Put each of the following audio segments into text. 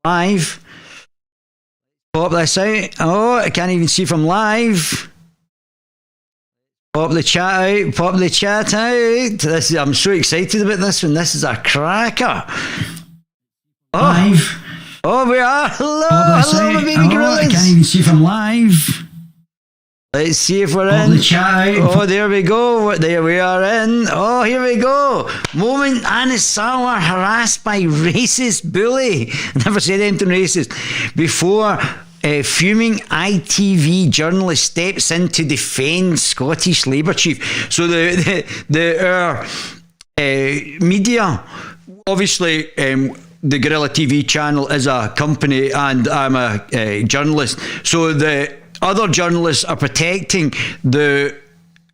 Live. Pop this out. Oh, I can't even see from live. Pop the chat out. Pop the chat out. I'm so excited about this one. This is a cracker. Oh. Live. Oh, we are. Hello, my baby gorillas. I can't even see from live. Let's see if we're Pop in. the chat out. Oh, there we go. There we are in. Oh, here we go. Moment Anna Sarwar harassed by racist bully. Never said anything racist. Before fuming ITV journalist steps in to defend Scottish Labour chief. So our media, obviously, the Guerilla TV channel is a company and I'm a journalist. So the other journalists are protecting the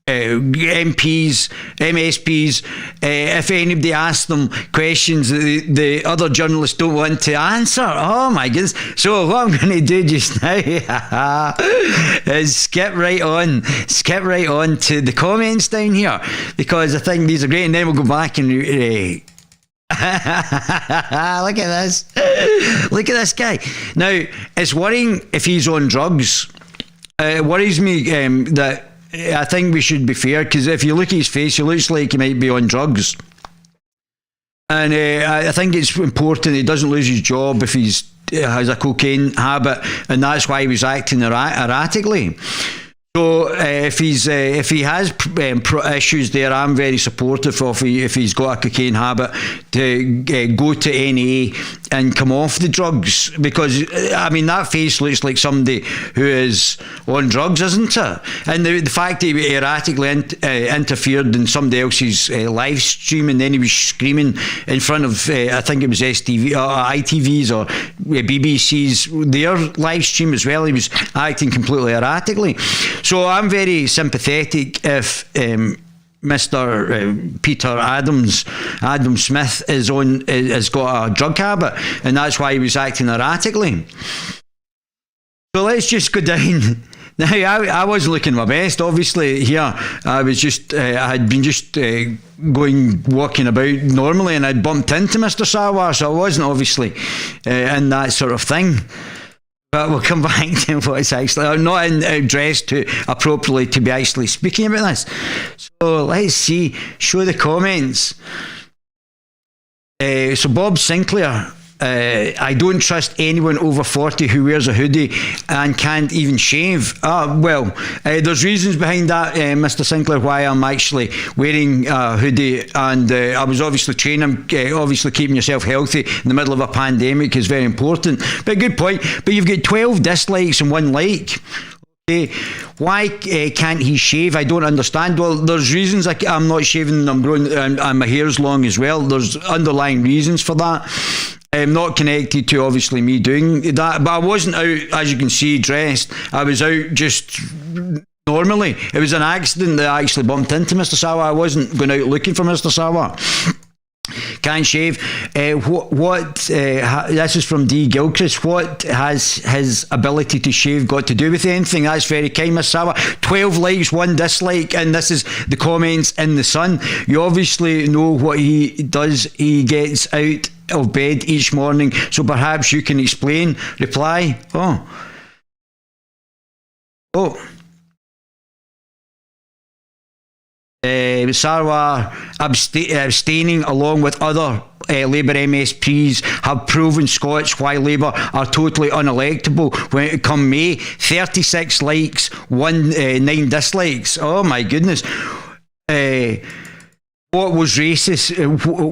MPs, MSPs. If anybody asks them questions the other journalists don't want to answer. Oh my goodness. So what I'm going to do just now is skip right on to the comments down here, because I think these are great, and then we'll go back and look at this guy. Now, it's worrying if he's on drugs. It worries me that I think we should be fair, because if you look at his face, he looks like he might be on drugs. And I think it's important he doesn't lose his job if he has a cocaine habit, and that's why he was acting erratically. So if he has issues there, I'm very supportive of if he's got a cocaine habit to go to NA and come off the drugs, because I mean that face looks like somebody who is on drugs, isn't it? And the fact that he erratically interfered in somebody else's live stream, and then he was screaming in front of I think it was ITV's or BBC's their live stream as well. He was acting completely erratically. So I'm very sympathetic if Mr. Peter Adam Smith has got a drug habit, and that's why he was acting erratically. So let's just go down. Now, I wasn't looking my best, obviously, here. I was just, I had been just walking about normally, and I'd bumped into Mr. Sarwar, so I wasn't obviously in that sort of thing. But we'll come back to what's actually... I'm not dressed appropriately to be actually speaking about this. So let's see. Show the comments. So Bob Sinclair... I don't trust anyone over 40 who wears a hoodie and can't even shave. Well, there's reasons behind that, Mr. Sinclair, why I'm actually wearing a hoodie, and I was obviously training. Obviously keeping yourself healthy in the middle of a pandemic is very important. But good point. But you've got 12 dislikes and 1 like. Why can't he shave? I don't understand. Well, there's reasons. I'm not shaving, I'm growing, and my hair's long as well. There's underlying reasons for that. Not connected to obviously me doing that, but I wasn't out, as you can see, dressed. I was out just normally. It was an accident that I actually bumped into Mr. Sarwar. I wasn't going out looking for Mr. Sarwar. Can't shave. This is from D. Gilchrist. What has his ability to shave got to do with anything? That's very kind, Miss Sarwar. 12 likes, 1 dislike, and this is the comments in the Sun. You obviously know what he does. He gets out of bed each morning, so perhaps you can explain. Reply. Sarwar abstaining along with other Labour MSPs have proven Scots why Labour are totally unelectable when it comes May. 36 likes, 9 dislikes. Oh my goodness. What was racist?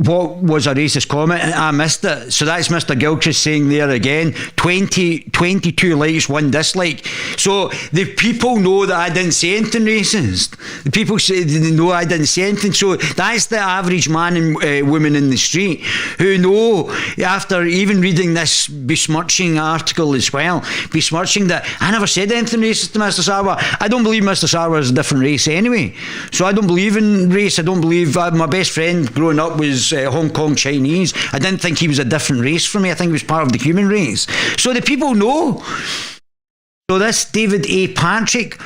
What was a racist comment? I missed it. So that's Mr. Gilchrist saying there again. 22 likes, 1 dislike. So the people know that I didn't say anything racist. The people say they know I didn't say anything. So that's the average man and woman in the street who know, after even reading this besmirching article as well, besmirching that I never said anything racist to Mr. Sarwar. I don't believe Mr. Sarwar is a different race anyway. So I don't believe in race. I don't believe... my best friend growing up was Hong Kong Chinese. I didn't think he was a different race from me. I think he was part of the human race. So the people know. So this David A. Patrick,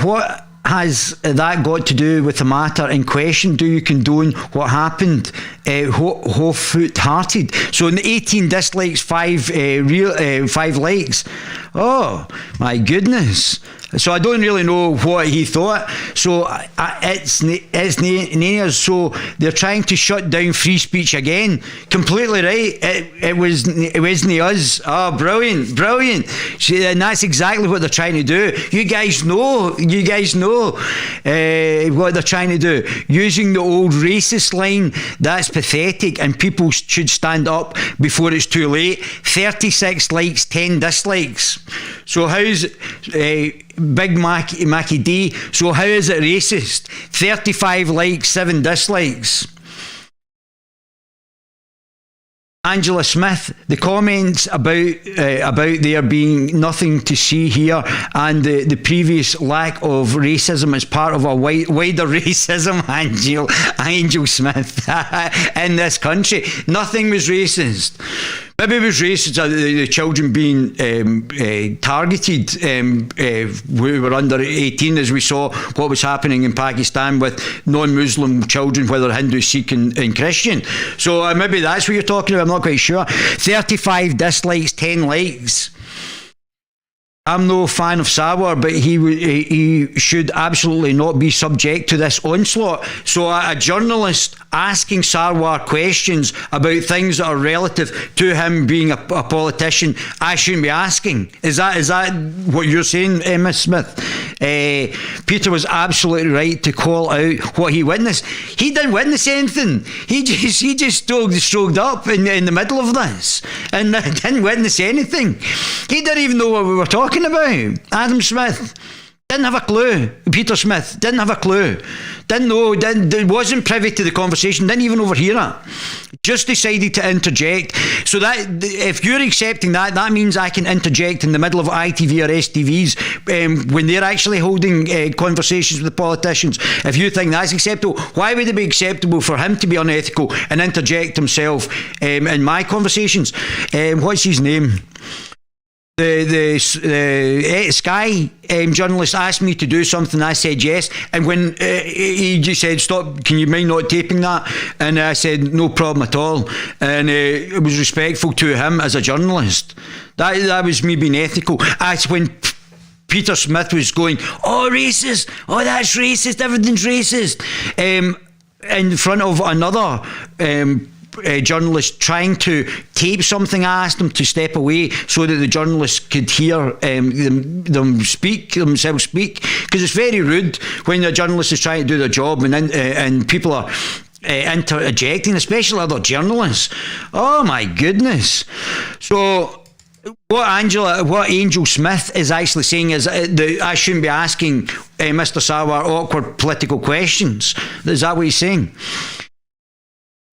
what has that got to do with the matter in question? Do you condone what happened Hearted. So in 18 dislikes, 5 likes. Oh my goodness. So I don't really know what he thought. So it's Nanias. So they're trying to shut down free speech again. Completely right. It wasn't us. Oh, brilliant. And that's exactly what they're trying to do. You guys know what they're trying to do. Using the old racist line, that's pathetic, and people should stand up before it's too late. 36 likes, 10 dislikes. So how's Big Mackie D? So how is it racist? 35 likes, 7 dislikes. Angela Smith, the comments about there being nothing to see here, and the previous lack of racism as part of a wider racism, Angel Smith, in this country. Nothing was racist. Maybe it was racist, the children being targeted who were under 18, as we saw what was happening in Pakistan with non-Muslim children, whether Hindu, Sikh and Christian. So maybe that's what you're talking about. I'm not quite sure. 35 dislikes, 10 likes. I'm no fan of Sarwar, but he should absolutely not be subject to this onslaught. So a journalist asking Sarwar questions about things that are relative to him being a politician, I shouldn't be asking. Is that what you're saying, Miss Smith? Peter was absolutely right to call out what he witnessed. He didn't witness anything. He just stroked up in the middle of this and didn't witness anything. He didn't even know what we were talking about. Adam Smith didn't have a clue. Peter Smith didn't have a clue. Didn't know. Wasn't privy to the conversation. Didn't even overhear it. Just decided to interject. So that if you're accepting that, that means I can interject in the middle of ITV or STVs when they're actually holding conversations with the politicians. If you think that's acceptable, why would it be acceptable for him to be unethical and interject himself in my conversations? What's his name? The Sky journalist asked me to do something, I said yes, and when he just said, stop, can you mind not taping that? And I said no problem at all, and it was respectful to him as a journalist. That was me being ethical. That's when Peter Smith was going, oh racist, oh that's racist, everything's racist, in front of another journalist trying to tape something. I asked him to step away so that the journalist could hear themselves speak, because it's very rude when a journalist is trying to do their job and people are interjecting, especially other journalists. Oh my goodness. So what Angel Smith is actually saying is that I shouldn't be asking Mr. Sarwar awkward political questions. Is that what he's saying?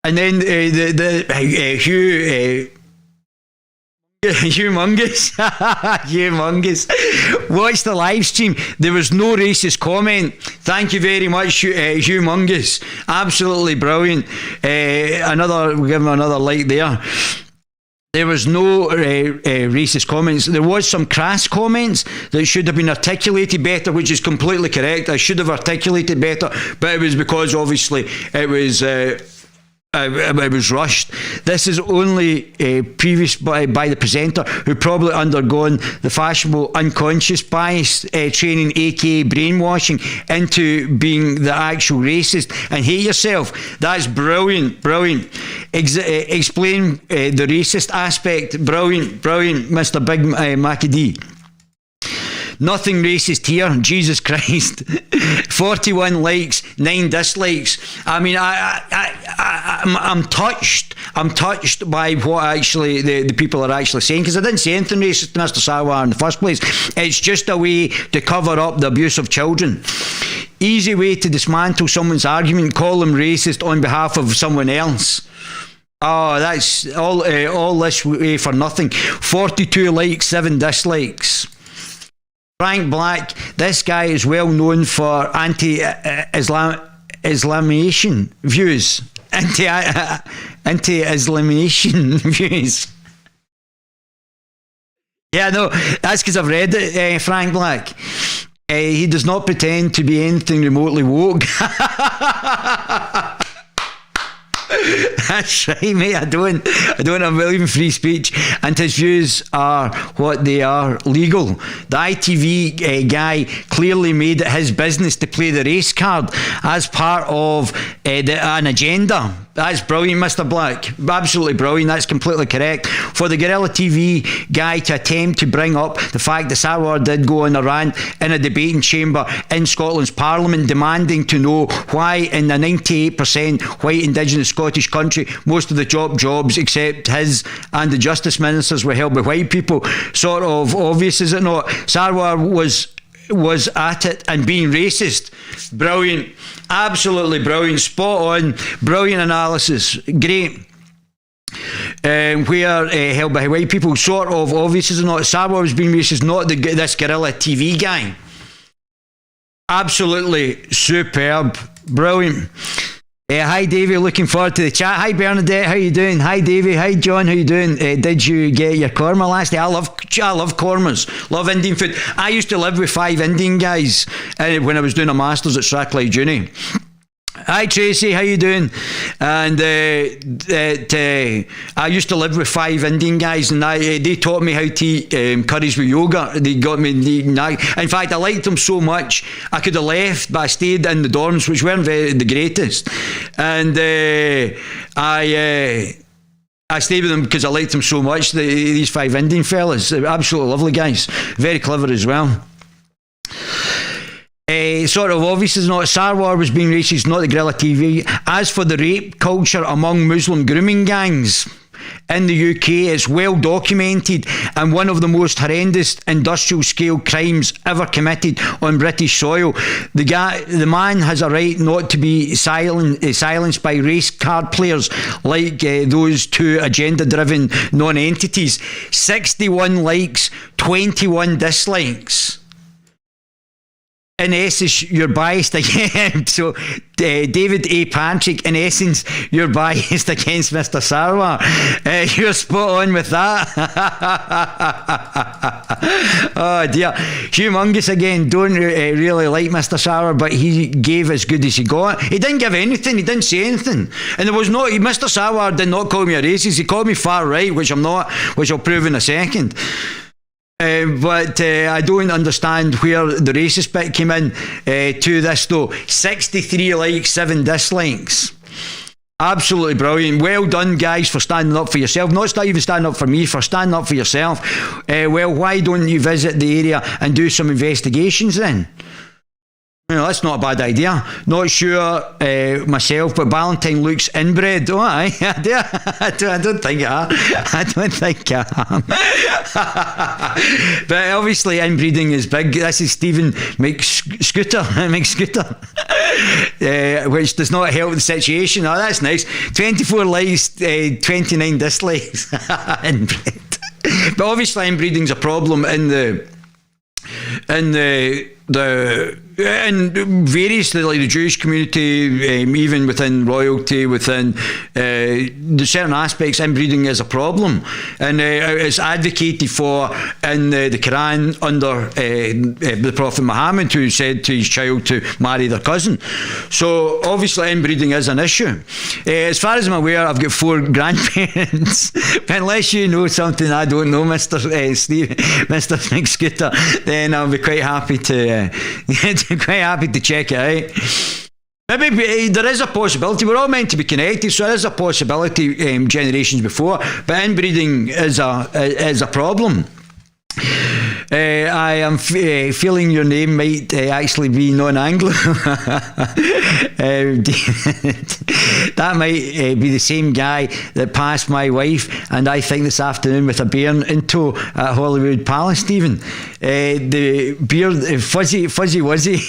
And then Humongous. Watch the live stream. There was no racist comment. Thank you very much, Humongous. Absolutely brilliant. We'll give him another like there. There was no racist comments. There was some crass comments that should have been articulated better, which is completely correct. I should have articulated better, but it was because obviously it was rushed. This is only previous by the presenter, who probably undergone the fashionable unconscious bias training, aka brainwashing, into being the actual racist and hate yourself. That's brilliant. Explain the racist aspect. Brilliant, Mr. Big Mackie D. Nothing racist here. Jesus Christ. 41 likes, 9 dislikes. I mean, I'm touched. I'm touched by what actually the people are actually saying, because I didn't say anything racist to Mr. Sarwar in the first place. It's just a way to cover up the abuse of children. Easy way to dismantle someone's argument, call them racist on behalf of someone else. Oh, that's all this way for nothing. 42 likes, 7 dislikes. Frank Black, this guy is well known for anti-Islamation views. Anti-Islamation views. Yeah, no, that's because I've read it, Frank Black. He does not pretend to be anything remotely woke. That's right, mate. I don't believe in free speech, and his views are what they are: legal. The ITV guy clearly made it his business to play the race card as part of an agenda. That's brilliant, Mr. Black. Absolutely brilliant. That's completely correct. For the Guerilla TV guy to attempt to bring up the fact that Sarwar did go on a rant in a debating chamber in Scotland's Parliament, demanding to know why in the 98% white indigenous Scottish country most of the jobs except his and the Justice Ministers were held by white people. Sort of obvious, is it not? Sarwar was at it and being racist. Brilliant. Absolutely brilliant. Spot on. Brilliant analysis. Great. Where held by white people. Sort of obvious, is it not? Sarwar was being racist, not this Guerilla TV guy. Absolutely superb. Brilliant. Hi Davey, looking forward to the chat. Hi Bernadette, how you doing? Hi Davey, hi John, how you doing? Did you get your korma last day? I love kormas, love Indian food. I used to live with 5 Indian guys when I was doing a masters at Strathclyde Uni. Hi Tracy, how you doing? And I used to live with 5 Indian guys, and they taught me how to eat curries with yogurt. They got me. In fact, I liked them so much I could have left, but I stayed in the dorms, which weren't the greatest. And I stayed with them because I liked them so much. These 5 Indian fellas, absolutely lovely guys, very clever as well. Sort of obvious, is not? Sarwar was being racist, not the Guerilla TV. As for the rape culture among Muslim grooming gangs in the UK, it's well documented and one of the most horrendous industrial scale crimes ever committed on British soil. The man has a right not to be silenced by race card players like those 2 agenda-driven non-entities. 61 likes, 21 dislikes. In essence, you're biased again. So, David A. Patrick, in essence, you're biased against Mr. Sarwar. You're spot on with that. Oh dear. Humongous again. Don't really like Mr. Sarwar, but he gave as good as he got. He didn't give anything. He didn't say anything. And there was no. Mr. Sarwar did not call me a racist. He called me far right, which I'm not, which I'll prove in a second. But I don't understand where the racist bit came in to this though. 63 likes, 7 dislikes. Absolutely brilliant. Well done guys for standing up for yourself. Not even standing up for me, for standing up for yourself. Well, why don't you visit the area and do some investigations then? You know, that's not a bad idea. Not sure myself, but Valentine looks inbred. Oh, aye. I don't think I am. I don't think I am. But obviously, inbreeding is big. This is Stephen McScooter, which does not help the situation. Oh, that's nice. 24 likes, 29 dislikes. Inbred. But obviously, inbreeding's a problem in various, like the Jewish community, even within royalty, within the certain aspects, inbreeding is a problem, and it's advocated for in the Quran under the Prophet Muhammad, who said to his child to marry their cousin. So obviously inbreeding is an issue. As far as I'm aware, I've got 4 grandparents, but unless you know something I don't know, Mr. McScooter, then I'll be quite happy to check it out. Maybe there is a possibility. We're all meant to be connected, so there is a possibility generations before, but inbreeding is a problem. I am feeling your name might actually be non-Anglo. That might be the same guy that passed my wife and I think this afternoon with a bear in tow at Hollywood Palace, Stephen. The beard, Fuzzy Wuzzy,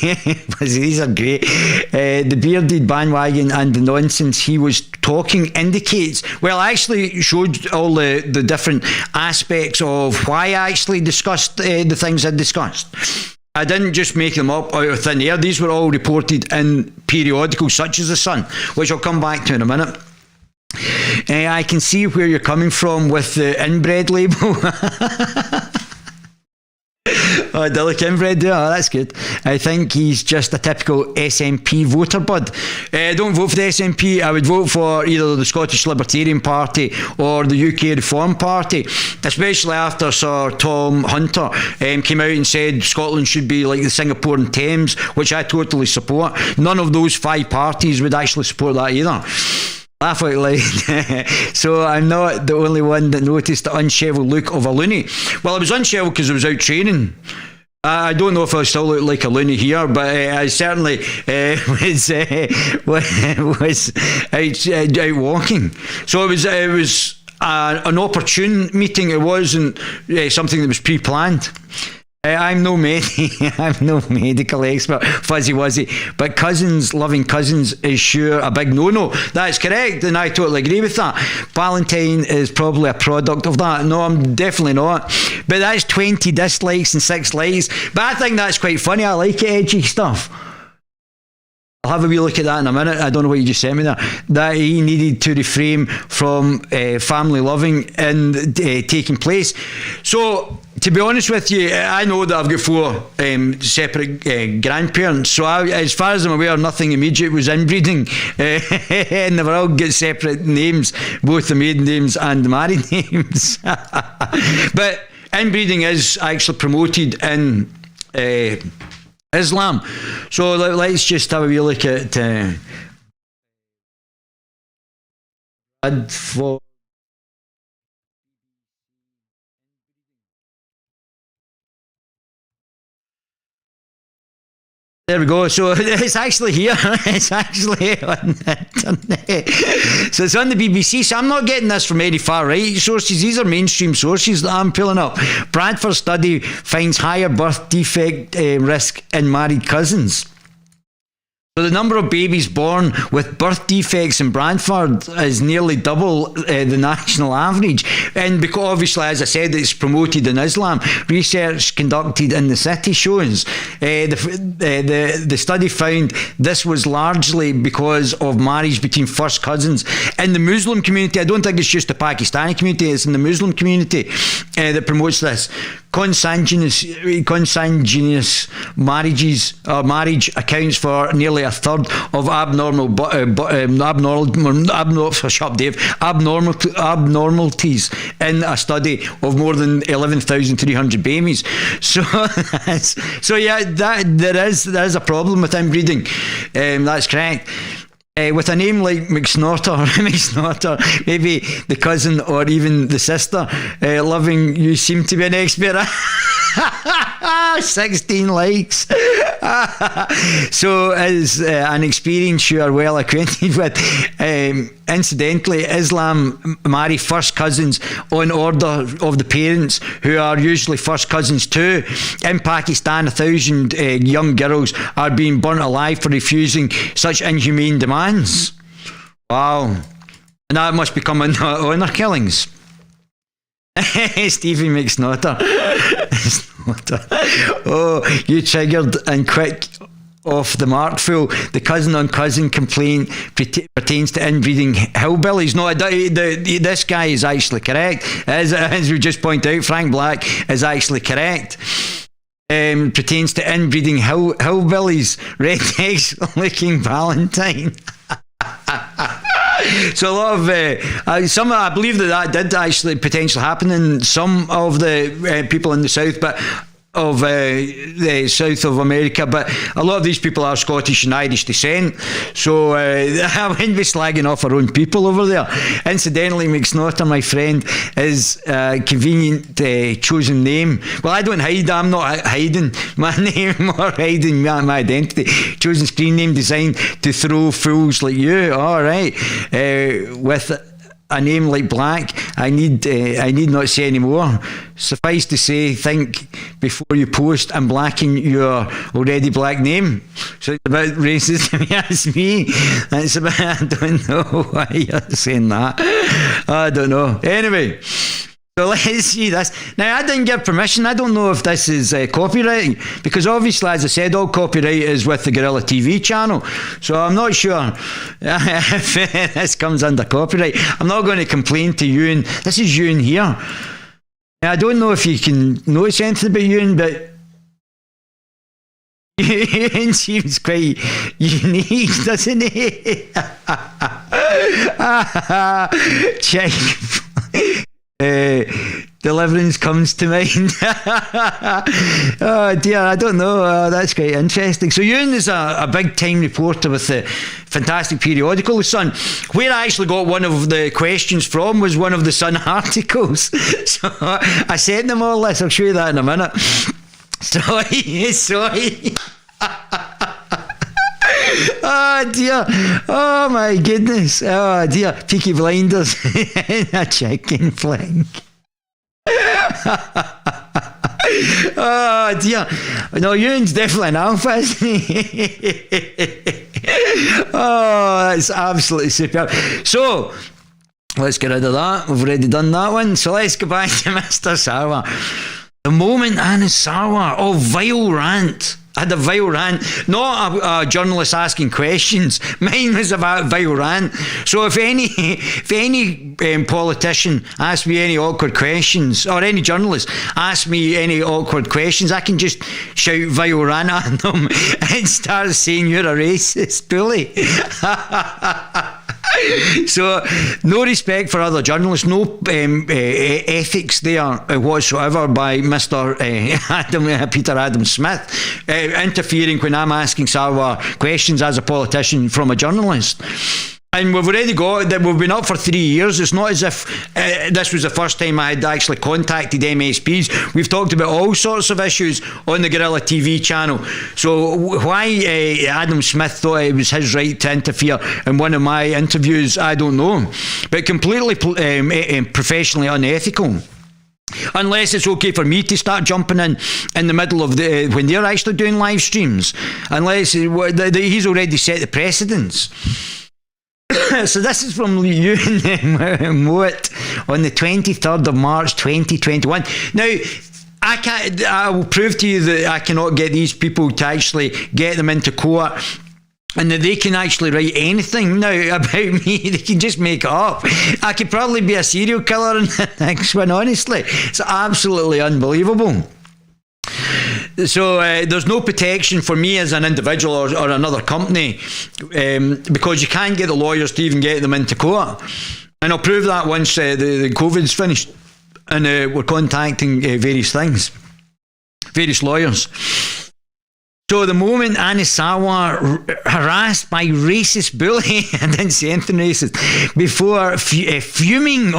these are great. The bearded bandwagon and the nonsense he was talking indicates, well, I actually showed all the different aspects of why I actually discussed the things I discussed. I didn't just make them up out of thin air. These were all reported in periodicals such as The Sun, which I'll come back to in a minute. I can see where you're coming from with the inbred label. Oh, Dillick inbred, yeah, that's good. I think he's just a typical SNP voter, bud. Don't vote for the SNP. I would vote for either the Scottish Libertarian Party or the UK Reform Party, especially after Sir Tom Hunter came out and said Scotland should be like the Singapore and Thames, which I totally support. None of those 5 parties would actually support that either. Laugh out loud. So I'm not the only one that noticed the unshaven look of a loony. Well, I was unshaven because I was out training. I don't know if I still look like a loony here, but I certainly was out walking. So it was an opportune meeting. It wasn't something that was pre-planned. I'm no medical expert, fuzzy wuzzy, but loving cousins is sure a big no-no. That's correct, and I totally agree with that. Valentine is probably a product of that. No, I'm definitely not. But that's 20 dislikes and 6 likes. But I think that's quite funny. I like it, edgy stuff. I'll have a wee look at that in a minute. I don't know what you just sent me there. That he needed to refrain from family loving and taking place. So, to be honest with you, I know that I've got 4 separate grandparents. So, as far as I'm aware, nothing immediate was inbreeding. And they were all got separate names, both the maiden names and the married names. But inbreeding is actually promoted in Islam. So let's just have a wee look at there we go. So it's actually here. It's actually on the internet. So it's on the BBC. So I'm not getting this from any far right sources. These are mainstream sources that I'm pulling up. Bradford study finds higher birth defect risk in married cousins. So the number of babies born with birth defects in Bradford is nearly double the national average. And because obviously, as I said, it's promoted in Islam, research conducted in the city shows the study found this was largely because of marriage between first cousins. In the Muslim community, I don't think it's just the Pakistani community, it's in the Muslim community that promotes this. Consanguineous marriages or marriage accounts for nearly a third of abnormalities in a study of more than 11,300 babies. So yeah, there is a problem with inbreeding. That's correct. With a name like McSnorter, maybe the cousin or even the sister, loving you seem to be an expert. 16 likes. So as an experience you are well acquainted with. Incidentally, Islam marry first cousins on order of the parents, who are usually first cousins too. In Pakistan, 1,000 young girls are being burnt alive for refusing such inhumane demands. Wow. And that must become honour killings. Stevie McSnotter. Oh, you triggered and quick off the mark, fool. The cousin on cousin complaint pertains to inbreeding hillbillies. No, this guy is actually correct. As we just pointed out, Frank Black is actually correct. Pertains to inbreeding hillbillies. Rednecks looking Valentine. So a lot of I believe that did actually potentially happen in some of the people in the south, but of the south of America, but a lot of these people are Scottish and Irish descent, so I wouldn't be slagging off our own people over there. Incidentally, McSnorter, my friend, is a convenient chosen name. Well, I don't hide, I'm not hiding my name or hiding my identity. Chosen screen name designed to throw fools like you. All right, with a name like Black, I need not say any more. Suffice to say, think before you post and blacken your already black name. So it's about racism. Yes, me. That's about. I don't know why you're saying that. I don't know. Anyway. So let's see this. Now, I didn't give permission. I don't know if this is copyright, because obviously, as I said, all copyright is with the Guerilla TV channel. So I'm not sure if this comes under copyright. I'm not going to complain to Ewan. This is Ewan here. Now, I don't know if you can notice anything about Ewan, but Ewan seems quite unique, doesn't he? Check. Deliverance comes to mind. Oh dear, I don't know. That's quite interesting. So Ewan is a big time reporter with the fantastic periodical The Sun. Where I actually got one of the questions from was one of the Sun articles. So I sent them all this. I'll show you that in a minute. Sorry. Oh dear. Oh my goodness. Oh dear. Peaky Blinders. A chicken flick. Oh dear. No, Ewan's definitely an alpha, isn't he? Oh, that's absolutely superb. So let's get rid of that. We've already done that one. So let's go back to Mr. Sarwar. The moment Anna Sarwar, vile rant. I had a vile rant, not a journalist asking questions. Mine was about vile rant. So if any politician asks me any awkward questions, or any journalist asks me any awkward questions, I can just shout vile rant at them and start saying you're a racist bully. So no respect for other journalists, no ethics there whatsoever by Mr. Peter Adam Smith interfering when I'm asking Sarwar questions as a politician from a journalist. And we've already got that. We've been up for 3 years. It's not as if this was the first time I had actually contacted MSPs. We've talked about all sorts of issues on the Guerilla TV channel. So why Adam Smith thought it was his right to interfere in one of my interviews, I don't know. But completely professionally unethical. Unless it's okay for me to start jumping in the middle of when they're actually doing live streams. Unless he's already set the precedence. So this is from Ewan Mowat on the 23rd of March 2021. Now, I will prove to you that I cannot get these people to actually get them into court and that they can actually write anything now about me. They can just make it up. I could probably be a serial killer in the next one, honestly. It's absolutely unbelievable. So there's no protection for me as an individual or another company because you can't get the lawyers to even get them into court. And I'll prove that once the COVID's finished and we're contacting various lawyers. So the moment Anna Sarwar harassed by racist bully, I didn't say anything racist, before fuming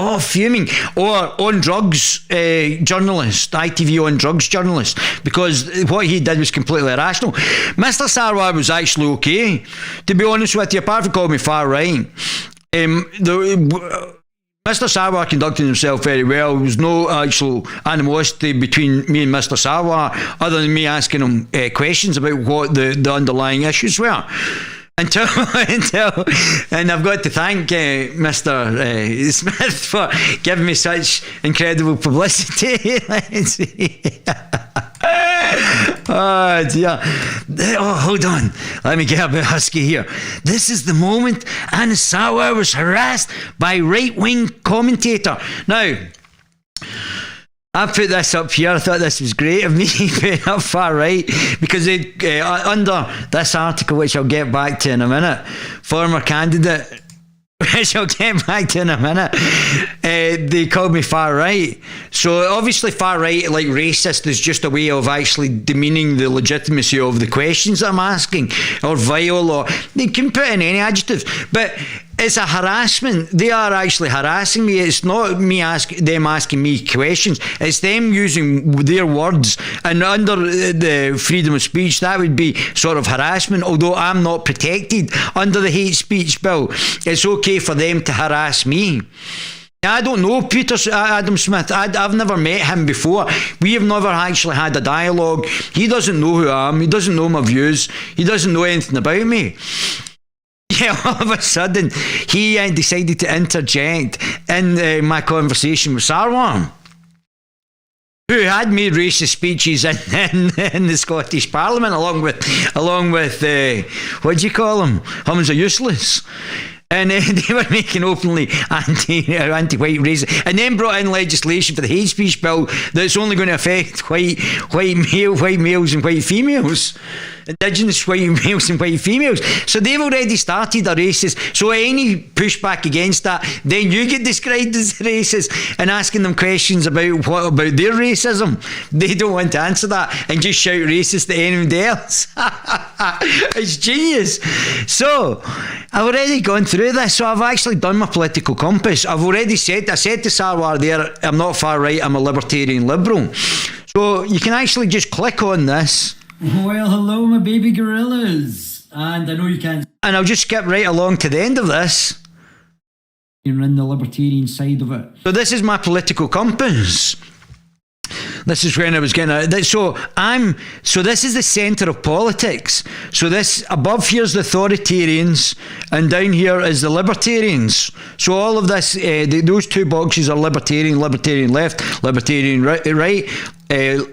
or on drugs journalist, ITV on drugs journalist, because what he did was completely irrational. Mr. Sarwar was actually okay, to be honest with you, apart from calling me far right. Mr. Sarwar conducted himself very well. There was no actual animosity between me and Mr. Sarwar, other than me asking him questions about what the underlying issues were. Until and I've got to thank Mr. Smith for giving me such incredible publicity. Let's see. Oh dear. Oh, hold on. Let me get a bit husky here. This is the moment Anna Sarwar was harassed by right-wing commentator. Now, I put this up here. I thought this was great of me putting up far right because under this article, which I'll get back to in a minute, former candidate, which I'll get back to in a minute, they called me far right. So obviously far right, like racist, is just a way of actually demeaning the legitimacy of the questions that I'm asking, or vile, or they can put in any adjective, but it's a harassment. They are actually harassing me. It's not me them asking me questions. It's them using their words. And under the freedom of speech, that would be sort of harassment. Although I'm not protected under the hate speech bill, it's okay for them to harass me. I don't know Peter Adam Smith. I've never met him before. We have never actually had a dialogue. He doesn't know who I am. He doesn't know my views. He doesn't know anything about me. Yeah, all of a sudden, he decided to interject in my conversation with Sarwar, who had made racist speeches in the Scottish Parliament, along with what do you call him? Humans are useless. And they were making openly anti-white racist, and then brought in legislation for the hate speech bill that's only going to affect white males and white females, Indigenous white males and white females. So they've already started a racist. So any pushback against that, then you get described as racist, and asking them questions about their racism. They don't want to answer that and just shout racist at anybody else. It's genius. So I've already gone through this. So I've actually done my political compass. I said to Sarwar there, I'm not far right, I'm a libertarian liberal. So you can actually just click on this. Well, hello, my baby gorillas. And I know you can't. And I'll just skip right along to the end of this. You're in the libertarian side of it. So this is my political compass. This is when I was getting at. So this is the centre of politics. So this above here is the authoritarians, and down here is the libertarians. So all of this, those two boxes are libertarian left, libertarian right,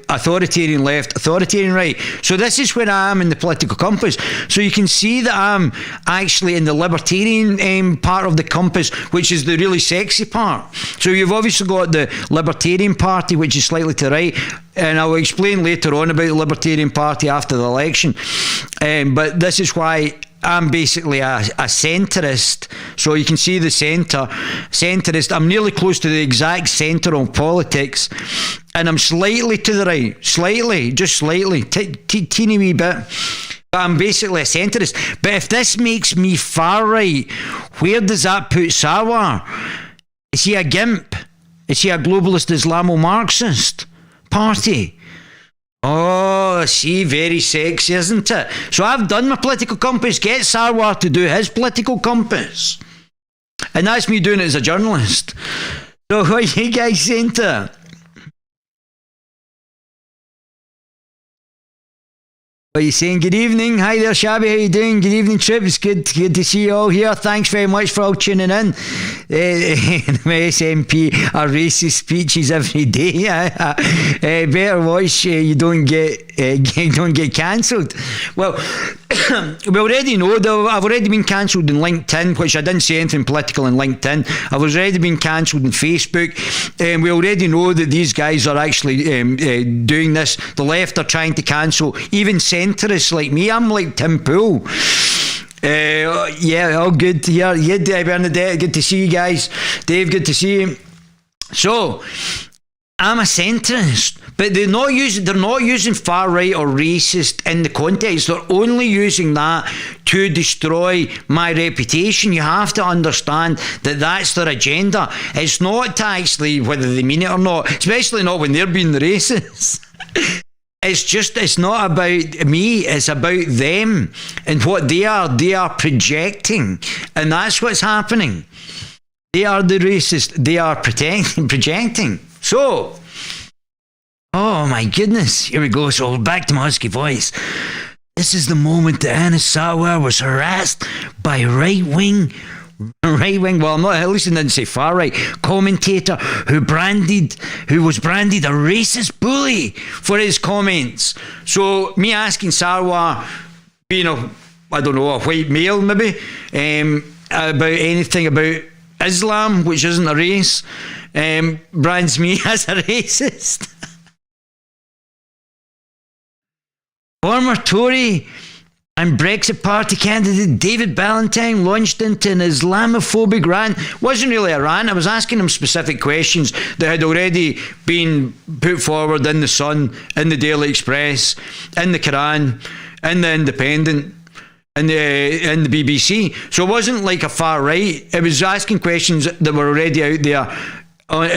authoritarian left, authoritarian right. So this is where I am in the political compass. So you can see that I'm actually in the libertarian part of the compass, which is the really sexy part. So you've obviously got the Libertarian Party, which is slightly to the right, and I'll explain later on about the Libertarian Party after the election. But this is why I'm basically a centrist. So you can see the centrist. I'm nearly close to the exact centre of politics, and I'm slightly to the right, just slightly, teeny wee bit. But I'm basically a centrist. But if this makes me far right, where does that put Sarwar? Is he a gimp? Is he a globalist Islamo-Marxist party? Oh, see, very sexy, isn't it? So I've done my political compass. Get Sarwar to do his political compass. And that's me doing it as a journalist. So what are you guys saying to it? What are you saying? Good evening. Hi there, Shabby. How you doing? Good evening, Trip. It's good to see you all here. Thanks very much for all tuning in. My SNP are racist speeches every day. Better watch. You don't get cancelled. Well, we already know that I've already been cancelled in LinkedIn, which I didn't say anything political in LinkedIn. I've already been cancelled in Facebook. We already know that these guys are actually doing this. The left are trying to cancel even centrists like me. I'm like Tim Pool. Yeah, all good here. Yeah, Bernadette, good to see you guys. Dave, good to see you. So I'm a centrist, but they're not using far right or racist in the context. They're only using that to destroy my reputation. You have to understand that that's their agenda. It's not to actually whether they mean it or not, especially not when they're being the racists. It's not about me, it's about them and what they are projecting, and that's what's happening. They are the racist, they are projecting. So, oh my goodness, here we go. So back to my husky voice. This is the moment that Anna Sarwar was harassed by right-wing, well, I'm not, at least I didn't say far right, commentator who was branded a racist bully for his comments. So me asking Sarwar, being a white male maybe, about anything about Islam, which isn't a race, brands me as a racist. Former Tory and Brexit Party candidate David Ballantyne launched into an Islamophobic rant. Wasn't really a rant. I was asking him specific questions that had already been put forward in The Sun, in the Daily Express, in the Quran, in the Independent, in the BBC. So it wasn't like a far right. It was asking questions that were already out there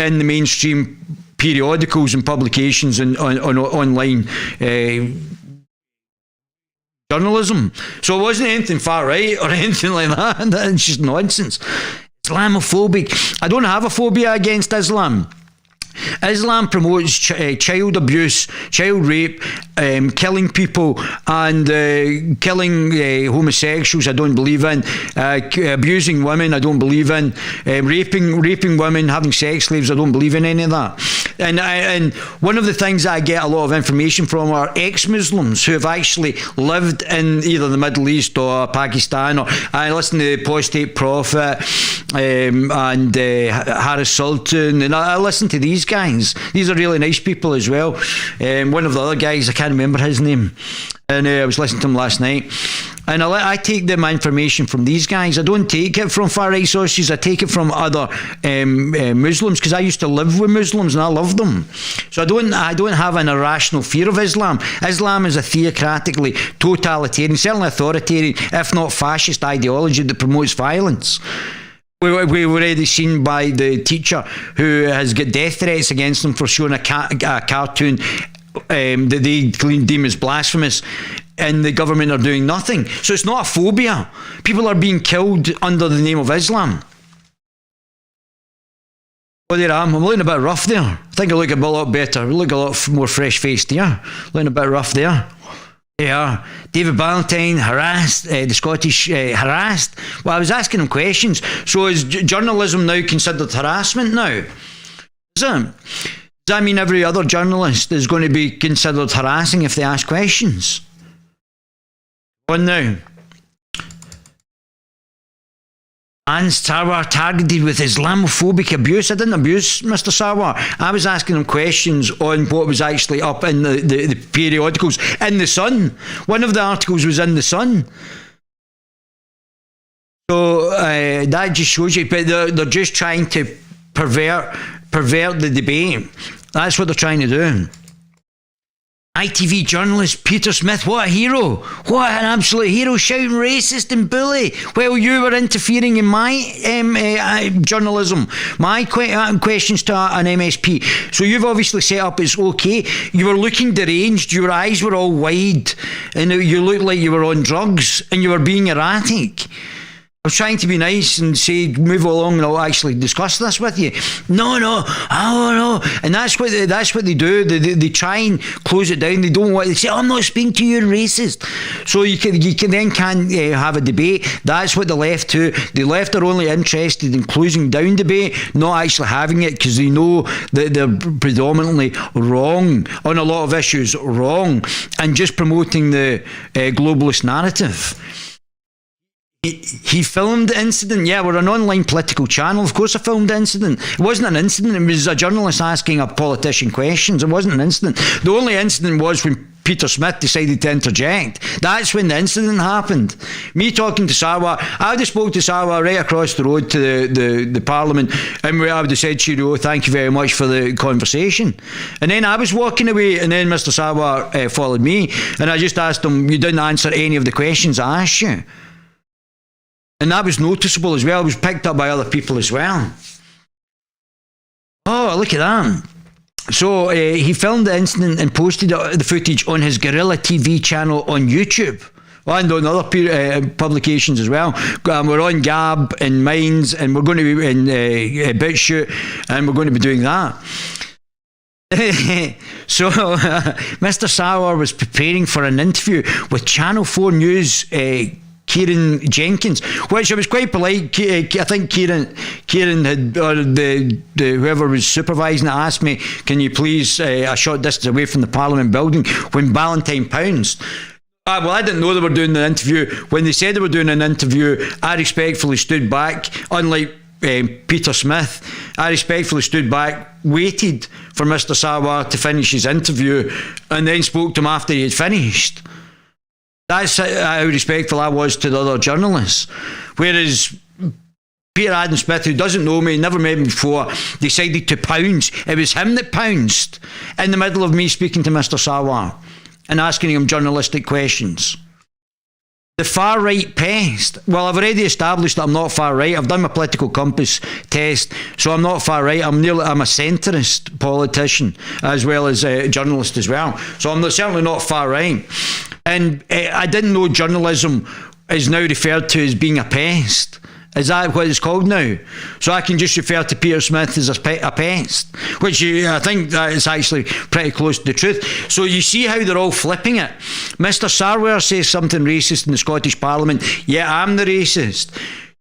in the mainstream periodicals and publications and on online journalism. So it wasn't anything far right or anything like that. It's just nonsense. Islamophobic. I don't have a phobia against Islam. Islam promotes child abuse, child rape, killing people, and killing homosexuals. I don't believe in. Abusing women. I don't believe in. Raping women, having sex slaves. I don't believe in any of that. And one of the things I get a lot of information from are ex-Muslims who have actually lived in either the Middle East or Pakistan. Or I listen to Apostate Prophet and Harris Sultan, and I listen to these guys. These are really nice people as well. One of the other guys, I can't remember his name, and I was listening to him last night. And I take my information from these guys. I don't take it from far right sources. I take it from other Muslims, because I used to live with Muslims and I love them. So I don't have an irrational fear of Islam. Islam is a theocratically totalitarian, certainly authoritarian, if not fascist ideology that promotes violence. We've already seen by the teacher who has got death threats against them for showing a cartoon that they deem as blasphemous, and the government are doing nothing. So it's not a phobia. People are being killed under the name of Islam. Oh, there I am. I'm looking a bit rough there. I think I look a lot better. I look a lot more fresh-faced here. Looking a bit rough there. Yeah, David Ballantyne harassed, the Scottish harassed. Well, I was asking him questions. So is journalism now considered harassment now? Is it? Does that mean every other journalist is going to be considered harassing if they ask questions? On now. And Sarwar targeted with Islamophobic abuse. I didn't abuse Mr. Sarwar. I was asking him questions on what was actually up in the periodicals. In the Sun. One of the articles was in the Sun. So that just shows you. But they're just trying to pervert the debate. That's what they're trying to do. ITV journalist Peter Smith, what a hero. What an absolute hero, shouting racist and bully while you were interfering in my journalism, my questions to an MSP. So you've obviously set up as okay. You were looking deranged, your eyes were all wide, and you looked like you were on drugs, and you were being erratic. I was trying to be nice and say, move along and I'll actually discuss this with you. No, oh no. And that's what they do. They try and close it down. They don't want, they say, I'm not speaking to you, racist. So you can have a debate. That's what the left do. The left are only interested in closing down debate, not actually having it, because they know that they're predominantly wrong on a lot of issues, wrong, and just promoting the globalist narrative. He filmed the incident. Yeah, we're an online political channel. Of course I filmed the incident. It wasn't an incident. It was a journalist asking a politician questions. It wasn't an incident. The only incident was when Peter Smith decided to interject. That's when the incident happened. Me talking to Sarwar, I would have spoke to Sarwar right across the road to the Parliament, and I would have said to you, thank you very much for the conversation. And then I was walking away, and then Mr. Sarwar followed me, and I just asked him, you didn't answer any of the questions I asked you. And that was noticeable as well. It was picked up by other people as well. Oh, look at that. So he filmed the incident and posted the footage on his Guerilla TV channel on YouTube. And on other publications as well. We're on Gab and Minds, and we're going to be in BitChute, and we're going to be doing that. So Mr. Sarwar was preparing for an interview with Channel 4 News Kieran Jenkins, which I was quite polite. I think Kieran had, or the whoever was supervising it, asked me, can you please a short distance away from the Parliament building, when Ballantyne pounced. Well, I didn't know they were doing the interview. When they said they were doing an interview, I respectfully stood back. Unlike Peter Smith, I respectfully stood back, waited for Mr. Sarwar to finish his interview, and then spoke to him after he had finished. That's how respectful I was to the other journalists. Whereas Peter Adam Smith, who doesn't know me, never met me before, decided to pounce. It was him that pounced in the middle of me speaking to Mr. Sarwar and asking him journalistic questions. The far right pest. Well, I've already established that I'm not far right. I've done my political compass test, so I'm not far right. I'm a centrist politician as well as a journalist as well. So I'm certainly not far right. And I didn't know journalism is now referred to as being a pest. Is that what it's called now? So I can just refer to Peter Smith as a pest, which I think that is actually pretty close to the truth. So you see how they're all flipping it. Mr. Sarwar says something racist in the Scottish Parliament, yeah, I'm the racist.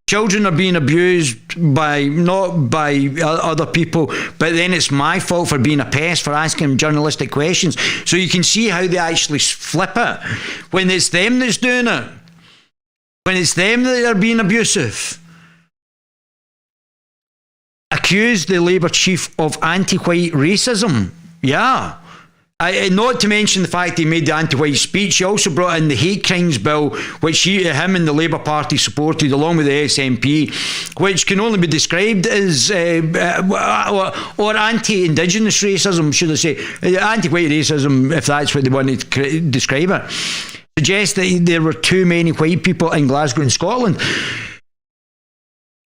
Children are being abused not by other people, but then it's my fault for being a pest, for asking them journalistic questions. So you can see how they actually flip it. When it's them that's doing it, when it's them that are being abusive. Accused the Labour chief of anti-white racism. Yeah. Not to mention the fact he made the anti-white speech. He also brought in the hate crimes bill, which him and the Labour Party supported, along with the SNP, which can only be described as or anti-Indigenous racism, should I say, anti-white racism, if that's what they want to describe it. Suggests that there were too many white people in Glasgow and Scotland.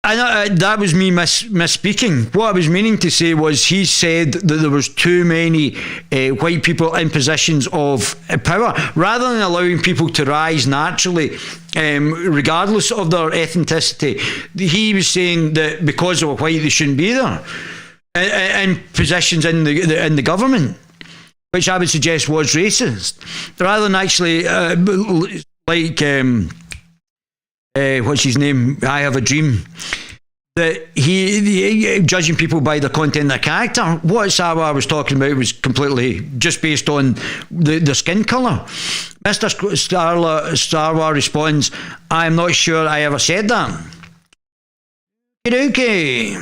And that was me misspeaking. What I was meaning to say was he said that there was too many white people in positions of power, rather than allowing people to rise naturally, regardless of their ethnicity. He was saying that because they were white, they shouldn't be there in positions in the government, which I would suggest was racist, rather than actually what's his name? I Have a Dream. That he judging people by their content and their character. What Sarwar was talking about was completely just based on the skin colour. Mr. Sarwar responds, "I'm not sure I ever said that." Okay.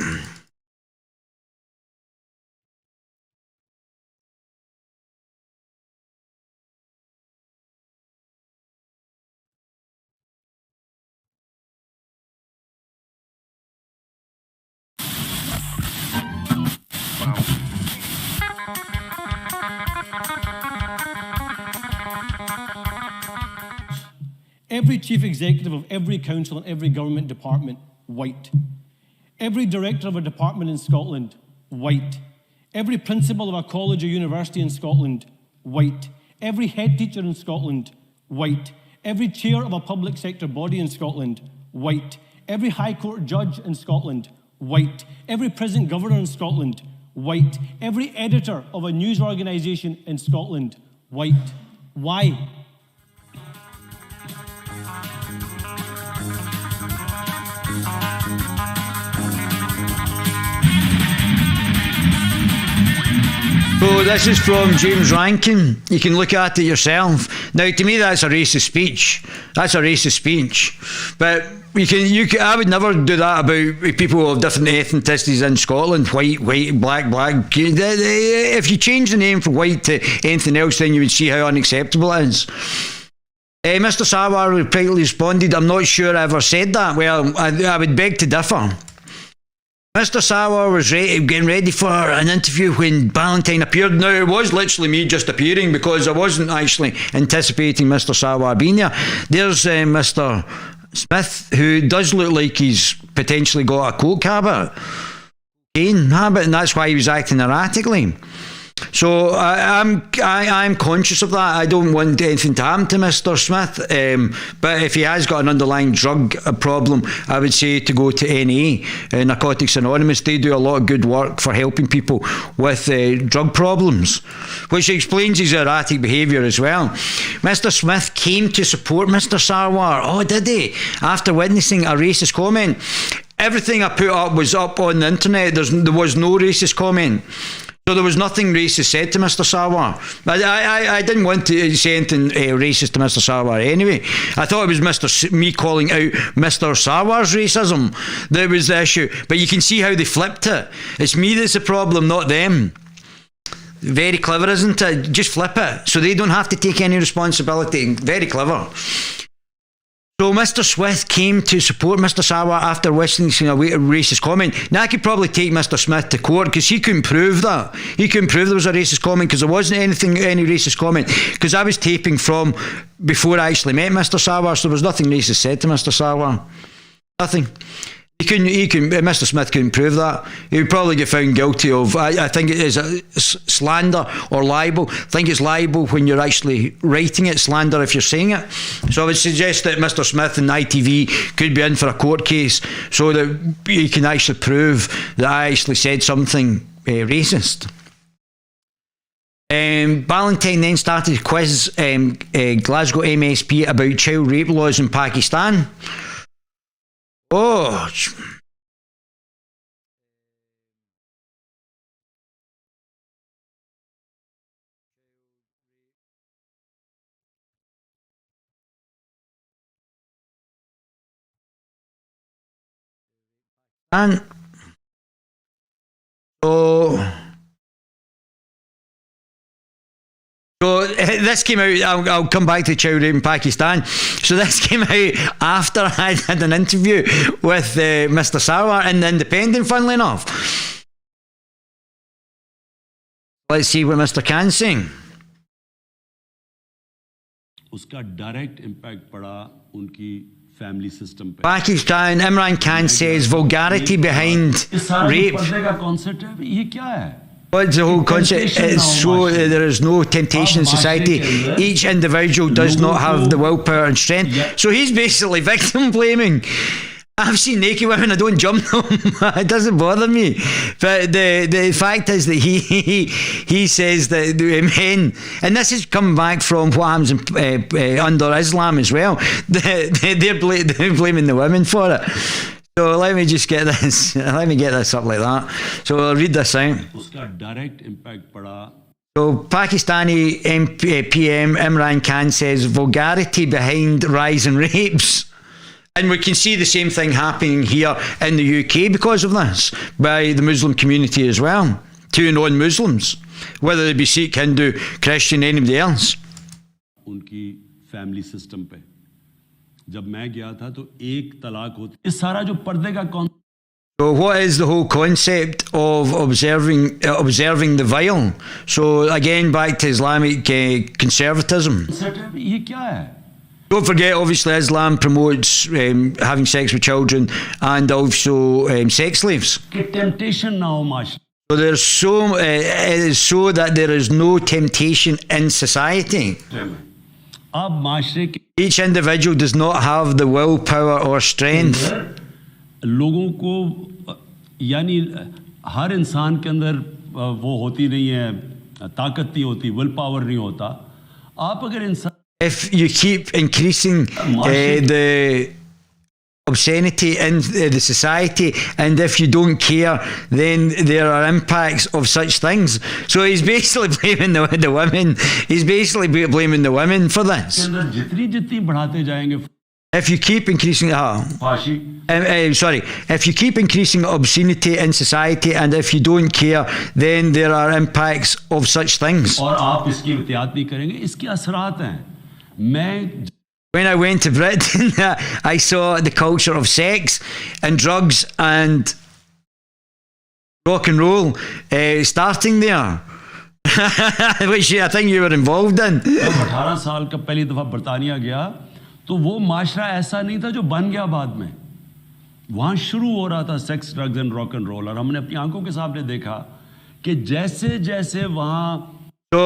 Every chief executive of every council and every government department, white. Every director of a department in Scotland, white. Every principal of a college or university in Scotland, white. Every head teacher in Scotland, white. Every chair of a public sector body in Scotland, white. Every High Court judge in Scotland, white. Every prison governor in Scotland, white. Every editor of a news organisation in Scotland, white. Why? So this is from James Rankin. You can look at it yourself. Now, to me, that's a racist speech. That's a racist speech. But I would never do that about people of different ethnicities in Scotland. White, black. If you change the name from white to anything else, then you would see how unacceptable it is. Mr. Sarwar repeatedly responded, "I'm not sure I ever said that." Well, I would beg to differ. Mr. Sarwar was getting ready for an interview when Ballantyne appeared. Now, it was literally me just appearing because I wasn't actually anticipating Mr. Sarwar being there. There's Mr. Smith, who does look like he's potentially got a coke habit, and that's why he was acting erratically. So I'm conscious of that. I don't want anything to happen to Mr. Smith, but if he has got an underlying drug problem, I would say to go to NA, Narcotics Anonymous. They do a lot of good work for helping people with drug problems, which explains his erratic behaviour as well. Mr. Smith came to support Mr. Sarwar. Oh, did he? After witnessing a racist comment. Everything I put up was up on the internet. There was no racist comment. So there was nothing racist said to Mr. Sarwar. I didn't want to say anything racist to Mr. Sarwar anyway. I thought it was me calling out Mr. Sarwar's racism that was the issue. But you can see how they flipped it. It's me that's the problem, not them. Very clever, isn't it? Just flip it. So they don't have to take any responsibility. Very clever. So Mr. Smith came to support Mr. Sarwar after witnessing a racist comment. Now, I could probably take Mr. Smith to court because he couldn't prove that. He couldn't prove there was a racist comment because there wasn't any racist comment, because I was taping from before I actually met Mr. Sarwar, so there was nothing racist said to Mr. Sarwar. Nothing. Mr. Smith couldn't prove that. He would probably get found guilty of, I think it is slander or libel. I think it's libel when you're actually writing it, slander if you're saying it. So I would suggest that Mr. Smith and ITV could be in for a court case so that he can actually prove that I actually said something racist. Ballantyne then started to quiz Glasgow MSP about child rape laws in Pakistan. Oh, and so. So this came out. I'll come back to child rape in Pakistan. So this came out after I had an interview with Mr. Sarwar in the Independent. Funnily enough, let's see what Mr. Khan's saying. उसका direct impact पड़ा उनकी family system पे Pakistan, Imran Khan says vulgarity behind rape. पर्दे का concept है ये क्या है What's the whole concept? It's so there is no temptation in society. Each individual does not have the willpower and strength. So he's basically victim blaming. I've seen naked women, I don't jump them. It doesn't bother me. But the fact is that he says that the men, and this is coming back from what happens under Islam as well, they're blaming the women for it. So let me just get this. Let me get this up like that. So I'll read this out. उसका direct impact पड़ा So Pakistani PM Imran Khan says vulgarity behind rise in rapes. And we can see the same thing happening here in the UK because of this, by the Muslim community as well, to non-Muslims, whether they be Sikh, Hindu, Christian, anybody else. उनकी family system पे जब मैं गया था तो एक तलाक होती इस सारा जो पर्दे का So what is the whole concept of observing the vile? So again, back to Islamic conservatism. Concept है ये क्या है Don't forget, obviously, Islam promotes having sex with children and also sex slaves. कि टेम्पटेशन ना हो माशरे So there's it is so that there is no temptation in society. में अब माशरे के Each individual does not have the willpower or strength. लोगों को यानी हर इंसान के अंदर वो होती नहीं है ताकत नहीं होती विल पावर नहीं होता आप अगर इंसान If you keep increasing the obscenity in the society, and if you don't care, then there are impacts of such things. So he's basically blaming the women. He's basically blaming the women for this. के अंदर जितनी जितनी बढ़ाते जाएंगे If you keep increasing, फांसी sorry, if you keep increasing obscenity in society, and if you don't care, then there are impacts of such things. और आप इसकी एहतियात नहीं करेंगे इसके असरात हैं मैं When I went to Britain, I saw the culture of sex and drugs and rock and roll starting there, which I think you were involved in. जब 18 साल का पहली दफा बर्तानिया गया तो वो माशरा ऐसा नहीं था जो बन गया बाद में वहां शुरू हो रहा था sex drugs and rock and roll और हमने अपनी आंखों के सामने देखा कि जैसे जैसे वहां So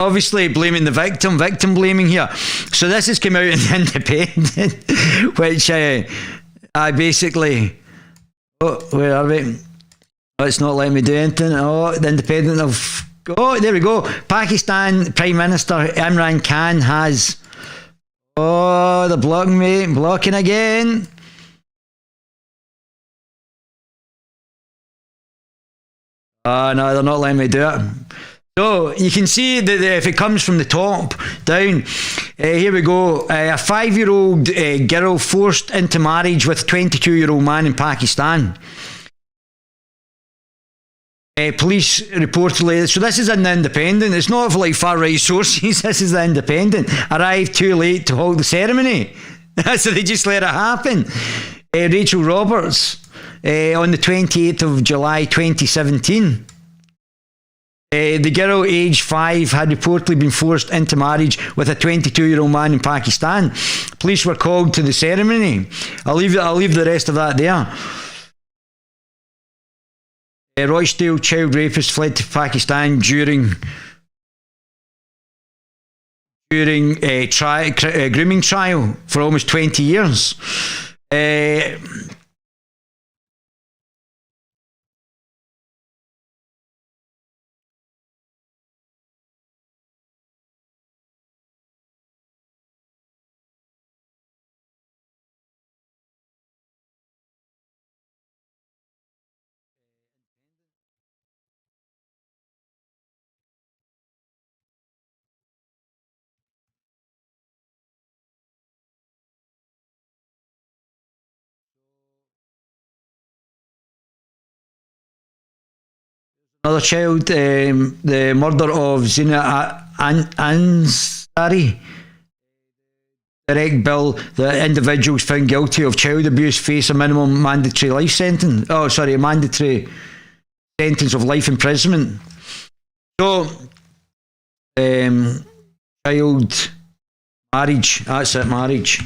obviously blaming the victim blaming here. So this has come out in the Independent, which I basically, oh, where are we? Oh, it's not letting me do anything. Oh, the Independent of, oh, there we go. Pakistan Prime Minister Imran Khan has, oh, they're blocking me, blocking again. Oh, no, they're not letting me do it. So you can see that if it comes from the top down, here we go. A 5-year-old girl forced into marriage with a 22-year-old man in Pakistan. Police reportedly, so this is in the Independent. It's not for like far right sources. This is the Independent. Arrived too late to hold the ceremony, so they just let it happen. Rachel Roberts on the 28th of July 2017. The girl, aged 5, had reportedly been forced into marriage with a 22-year-old man in Pakistan. Police were called to the ceremony. I'll leave the rest of that there. Rochdale child rapist fled to Pakistan during a grooming trial for almost 20 years. Another child, the murder of Zina Ansari. Direct bill that individuals found guilty of child abuse face a minimum mandatory life sentence. Oh, sorry, a mandatory sentence of life imprisonment. So, child marriage, that's it, marriage.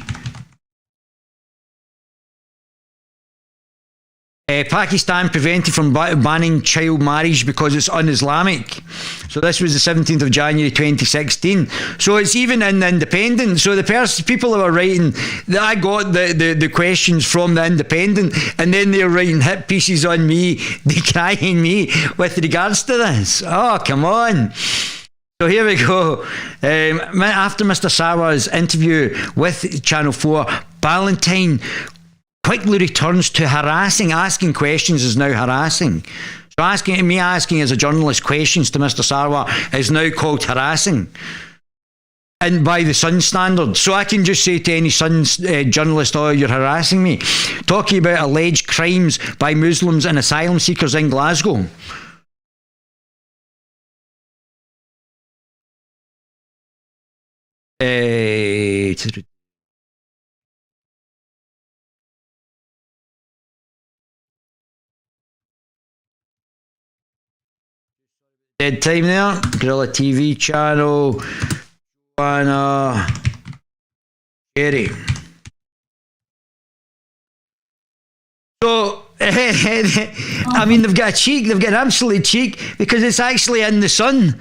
Pakistan prevented from banning child marriage because it's un-Islamic. So this was the 17th of January 2016. So it's even in the Independent. So the people that were writing, I got the questions from the Independent, and then they're writing hit pieces on me, decrying me with regards to this. Oh, come on. So here we go. After Mr. Sarwar's interview with Channel 4, Ballantyne quickly returns to harassing. Asking questions is now harassing. So asking as a journalist questions to Mr. Sarwar is now called harassing. And by the Sun standard. So I can just say to any Sun's journalist, oh, you're harassing me. Talking about alleged crimes by Muslims and asylum seekers in Glasgow. Dead time there. Guerilla TV channel. Joanna. Jerry. So, I mean, they've got a cheek. They've got an absolute cheek because it's actually in the Sun.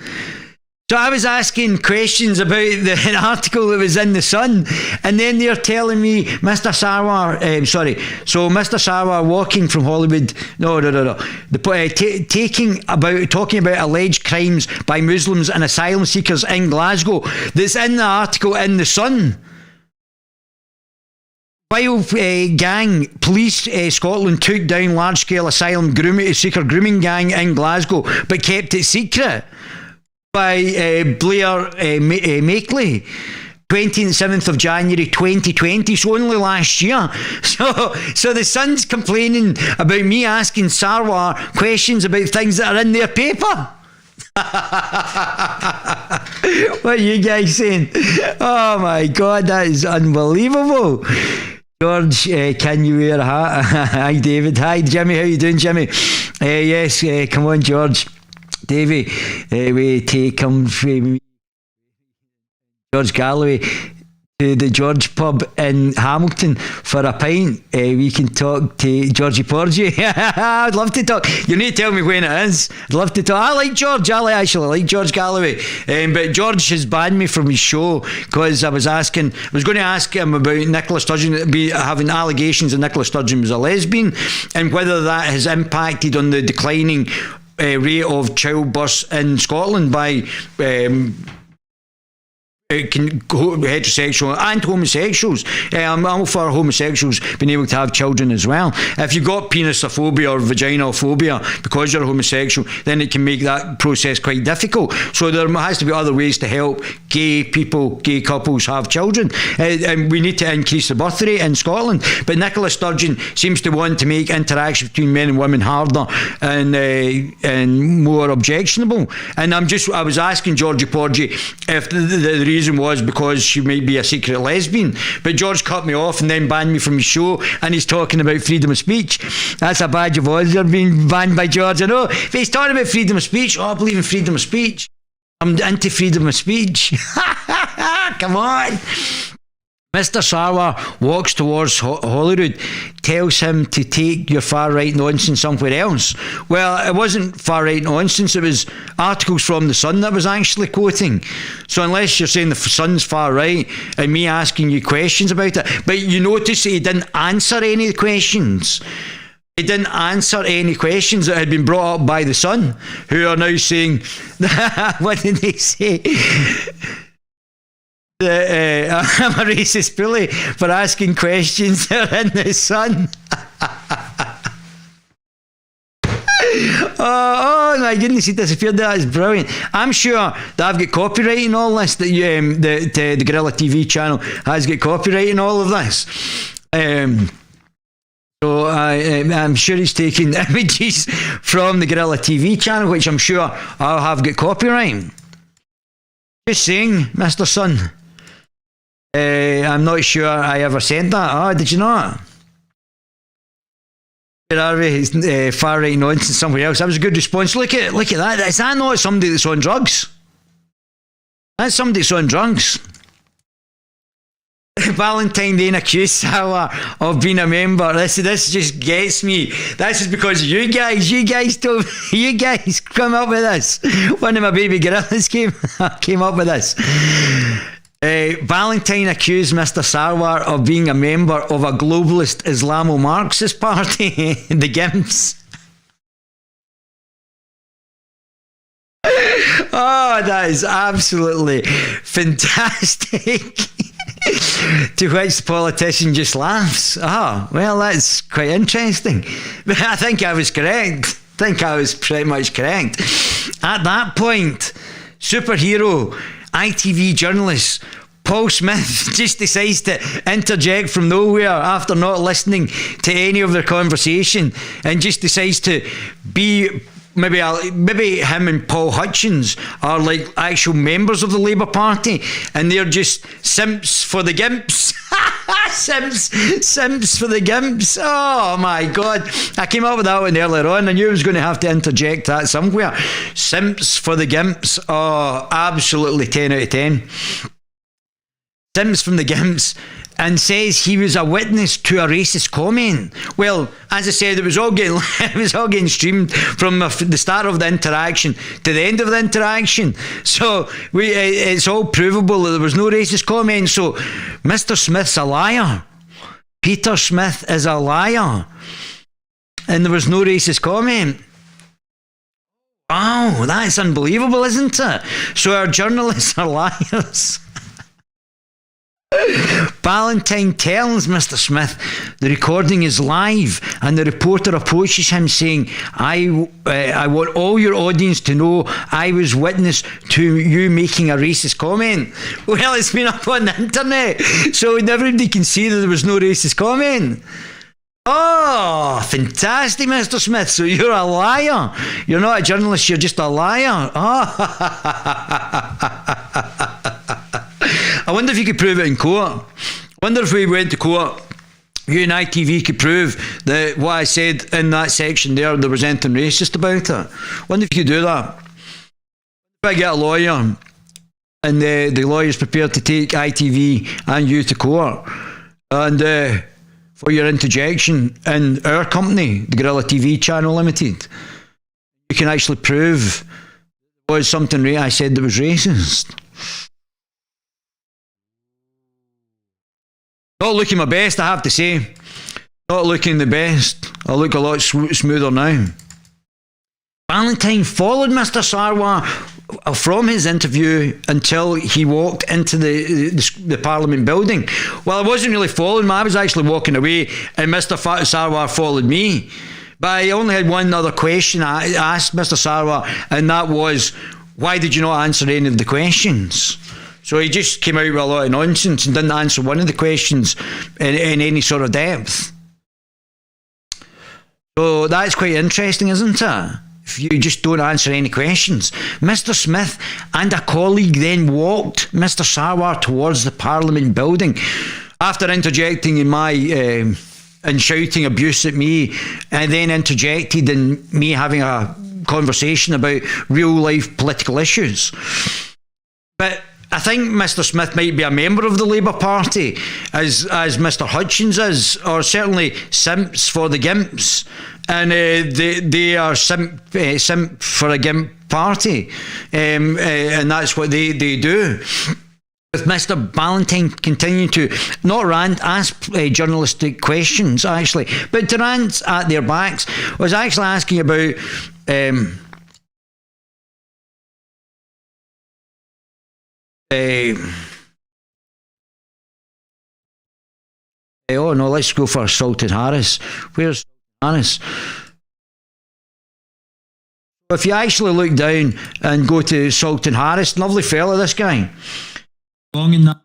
So I was asking questions about the article that was in the Sun, and then they're telling me Mr. Sarwar, so Mr. Sarwar walking from Hollywood, talking about alleged crimes by Muslims and asylum seekers in Glasgow, that's in the article in the Sun. While police Scotland took down large-scale asylum seeker grooming gang in Glasgow, but kept it secret. By Blair Makeley, 27th of January 2020, so only last year. So the Sun's complaining about me asking Sarwar questions about things that are in their paper. What are you guys saying? Oh my God, that is unbelievable. George, can you wear a hat? Hi David. Hi Jimmy, how you doing, Jimmy? Yes, come on George. Davey, we take him from George Galloway to the George pub in Hamilton for a pint. We can talk to Georgie Porgy. I'd love to talk. You need to tell me when it is. I'd love to talk. I like George. I actually like George Galloway. But George has banned me from his show because I was going to ask him about Nicola Sturgeon having allegations that Nicola Sturgeon was a lesbian and whether that has impacted on the declining rate of childbirths in Scotland by heterosexual and homosexuals. I'm all for homosexuals being able to have children as well. If you've got penisophobia or vaginophobia because you're a homosexual, then it can make that process quite difficult. So there has to be other ways to help gay couples have children. And we need to increase the birth rate in Scotland. But Nicola Sturgeon seems to want to make interaction between men and women harder and more objectionable. And I was asking Georgie Porgy if the reason was because she might be a secret lesbian, but George cut me off and then banned me from his show, and he's talking about freedom of speech. That's a badge of honour being banned by George, I know, but he's talking about freedom of speech. I believe in freedom of speech. I'm into freedom of speech. Come on. Mr. Sarwar walks towards Holyrood, tells him to take your far-right nonsense somewhere else. Well, it wasn't far-right nonsense, it was articles from The Sun that was actually quoting. So unless you're saying The Sun's far-right and me asking you questions about it, but you notice that he didn't answer any of the questions. He didn't answer any questions that had been brought up by The Sun, who are now saying, what did they say? I'm a racist bully for asking questions that are in The Sun. oh my goodness, he disappeared. That is brilliant. I'm sure that I've got copyright in all this, that the Guerilla TV channel has got copyright in all of this. So I'm sure he's taking images from the Guerilla TV channel, which I'm sure I'll have got copyright. Just saying, Mr. Sun. I'm not sure I ever said that. Oh, did you not? Where are we? Far right nonsense somewhere else. That was a good response. Look at that. Is that not somebody that's on drugs? That's somebody that's on drugs. Valentine Day accused Sarwar of being a member. This just gets me. This is because you guys come up with this. One of my baby gorillas came up with this. Valentine accused Mr. Sarwar of being a member of a globalist Islamo-Marxist party, the GIMPs. Oh, that is absolutely fantastic. To which the politician just laughs. Oh, well, that's quite interesting. But I think I was correct. I think I was pretty much correct. At that point, superhero ITV journalist Paul Smith just decides to interject from nowhere after not listening to any of their conversation, and just decides to be maybe him and Paul Hutchins are like actual members of the Labour Party, and they're just simps for the GIMPs. Simps for the GIMPs. Oh my God, I came up with that one earlier on. I knew I was going to have to interject that somewhere. Simps for the GIMPs. Oh, absolutely 10 out of 10. Simps from the GIMPs. And says he was a witness to a racist comment. Well, as I said, it was all getting streamed from the start of the interaction to the end of the interaction. So it's all provable that there was no racist comment. So Mr. Smith's a liar. Peter Smith is a liar, and there was no racist comment. Wow, that's unbelievable, isn't it? So our journalists are liars. Valentine tells Mr. Smith the recording is live, and the reporter approaches him saying, I want all your audience to know I was witness to you making a racist comment. Well, it's been up on the internet, so everybody can see that there was no racist comment. Oh, fantastic, Mr. Smith. So you're a liar. You're not a journalist, you're just a liar. Oh. I wonder if you could prove it in court. I wonder if we went to court, you and ITV could prove that what I said in that section there was anything racist about it. I wonder if you could do that. If I get a lawyer and the lawyer's prepared to take ITV and you to court, and for your interjection in our company, the Guerilla TV Channel Limited, you can actually prove there was something I said that was racist. Not looking my best, I have to say. Not looking the best. I look a lot smoother now. Valentine followed Mr. Sarwar from his interview until he walked into the Parliament building. Well, I wasn't really following him, I was actually walking away, and Mr. Sarwar followed me. But I only had one other question I asked Mr. Sarwar, and that was, why did you not answer any of the questions? So he just came out with a lot of nonsense and didn't answer one of the questions in any sort of depth. So that's quite interesting, isn't it? If you just don't answer any questions. Mr. Smith and a colleague then walked Mr. Sarwar towards the Parliament building after interjecting in my and shouting abuse at me, and then interjected in me having a conversation about real life political issues. But I think Mr. Smith might be a member of the Labour Party, as Mr. Hutchins is, or certainly simps for the GIMPs, and they are simp for a GIMP party, and that's what they do. With Mr. Valentine continuing to not rant, ask journalistic questions actually, but to rant at their backs, was actually asking about oh no, let's go for Salted Harris. Where's Harris? If you actually look down and go to Salted Harris, lovely fella this guy. Long in that.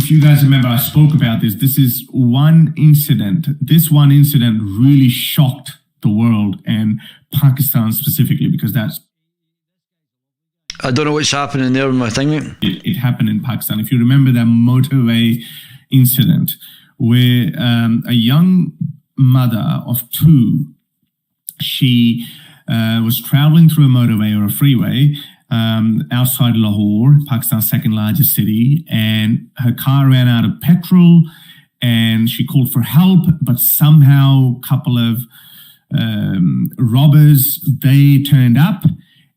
if you guys remember, I spoke about this. This is one incident. This one incident really shocked the world and Pakistan specifically, because that's... I don't know what's happening there with my thing, mate. It happened in Pakistan. If you remember that motorway incident where a young mother of two, she was traveling through a motorway or a freeway outside Lahore, Pakistan's second largest city, and her car ran out of petrol and she called for help, but somehow a couple of robbers, they turned up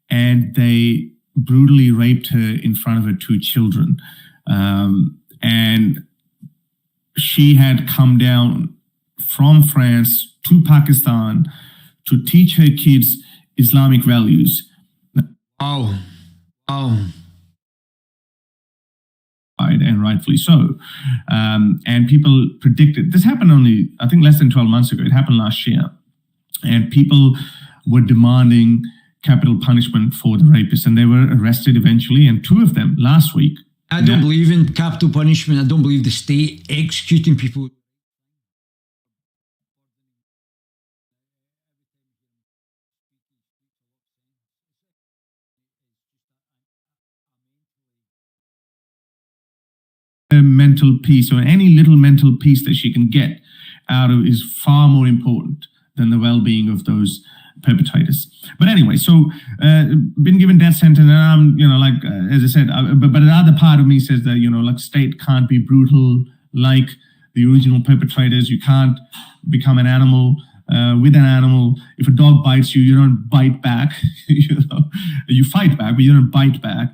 and they brutally raped her in front of her two children. And she had come down from France to Pakistan to teach her kids Islamic values. Oh. And rightfully so. And people predicted, this happened only, I think, less than 12 months ago. It happened last year. And people were demanding capital punishment for the rapists, and they were arrested eventually, and two of them last week. I don't believe in capital punishment. I don't believe the state executing people. Her mental peace, or any little mental peace that she can get out of, is far more important than the well-being of those perpetrators. But anyway, so been given death sentence, and I'm, as I said, but another part of me says that, like, state can't be brutal like the original perpetrators. You can't become an animal with an animal. If a dog bites you, you don't bite back. You fight back, but you don't bite back.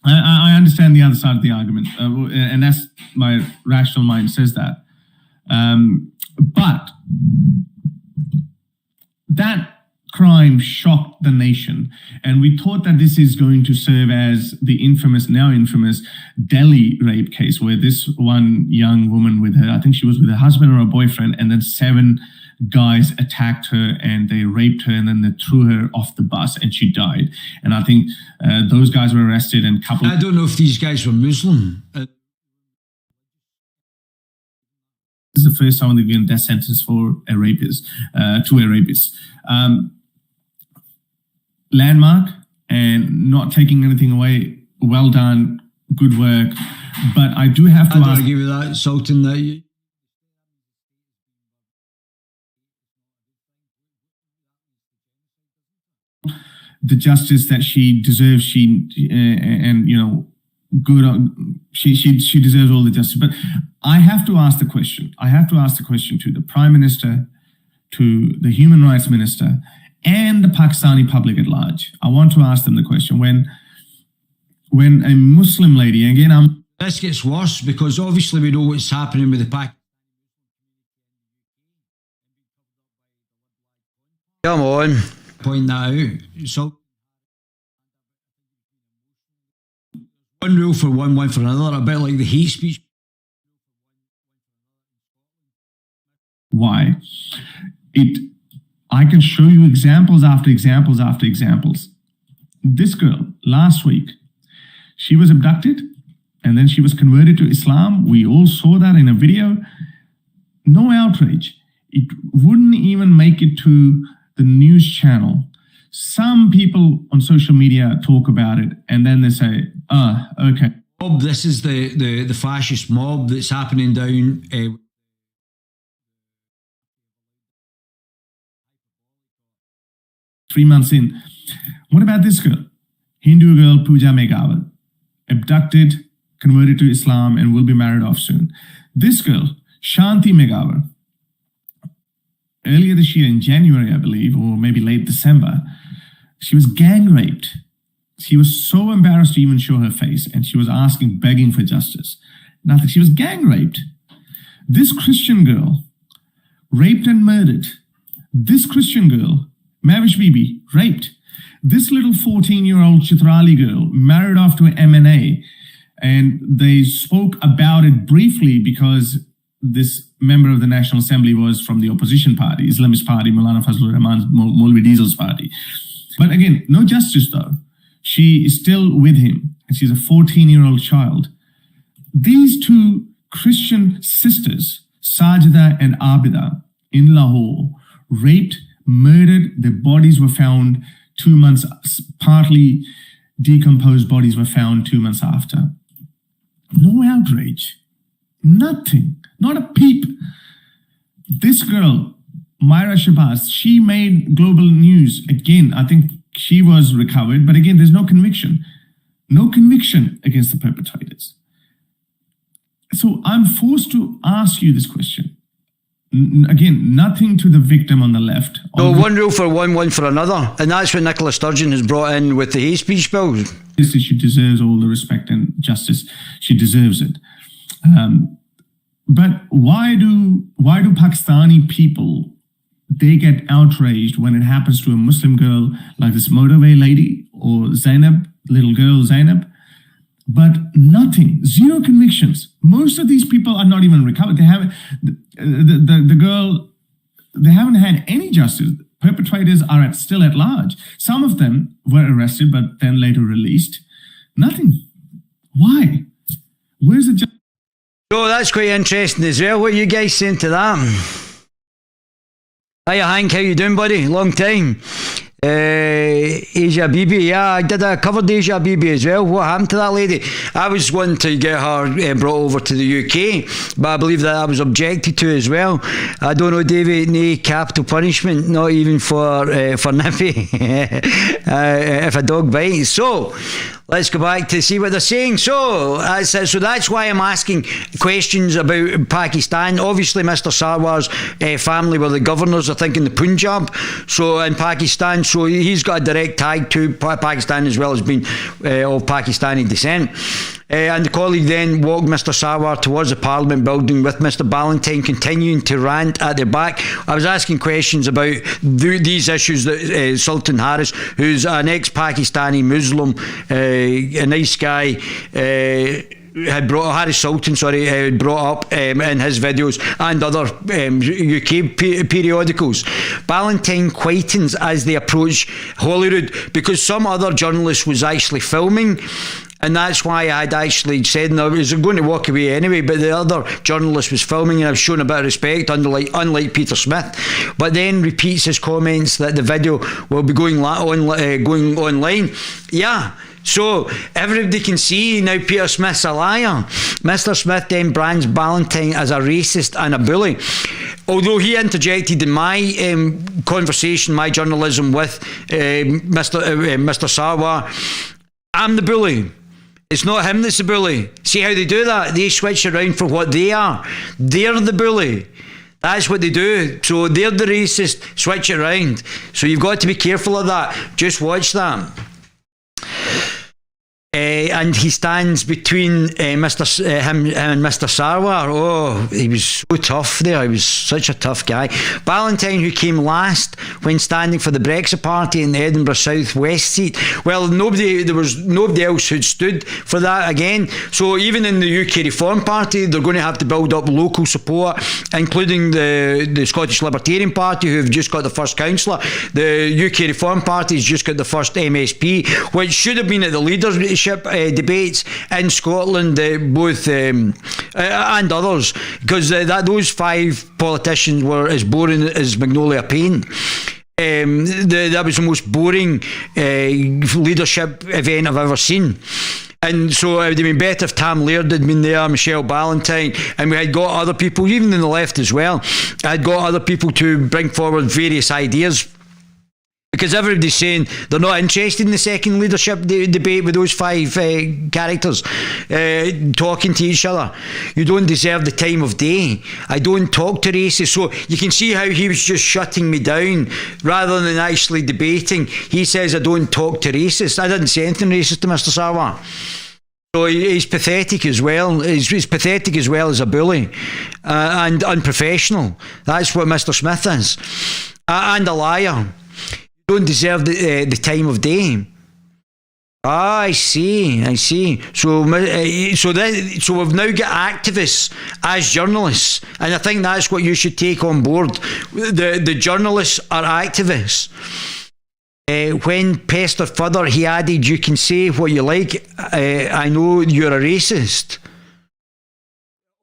I understand the other side of the argument, and that's my rational mind says that. But that crime shocked the nation, and we thought that this is going to serve as the now infamous Delhi rape case, where this one young woman with her, I think she was with her husband or a boyfriend, and then 7 guys attacked her and they raped her, and then they threw her off the bus and she died. And I think those guys were arrested, and I don't know if these guys were Muslim. This is the first time they've given death sentence for a rapist, to a rapist. Landmark, and not taking anything away. Well done, good work. But I do have to ask... I don't agree with that, Sultan. That the justice that she deserves, she deserves all the justice. But I have to ask the question. I have to ask the question to the Prime Minister, to the Human Rights Minister, and the Pakistani public at large. I want to ask them the question. When a Muslim lady, again, this gets worse, because obviously we know what's happening with the Pakistan. Come on, point that out. So one rule for one for another, a bit like the hate speech. Why? I can show you examples after examples after examples. This girl, last week, she was abducted and then she was converted to Islam. We all saw that in a video. No outrage. It wouldn't even make it to the news channel. Some people on social media talk about it and then they say, okay. This is the fascist mob that's happening down... 3 months in. What about this girl? Hindu girl, Pooja Megawal, abducted, converted to Islam, and will be married off soon. This girl, Shanti Megawal, earlier this year in January, I believe, or maybe late December, she was gang raped. She was so embarrassed to even show her face, and she was begging for justice. Nothing. She was gang raped. This Christian girl, raped and murdered. This Christian girl, Mavish Bibi, raped. This little 14-year-old Chitrali girl married off to an MNA, and they spoke about it briefly because this member of the National Assembly was from the opposition party, Islamist party, Maulana Fazlur Rahman Maulvi Diesel's party. But again, no justice though. She is still with him, and she's a 14-year-old child. these two Christian sisters, Sajida and Abida, in Lahore, raped, murdered. Their bodies were found 2 months, partly decomposed bodies were found 2 months after. No outrage. Nothing. Not a peep. This girl, Myra Shabazz, she made global news. Again, I think she was recovered, but again, there's no conviction. No conviction against the perpetrators. So I'm forced to ask you this question. Again, nothing to the victim on the left. No, one rule for one for another. And that's what Nicola Sturgeon has brought in with the hate speech bill. She deserves all the respect and justice. She deserves it. But why do Pakistani people, they get outraged when it happens to a Muslim girl like this motorway lady or Zainab, little girl Zainab? But nothing, zero convictions. Most of these people are not even recovered. They haven't, the girl, they haven't had any justice. Perpetrators are still at large. Some of them were arrested, but then later released. Nothing. Why? Where's the justice? So that's quite interesting as well. What are you guys saying to that? Hiya Hank, how you doing, buddy? Long time. Asia Bibi, yeah, I covered Asia Bibi as well. What happened to that lady? I was wanting to get her brought over to the UK, but I believe that I was objected to as well. I don't know, David, no capital punishment, not even for Nippy, if a dog bites. So let's go back to see what they're saying. So that's why I'm asking questions about Pakistan. Obviously, Mr. Sarwar's family were the governors, I think, in the Punjab. So in Pakistan, so he's got a direct tie to Pakistan as well as being of Pakistani descent. And the colleague then walked Mr. Sarwar towards the Parliament building with Mr. Ballantyne continuing to rant at their back. I was asking questions about these issues that Sultan Harris, who's an ex-Pakistani Muslim, a nice guy, had brought up in his videos and other UK periodicals. Ballantyne quietens as they approach Holyrood because some other journalist was actually filming, and that's why I had actually said, and I was going to walk away anyway, but the other journalist was filming and I've shown a bit of respect, unlike Peter Smith, but then repeats his comments that the video will be going online. Yeah. So everybody can see now Peter Smith's a liar. Mr. Smith then brands Ballantyne as a racist and a bully. Although he interjected in my conversation, my journalism with Mr. Sarwar, I'm the bully. It's not him that's the bully. See how they do that? They switch around for what they are. They're the bully. That's what they do. So they're the racist, switch it around. So you've got to be careful of that. Just watch that. And he stands between him and Mr. Sarwar. Oh, he was so tough there. He was such a tough guy. Ballantyne, who came last when standing for the Brexit Party in the Edinburgh South West seat. Well, there was nobody else who'd stood for that again. So even in the UK Reform Party, they're going to have to build up local support, including the Scottish Libertarian Party, who've just got the first councillor. The UK Reform Party's just got the first MSP, which should have been at the leadership debates in Scotland, both and others, because those five politicians were as boring as Magnolia Paint. That was the most boring leadership event I've ever seen. And so it would have been better if Tam Laird had been there, Michelle Ballantyne, and we had got other people, even in the left as well. I had got other people to bring forward various ideas. Because everybody's saying they're not interested in the second leadership debate with those five characters talking to each other. You don't deserve the time of day. I don't talk to racists. So you can see how he was just shutting me down rather than actually debating. He says I don't talk to racists. I didn't say anything racist to Mr. Sarwar. So he's pathetic as well. He's pathetic as well as a bully and unprofessional. That's what Mr. Smith is. And a liar. Don't deserve the time of day. I see. So we've now got activists as journalists, and I think that's what you should take on board. The journalists are activists. When pestered further, he added, "You can say what you like. I know you're a racist."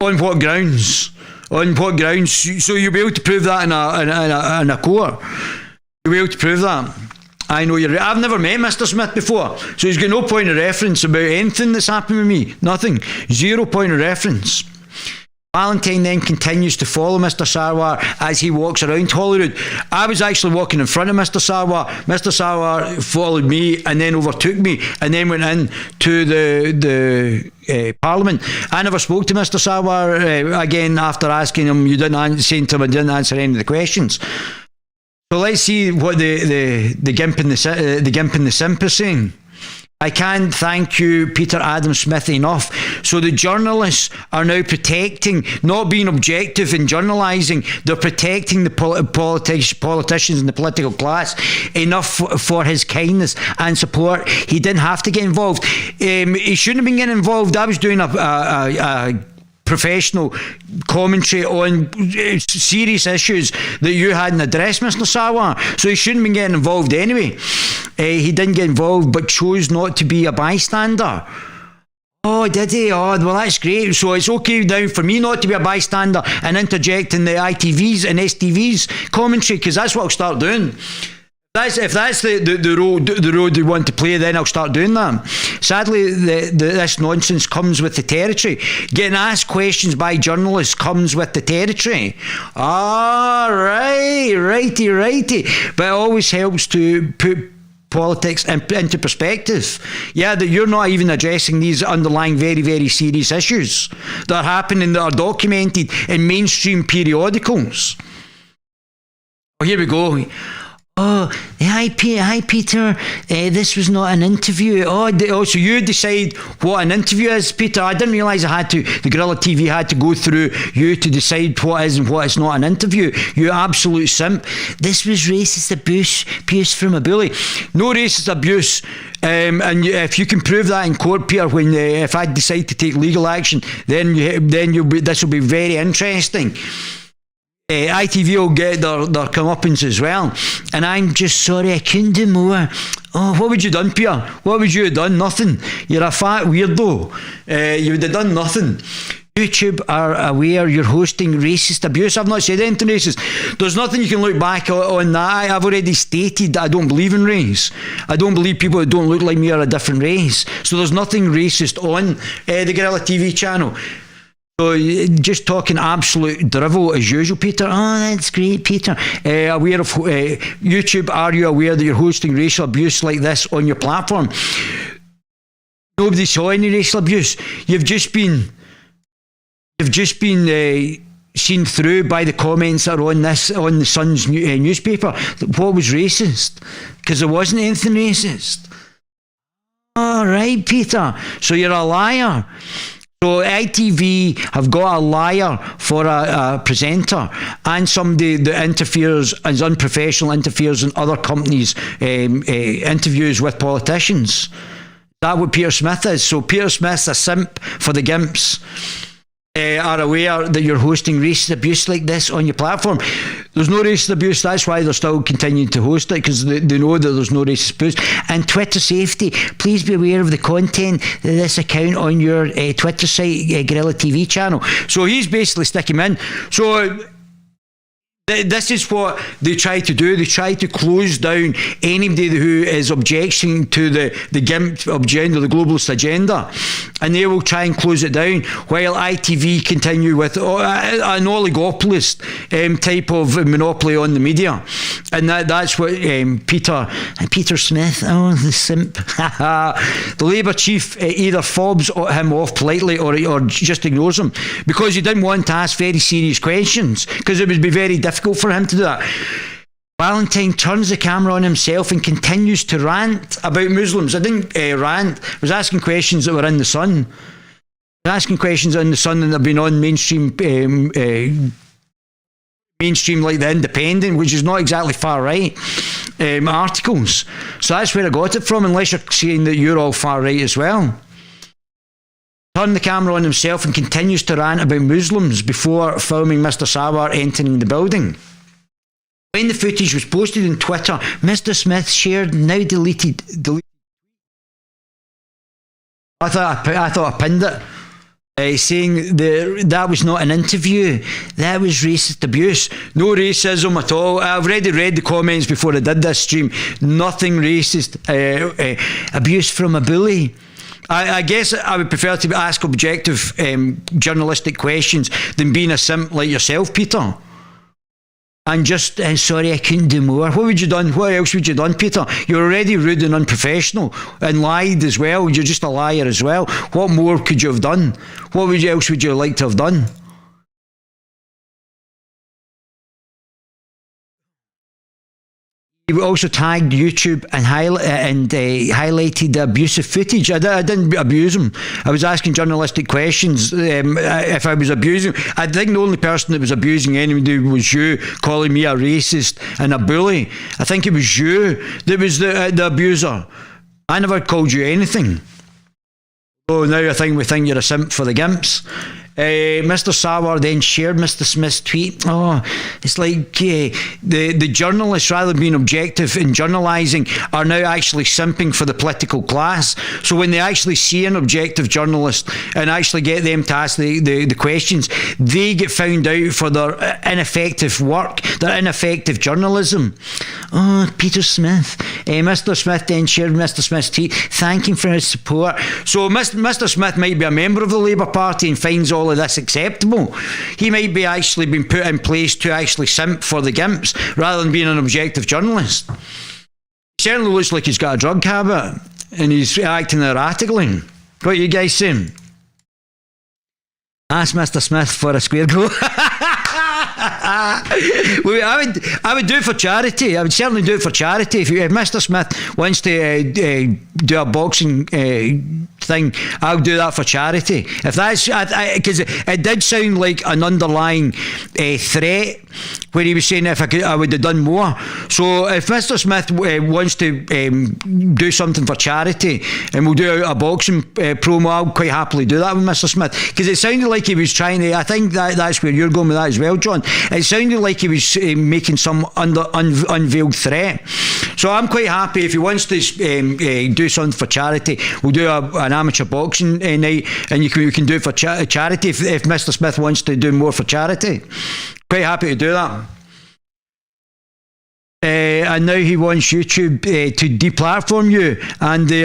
On what grounds? On what grounds? So you'll be able to prove that in a court. You'll be able to prove that. I know you're. I've never met Mr. Smith before, so he's got no point of reference about anything that's happened with me. Nothing. 0 point of reference. Valentine then continues to follow Mr. Sarwar as he walks around Holyrood. I was actually walking in front of Mr. Sarwar. Mr. Sarwar followed me and then overtook me and then went in to the Parliament. I never spoke to Mr. Sarwar again after asking him. Saying to him I didn't answer any of the questions. So let's see what the gimp and the simp are saying. I can't thank you, Peter Adam Smith, enough. So the journalists are now protecting, not being objective in journalising, they're protecting the politicians and the political class enough for his kindness and support. He didn't have to get involved. He shouldn't have been getting involved. I was doing a professional commentary on serious issues that you hadn't addressed, Mr. Sarwar. So he shouldn't have been getting involved anyway. He didn't get involved but chose not to be a bystander. Oh, did he? Oh, well, that's great. So it's okay now for me not to be a bystander and interject in the ITV's and STV's commentary, because that's what I'll start doing. If that's the road they want to play, then I'll start doing that. Sadly, this nonsense comes with the territory. Getting asked questions by journalists comes with the territory. Righty. But it always helps to put politics into perspective. Yeah, that you're not even addressing these underlying very, very serious issues that are happening, that are documented in mainstream periodicals. Oh, here we go. Oh, hi Peter. This was not an interview. So you decide what an interview is, Peter. I didn't realise the Guerilla TV had to go through you to decide what is and what is not an interview. You absolute simp. This was racist abuse from a bully. No racist abuse. And if you can prove that in court, Peter, if I decide to take legal action, then this will be very interesting. ITV will get their comeuppance as well, and I'm just sorry I couldn't do more. Oh, what would you done, Peter? What would you have done? Nothing. You're a fat weirdo. You would have done nothing. YouTube are aware you're hosting racist abuse. I've not said anything racist. There's nothing you can look back on that. I've already stated that I don't believe in race. I don't believe people who don't look like me are a different race. So there's nothing racist on the Guerilla TV channel. So just talking absolute drivel as usual, Peter. Oh, that's great, Peter. Aware of YouTube, are you aware that you're hosting racial abuse like this on your platform? Nobody saw any racial abuse. You've just been seen through by the comments that are on the Sun's newspaper. What was racist? Because there wasn't anything racist. All right, Peter. So you're a liar. So ITV have got a liar for a presenter and somebody that interferes, is unprofessional, interferes in other companies' interviews with politicians. That's what Peter Smith is. So Peter Smith's a simp for the gimps. Are aware that you're hosting racist abuse like this on your platform. There's no racist abuse. That's why they're still continuing to host it, because they know that there's no racist abuse. And Twitter safety. Please be aware of the content of this account on your Twitter site, Guerilla TV channel. So he's basically sticking him in. So this is what they try to do. They try to close down anybody who is objecting to the GIMP agenda, the globalist agenda, and they will try and close it down, while ITV continue with an oligopolist type of monopoly on the media. And that's what Peter Smith, the simp, the Labour chief either fobs him off politely or just ignores him, because he didn't want to ask very serious questions, because it would be very difficult for him to do that. Valentine turns the camera on himself and continues to rant about Muslims. I didn't rant. I was asking questions that were in the Sun. I was asking questions in the Sun that have been on mainstream like the Independent, which is not exactly far right articles. So that's where I got it from, unless you're saying that you're all far right as well. Turned the camera on himself and continues to rant about Muslims before filming Mr. Sarwar entering the building. When the footage was posted on Twitter, Mr. Smith shared now deleted. I thought I pinned it. saying that was not an interview, that was racist abuse. No racism at all. I've already read the comments before I did this stream. Nothing racist. Abuse from a bully. I guess I would prefer to ask objective journalistic questions than being a simp like yourself, Peter. And just, sorry, I couldn't do more. What would you done? What else would you done, Peter? You're already rude and unprofessional and lied as well. You're just a liar as well. What more could you have done? What else would you like to have done? He also tagged YouTube and highlighted the abusive footage. I didn't abuse him. I was asking journalistic questions. If I was abusing, I think the only person that was abusing anybody was you, calling me a racist and a bully. I think it was you that was the abuser. I never called you anything. Oh, now I think we think you're a simp for the gimps. Mr. Sarwar then shared Mr. Smith's tweet. Oh, it's like the journalists, rather than being objective in journalising, are now actually simping for the political class. So when they actually see an objective journalist and actually get them to ask the questions, they get found out for their ineffective work, their ineffective journalism. Oh, Peter Smith. Mr. Smith then shared Mr. Smith's tweet, thanking for his support. So Mr. Smith might be a member of the Labour Party and finds all of this acceptable. He might be actually been put in place to actually simp for the gimps rather than being an objective journalist. He certainly looks like he's got a drug habit and he's acting erratically. What are you guys saying? Ask Mr. Smith for a square go. I would do it for charity. I would certainly do it for charity. If Mr. Smith wants to do a boxing thing, I'll do that for charity. If that's because it did sound like an underlying threat where he was saying if I would have done more. So if Mr. Smith wants to do something for charity and we'll do a boxing promo, I'll quite happily do that with Mr. Smith, because it sounded like he was trying to. I think that's where you're going with that as well, John. It sounded like he was making some unveiled threat. So I'm quite happy if he wants to do something for charity. We'll do an amateur boxing night, and you can do it for charity if Mr. Smith wants to do more for charity. Quite happy to do that. And now he wants YouTube to deplatform you, and they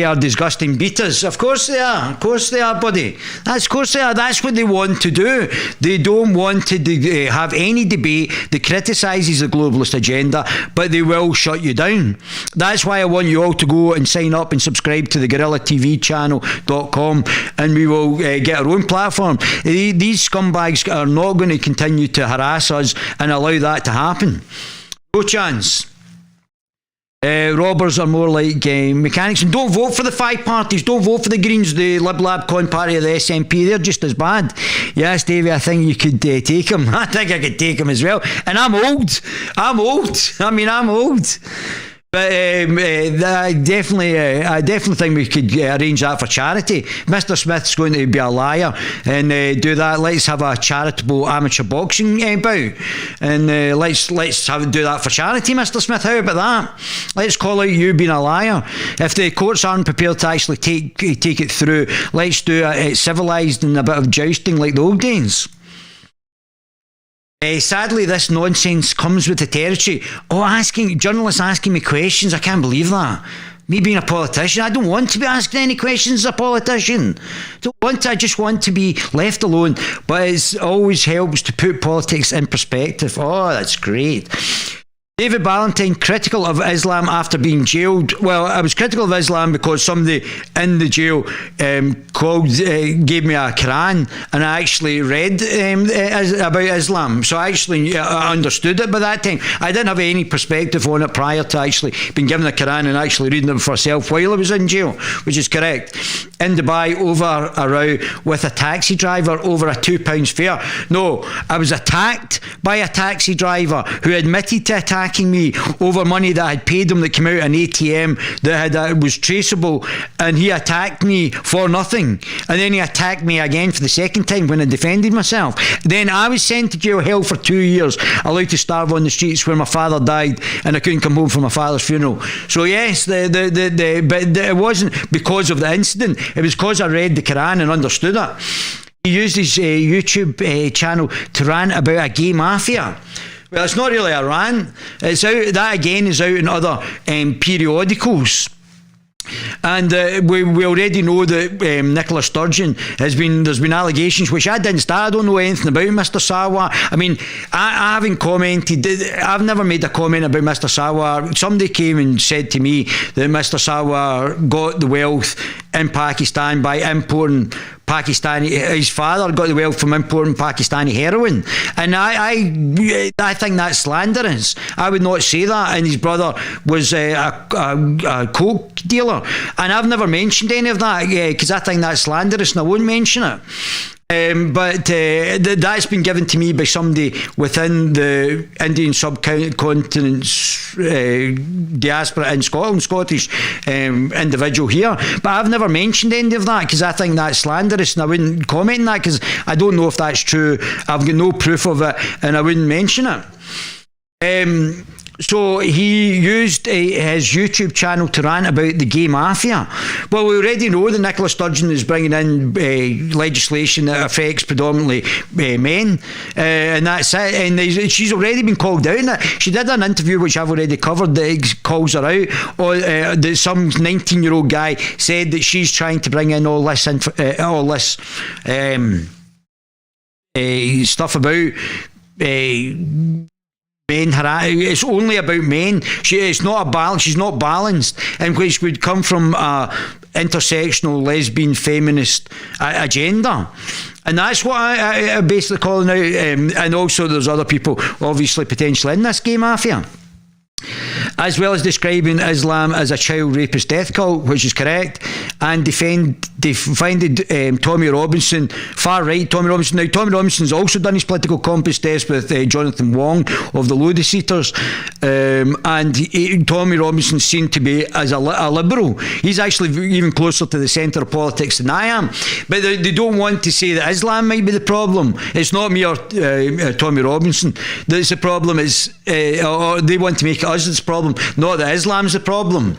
are disgusting beaters. Of course they are. Of course they are, buddy. Of course they are. That's what they want to do. They don't want to have any debate that criticises the globalist agenda, but they will shut you down. That's why I want you all to go and sign up and subscribe to the guerillatvchannel.com, and we will get our own platform. These scumbags are not going to continue to harass us and allow that to happen. No chance. Robbers are more like mechanics. And don't vote for the five parties. Don't vote for the Greens, the Lib Lab, Con Party, or the SNP. They're just as bad. Yes, Davey, I think you could take him. I think I could take him as well. And I'm old. I'm old. But I definitely think we could arrange that for charity. Mr. Smith's going to be a liar and do that. Let's have a charitable amateur boxing bout, and let's do that for charity, Mr. Smith. How about that? Let's call out you being a liar. If the courts aren't prepared to actually take it through, let's do it civilised and a bit of jousting like the old days. Sadly, this nonsense comes with the territory. Journalists asking me questions. I can't believe that. Me being a politician, I don't want to be asking any questions as a politician. I just want to be left alone. But it always helps to put politics in perspective. Oh, that's great. David Ballantyne, critical of Islam after being jailed. Well, I was critical of Islam because somebody in the jail gave me a Quran, and I actually read about Islam. So I actually understood it by that time. I didn't have any perspective on it prior to actually being given a Quran and actually reading it for myself while I was in jail, which is correct. In Dubai, over a row with a taxi driver over a £2 fare. No, I was attacked by a taxi driver who admitted to attacking attacking me over money that I had paid him that came out of an ATM that was traceable, and he attacked me for nothing. And then he attacked me again for the second time when I defended myself. Then I was sent to jail hell for 2 years, allowed to starve on the streets where my father died, and I couldn't come home for my father's funeral. So yes, but it wasn't because of the incident. It was because I read the Quran and understood it. He used his YouTube channel to rant about a gay mafia. Well, it's not really a rant. It's out. That again is out in other periodicals. And we already know that Nicola Sturgeon there's been allegations which I didn't start. I don't know anything about Mr. Sarwar. I mean, I haven't commented. I've never made a comment about Mr. Sarwar. Somebody came and said to me that Mr. Sarwar got the wealth in Pakistan by importing Pakistani. His father got the wealth from importing Pakistani heroin, and I think that's slanderous. I would not say that. And his brother was a coke dealer, and I've never mentioned any of that because I think that's slanderous, and I won't mention it. But that's been given to me by somebody within the Indian subcontinent's diaspora in Scotland, Scottish individual here. But I've never mentioned any of that because I think that's slanderous, and I wouldn't comment on that because I don't know if that's true. I've got no proof of it, and I wouldn't mention it. So he used his YouTube channel to rant about the gay mafia. Well, we already know that Nicola Sturgeon is bringing in legislation that affects predominantly men, and that's it. And she's already been called out in it. She did an interview which I've already covered that calls her out. That some 19-year-old guy said that she's trying to bring in all this stuff about men. It's only about men. She's not balanced, and which would come from a intersectional lesbian feminist agenda. And that's what I'm basically calling out. And also there's other people obviously potentially in this gay mafia, as well as describing Islam as a child rapist death cult, which is correct, and defended Tommy Robinson, far right Tommy Robinson. Now, Tommy Robinson's also done his political compass test with Jonathan Wong of the Lotus Eaters, and Tommy Robinson's seen to be as a liberal. He's actually even closer to the centre of politics than I am. But they don't want to say that Islam might be the problem. It's not me or Tommy Robinson that's the problem. Or they want to make it us that's the problem, not that Islam's the problem,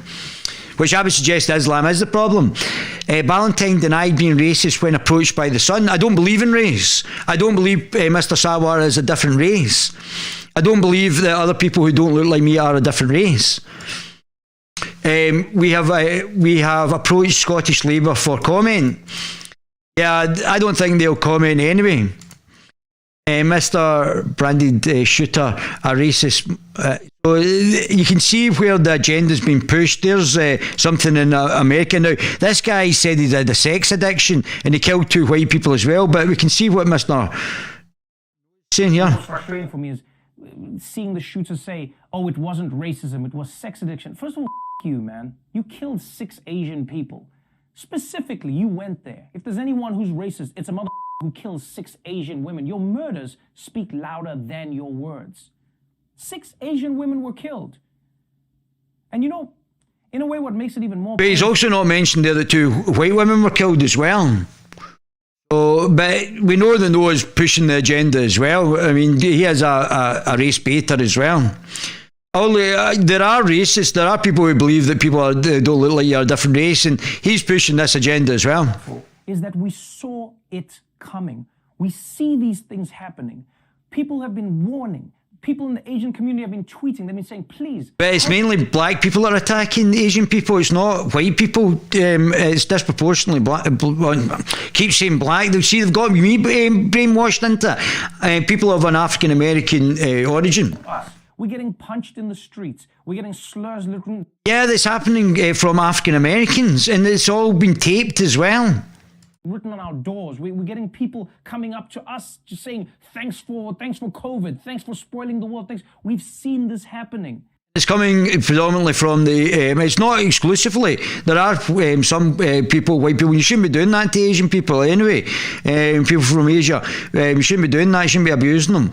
which I would suggest Islam is the problem. Ballantyne denied being racist when approached by The Sun. I don't believe in race. I don't believe Mr. Sarwar is a different race. I don't believe that other people who don't look like me are a different race. We have approached Scottish Labour for comment. Yeah, I don't think they'll comment anyway. Mr. Branded Shooter, a racist. So you can see where the agenda's been pushed. There's something in America now. This guy said he had a sex addiction and he killed 2 white people as well. But we can see what Mr. saying here. What's frustrating for me is seeing the shooter say, "Oh, it wasn't racism, it was sex addiction." First of all, you, man. You killed 6 Asian people. Specifically, you went there. If there's anyone who's racist, it's a mother who kills 6 Asian women. Your murders speak louder than your words. 6 Asian women were killed. And you know, in a way, what makes it even more... But he's also not mentioned there that 2 white women were killed as well. So, but we know the Noah's pushing the agenda as well. I mean, he has a race baiter as well. Only there are racists, there are people who believe that people don't look like you're a different race, and he's pushing this agenda as well. Is that we saw it coming. We see these things happening. People have been warning. People in the Asian community have been tweeting. They've been saying, please. But it's mainly black people that are attacking Asian people. It's not white people. It's disproportionately black. Keep saying black. They've got me brainwashed into it. People of an African American origin. We're getting punched in the streets. We're getting slurs. Yeah, that's happening from African Americans, and it's all been taped as well. Written on our doors. We're getting people coming up to us just saying, thanks for COVID, thanks for spoiling the world, thanks. We've seen this happening. It's coming predominantly from the. It's not exclusively. There are some people, white people. You shouldn't be doing that to Asian people anyway. People from Asia, you shouldn't be doing that. You shouldn't be abusing them.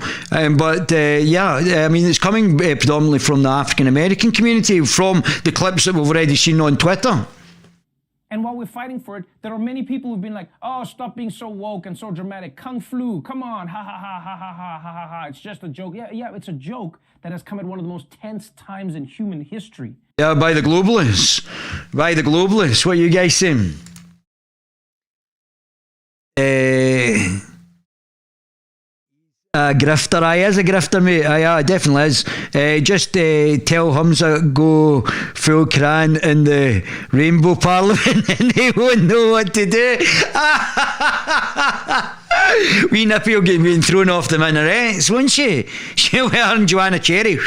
But I mean, it's coming predominantly from the African American community, from the clips that we've already seen on Twitter. And while we're fighting for it, there are many people who've been like, oh, stop being so woke and so dramatic. Kung flu, come on, ha ha ha ha ha ha ha ha ha. It's just a joke. Yeah, it's a joke that has come at one of the most tense times in human history. Yeah, by the globalists. By the globalists. What are you guys saying? A grifter, he is a grifter, mate. Yeah, definitely is. Just tell Hamza go full cran in the Rainbow Parliament and they won't know what to do. Wee Nippy will get being thrown off the minarets, won't she? She'll earn Joanna Cherry.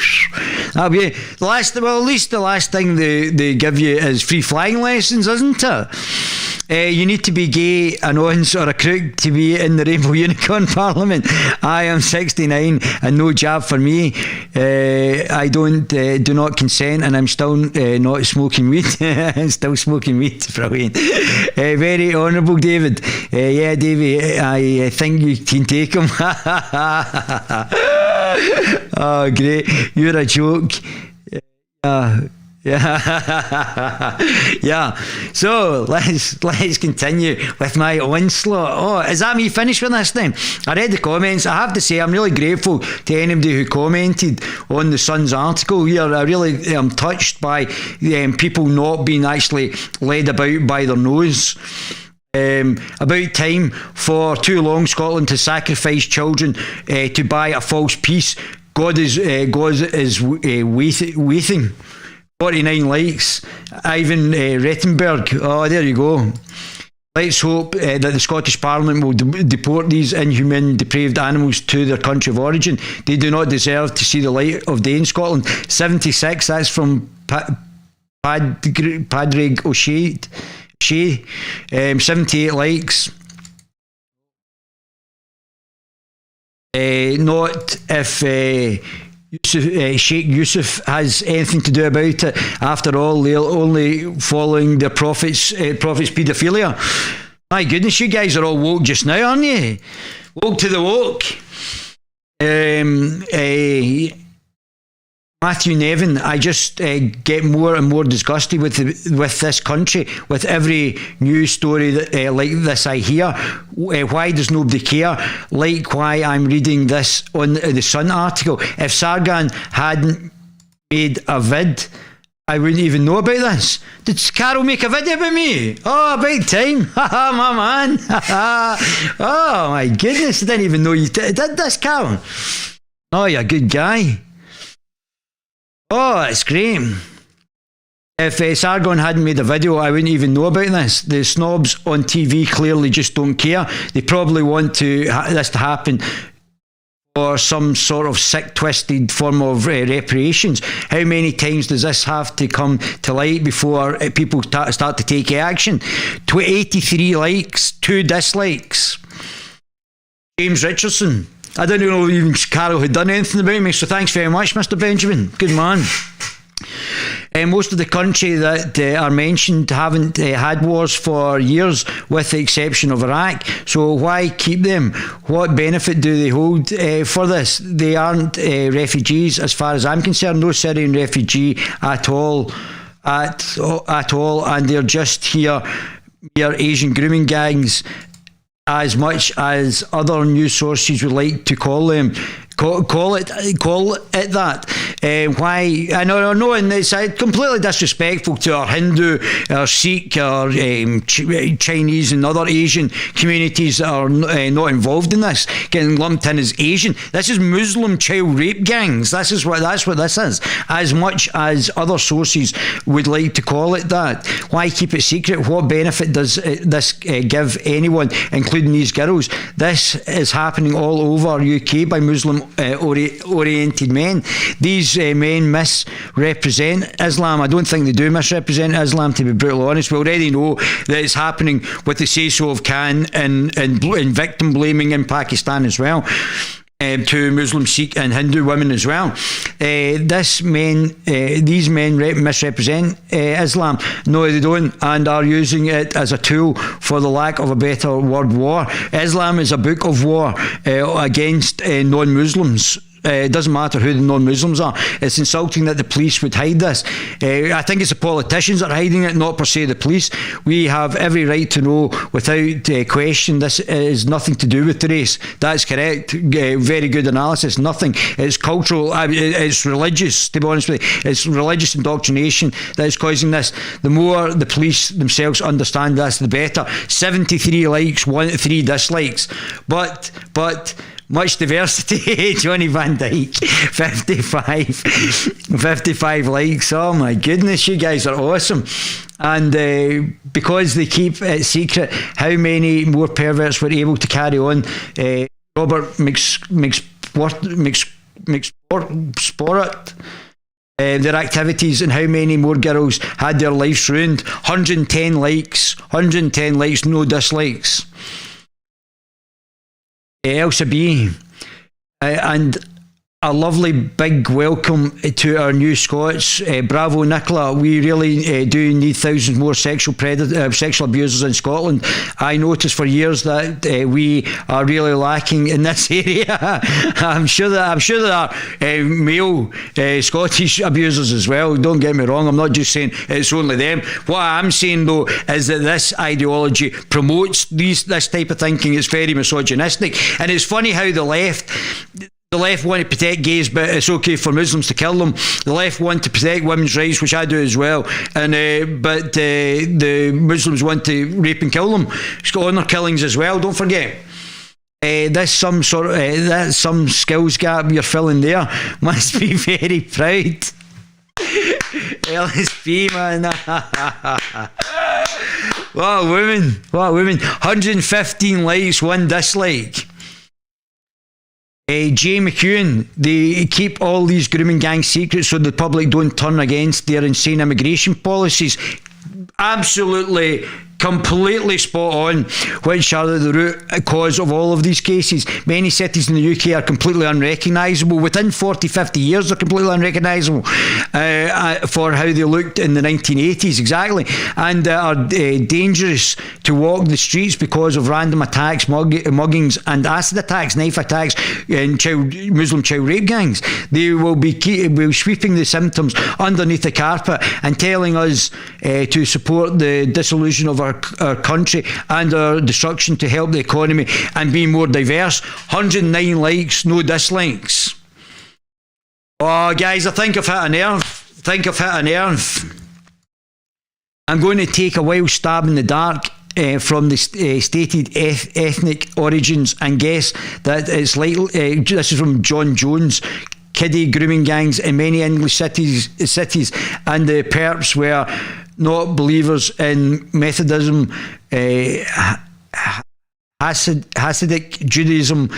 That'll be the last. Well, at least the last thing they give you is free flying lessons, isn't it? You need to be gay, an once or a crook to be in the Rainbow Unicorn Parliament. I am 69 and no jab for me. I do not consent and I'm still not smoking weed. I'm still smoking weed. Brilliant. Very honourable, David. Yeah, Davey, I think you can take him. Oh, great. You're a joke. Yeah. So let's continue with my onslaught. Oh, is that me finished with this then? I read the comments. I have to say I'm really grateful to anybody who commented on the Sun's article here. I really am touched by people not being actually led about by their nose. About time for too long Scotland to sacrifice children to buy a false peace. God is waiting. 49 likes. Ivan Rettenberg. Oh, there you go. Let's hope that the Scottish Parliament will deport these inhuman, depraved animals to their country of origin. They do not deserve to see the light of day in Scotland. 76, that's from Padraig O'Shea. 78 likes. Not if Sheikh Yusuf has anything to do about it. After all, they're only following the prophet's paedophilia. My goodness, you guys are all woke just now, aren't you? Woke to the woke. Matthew Nevin, I just get more and more disgusted with this country, with every news story that, like this I hear. Why does nobody care? Like why I'm reading this on the Sun article. If Sargon hadn't made a vid, I wouldn't even know about this. Did Carol make a video about me? Oh, about time. Haha, my man. Oh my goodness, I didn't even know you did this, Carol. Oh, you're a good guy. Oh, it's great. If Sargon hadn't made a video, I wouldn't even know about this. The snobs on TV clearly just don't care. They probably want this to happen for some sort of sick, twisted form of reparations. How many times does this have to come to light before people start to take action? 83 likes, 2 dislikes. James Richardson. I didn't know even Carol had done anything about me, so thanks very much, Mr. Benjamin. Good man. Most of the country that are mentioned haven't had wars for years, with the exception of Iraq. So why keep them? What benefit do they hold for this? They aren't refugees, as far as I'm concerned. No Syrian refugee at all, and they're just here mere Asian grooming gangs, as much as other news sources would like to call them. Call it that. Why? I know, and it's completely disrespectful to our Hindu, our Sikh, our Chinese and other Asian communities that are not involved in this, getting lumped in as Asian. This is Muslim child rape gangs. That's what this is. As much as other sources would like to call it that. Why keep it secret? What benefit does this give anyone, including these girls? This is happening all over UK by Muslim oriented men. These men misrepresent Islam. I don't think they do misrepresent Islam, to be brutally honest. We already know that it's happening with the say-so of Khan and victim blaming in Pakistan as well. to Muslim, Sikh and Hindu women as well. These men misrepresent Islam. No, they don't, and are using it as a tool for the lack of a better word, war. Islam is a book of war against non-Muslims. It doesn't matter who the non-Muslims are. It's insulting that the police would hide this. I think it's the politicians that are hiding it, not per se the police. We have every right to know without question this is nothing to do with the race. That's correct. Very good analysis. Nothing. It's cultural. It's religious, to be honest with you. It's religious indoctrination that is causing this. The more the police themselves understand this, the better. 73 likes, 3 dislikes. But much diversity. Johnny Van Dyke, 55 likes. Oh my goodness, you guys are awesome. And because they keep it secret how many more perverts were able to carry on, Robert McSporrit, their activities, and how many more girls had their lives ruined. 110 likes, no dislikes. Elsa B, and a lovely big welcome to our new Scots. Bravo, Nicola. We really do need thousands more sexual abusers in Scotland. I noticed for years that we are really lacking in this area. I'm sure there are male Scottish abusers as well. Don't get me wrong. I'm not just saying it's only them. What I'm saying though is that this ideology promotes this type of thinking. It's very misogynistic, and it's funny how the left want to protect gays, but it's okay for Muslims to kill them. The left want to protect women's rights, which I do as well, and but the Muslims want to rape and kill them. It's got honour killings as well. Don't forget. That's some skills gap you're filling there. Must be very proud. LSP, man. What a woman. 115 likes, 1 dislike. Jay McEwen, they keep all these grooming gang secrets so the public don't turn against their insane immigration policies. Absolutely, completely spot on, which are the root cause of all of these cases. Many cities in the UK are completely unrecognisable. Within 40-50 years, they're completely unrecognisable for how they looked in the 1980s, exactly, and are dangerous to walk the streets because of random attacks, muggings and acid attacks, knife attacks, and Muslim child rape gangs. They will be sweeping the symptoms underneath the carpet and telling us to support the dissolution of our country and our destruction to help the economy and be more diverse. 109 likes, no dislikes. Oh, guys, I think I've hit a nerve. I'm going to take a wild stab in the dark from the stated ethnic origins and guess that it's likely. This is from John Jones. Kiddie grooming gangs in many English cities, and the perps were not believers in Methodism, Hasidic Judaism,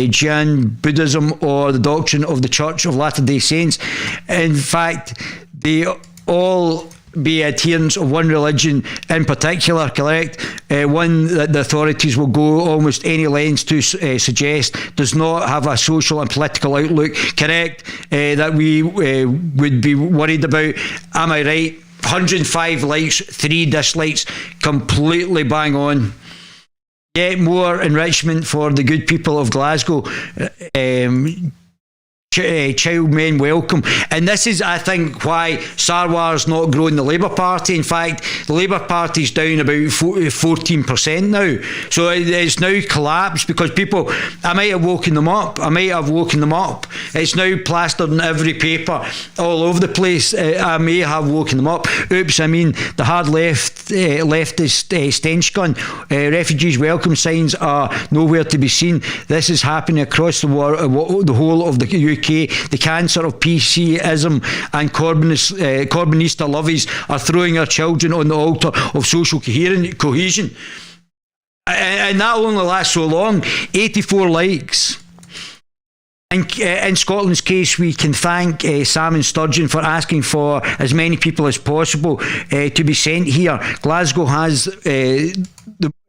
Jain Buddhism, or the doctrine of the Church of Latter-day Saints. In fact, they all be adherents of one religion in particular, correct? One that the authorities will go almost any lengths to suggest does not have a social and political outlook, correct? That we would be worried about. Am I right? 105 likes, 3 dislikes, completely bang on. Yet more enrichment for the good people of Glasgow. Child men welcome, and this is, I think, why Sarwar's not growing the Labour Party. In fact, the Labour Party's down about 14% now, so it's now collapsed because people, I might have woken them up. It's now plastered in every paper all over the place. I may have woken them up. Oops, I mean the hard leftist stench gun. Refugees welcome signs are nowhere to be seen. This is happening across the whole of the UK. The cancer of PCism and Corbynista lovies are throwing our children on the altar of social cohesion. And that only lasts so long. 84 likes. In Scotland's case, we can thank Sam and Sturgeon for asking for as many people as possible to be sent here. Glasgow has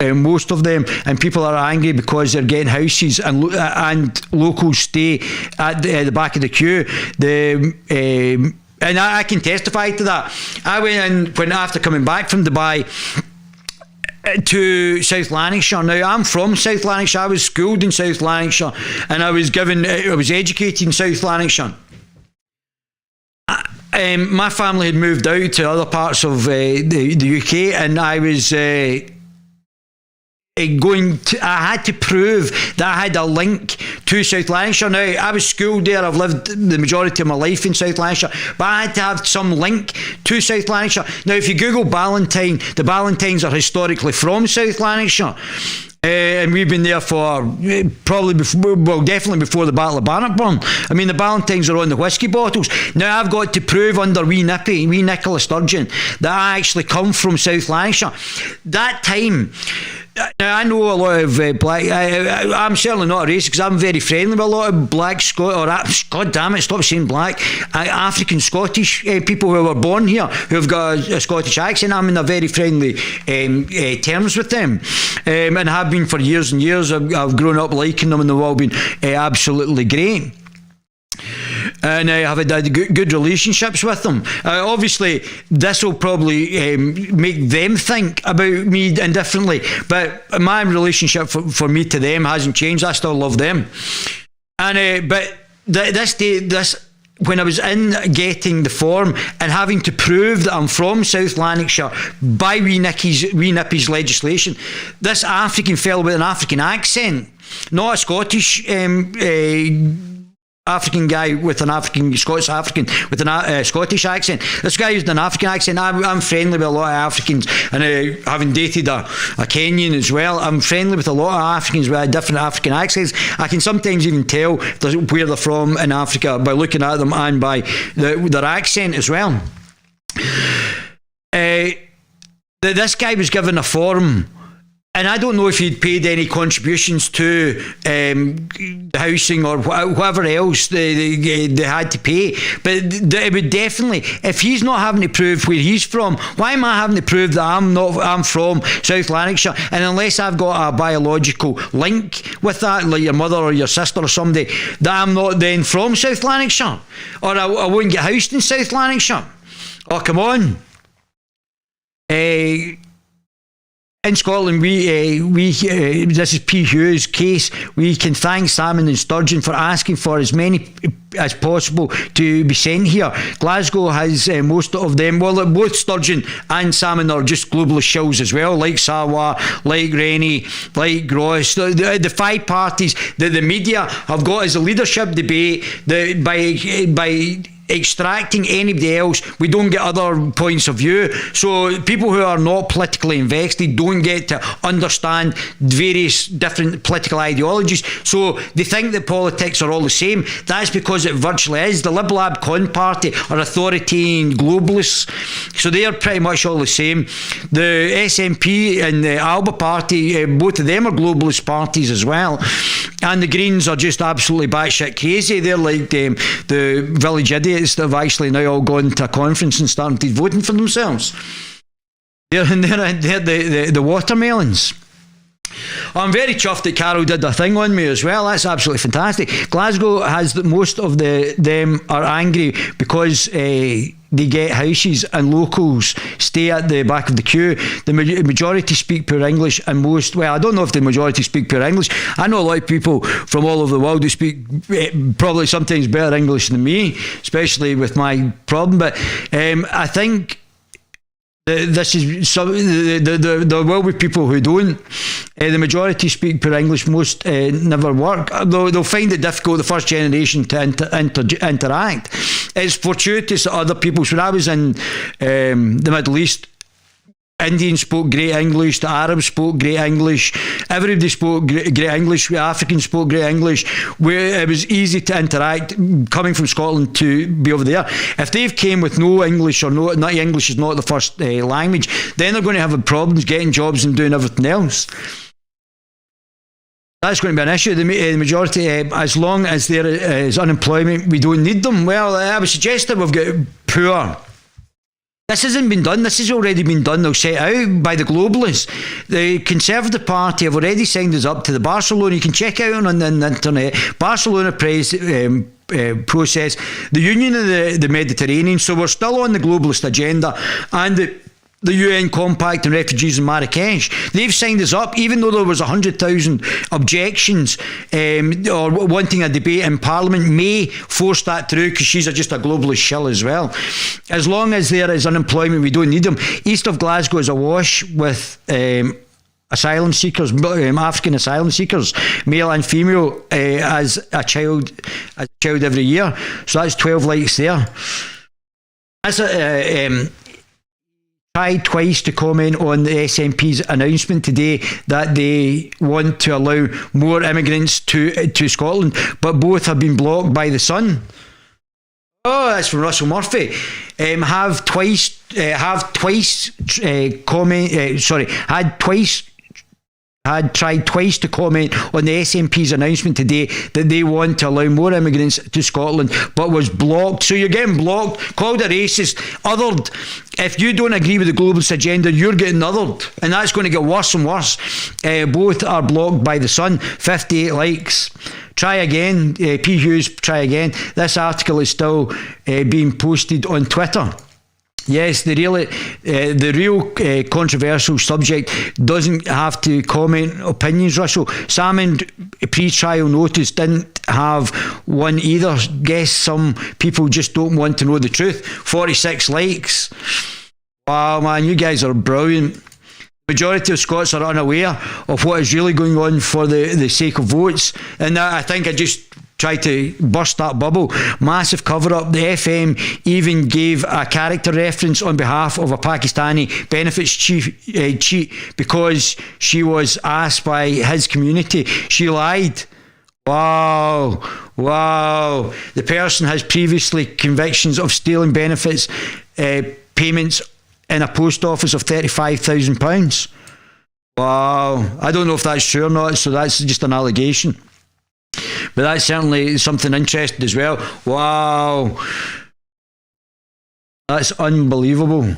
most of them, and people are angry because they're getting houses, and locals stay at the back of the queue. And I can testify to that. I went in after coming back from Dubai to South Lanarkshire. Now, I'm from South Lanarkshire. I was schooled in South Lanarkshire, and I was educated in South Lanarkshire. My family had moved out to other parts of the UK, and I was I had to prove that I had a link to South Lanarkshire. Now, I was schooled there. I've lived the majority of my life in South Lanarkshire, but I had to have some link to South Lanarkshire. Now, if you Google Ballantyne, the Ballantynes are historically from South Lanarkshire. And we've been there for definitely before the Battle of Bannockburn. I mean, the Ballantynes are on the whiskey bottles. Now, I've got to prove under wee Nicola Sturgeon, that I actually come from South Lanarkshire. That time, now, I know a lot of black. I'm certainly not a racist, because I'm very friendly with a lot of black God damn it, stop saying black. African Scottish people who were born here, who have got a Scottish accent. I'm in a very friendly terms with them, and have been for years and years. I've grown up liking them, and they've all been absolutely great. And I have had good relationships with them. Obviously, this will probably make them think about me indifferently, but my relationship for me to them hasn't changed. I still love them. And but this day, when I was in getting the form and having to prove that I'm from South Lanarkshire by wee Nippy's legislation, this African fellow with an African accent, not a Scottish African guy with an Scottish African with a Scottish accent. This guy used an African accent. I'm friendly with a lot of Africans, and having dated a Kenyan as well, I'm friendly with a lot of Africans with different African accents. I can sometimes even tell where they're from in Africa by looking at them and by their accent as well. This guy was given a form, and I don't know if he'd paid any contributions to housing or whatever else they had to pay. But it would definitely, if he's not having to prove where he's from, why am I having to prove that I'm from South Lanarkshire? And unless I've got a biological link with that, like your mother or your sister or somebody, that I'm not then from South Lanarkshire, or I won't get housed in South Lanarkshire. Oh, come on. In Scotland, this is P. Hugh's case. We can thank Salmon and Sturgeon for asking for as many as possible to be sent here. Glasgow has most of them. Well, both Sturgeon and Salmon are just globalist shills as well, like Sarwar, like Rennie, like Gross. The five parties that the media have got as a leadership debate, by extracting anybody else, we don't get other points of view. So people who are not politically invested don't get to understand various different political ideologies. So they think that politics are all the same. That's because it virtually is. The Lib Lab Con Party are authoritarian globalists, so they are pretty much all the same. The SNP and the Alba Party, both of them are globalist parties as well. And the Greens are just absolutely batshit crazy. They're like the village idiots that have actually now all gone to a conference and started voting for themselves. They're the watermelons. I'm very chuffed that Carol did a thing on me as well. That's absolutely fantastic. Glasgow has most of them are angry because they get houses and locals stay at the back of the queue. The majority speak poor English, and I don't know if the majority speak poor English. I know a lot of people from all over the world who speak probably sometimes better English than me, especially with my problem. But I think this is there will be people who don't. The majority speak poor English. Most never work. They'll find it difficult, the first generation, to interact. It's fortuitous that other people. When I was in the Middle East, Indians spoke great English, the Arabs spoke great English, everybody spoke great English, the Africans spoke great English, where it was easy to interact coming from Scotland to be over there. If they've came with no English, or not English is not the first language, then they're going to have problems getting jobs and doing everything else. That's going to be an issue. The majority, as long as there is unemployment, we don't need them. Well, I would suggest that we've got poor. This hasn't been done. This has already been done. They'll set out by the globalists. The Conservative Party have already signed us up to the Barcelona. You can check out on the internet. Barcelona process, the Union of the Mediterranean. So we're still on the globalist agenda, and the UN Compact on Refugees in Marrakesh. They've signed us up, even though there was 100,000 objections or wanting a debate in Parliament. May forced that through because she's just a globalist shill as well. As long as there is unemployment, we don't need them. East of Glasgow is awash with asylum seekers, African asylum seekers, male and female, as a child every year. So that's 12 likes there. That's tried twice to comment on the SNP's announcement today that they want to allow more immigrants to Scotland, but both have been blocked by the Sun. Oh, that's from Russell Murphy. Had twice tried twice to comment on the SNP's announcement today that they want to allow more immigrants to Scotland, but was blocked. So you're getting blocked, called a racist, othered. If you don't agree with the globalist agenda, you're getting othered, and that's going to get worse and worse. Both are blocked by the Sun. 58 likes. Try again. P. Hughes, try again. This article is still being posted on Twitter. Yes, the real controversial subject doesn't have to comment opinions, Russell. Salmon pre-trial notice didn't have one either. Guess some people just don't want to know the truth. 46 likes. Wow, man, you guys are brilliant. Majority of Scots are unaware of what is really going on for the sake of votes, and I think I just tried to burst that bubble. Massive cover-up. The FM even gave a character reference on behalf of a Pakistani benefits cheat because she was asked by his community. She lied. Wow. The person has previously convictions of stealing benefits payments in a post office of £35,000. Wow. I don't know if that's true or not, so that's just an allegation. But that's certainly something interesting as well. Wow. That's unbelievable.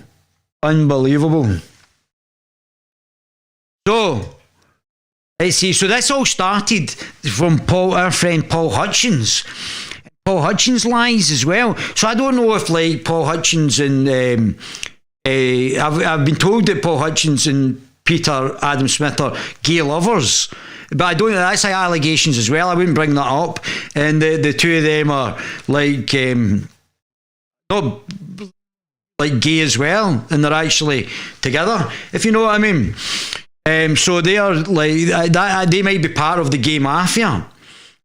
So, let's see. So this all started from our friend Paul Hutchins. Paul Hutchins lies as well. So I don't know if Paul Hutchins and I've been told that Paul Hutchins and Peter Adam Smith are gay lovers. But I don't know, that's allegations as well. I wouldn't bring that up. And the two of them are not gay as well, and they're actually together, if you know what I mean. So they are they might be part of the gay mafia.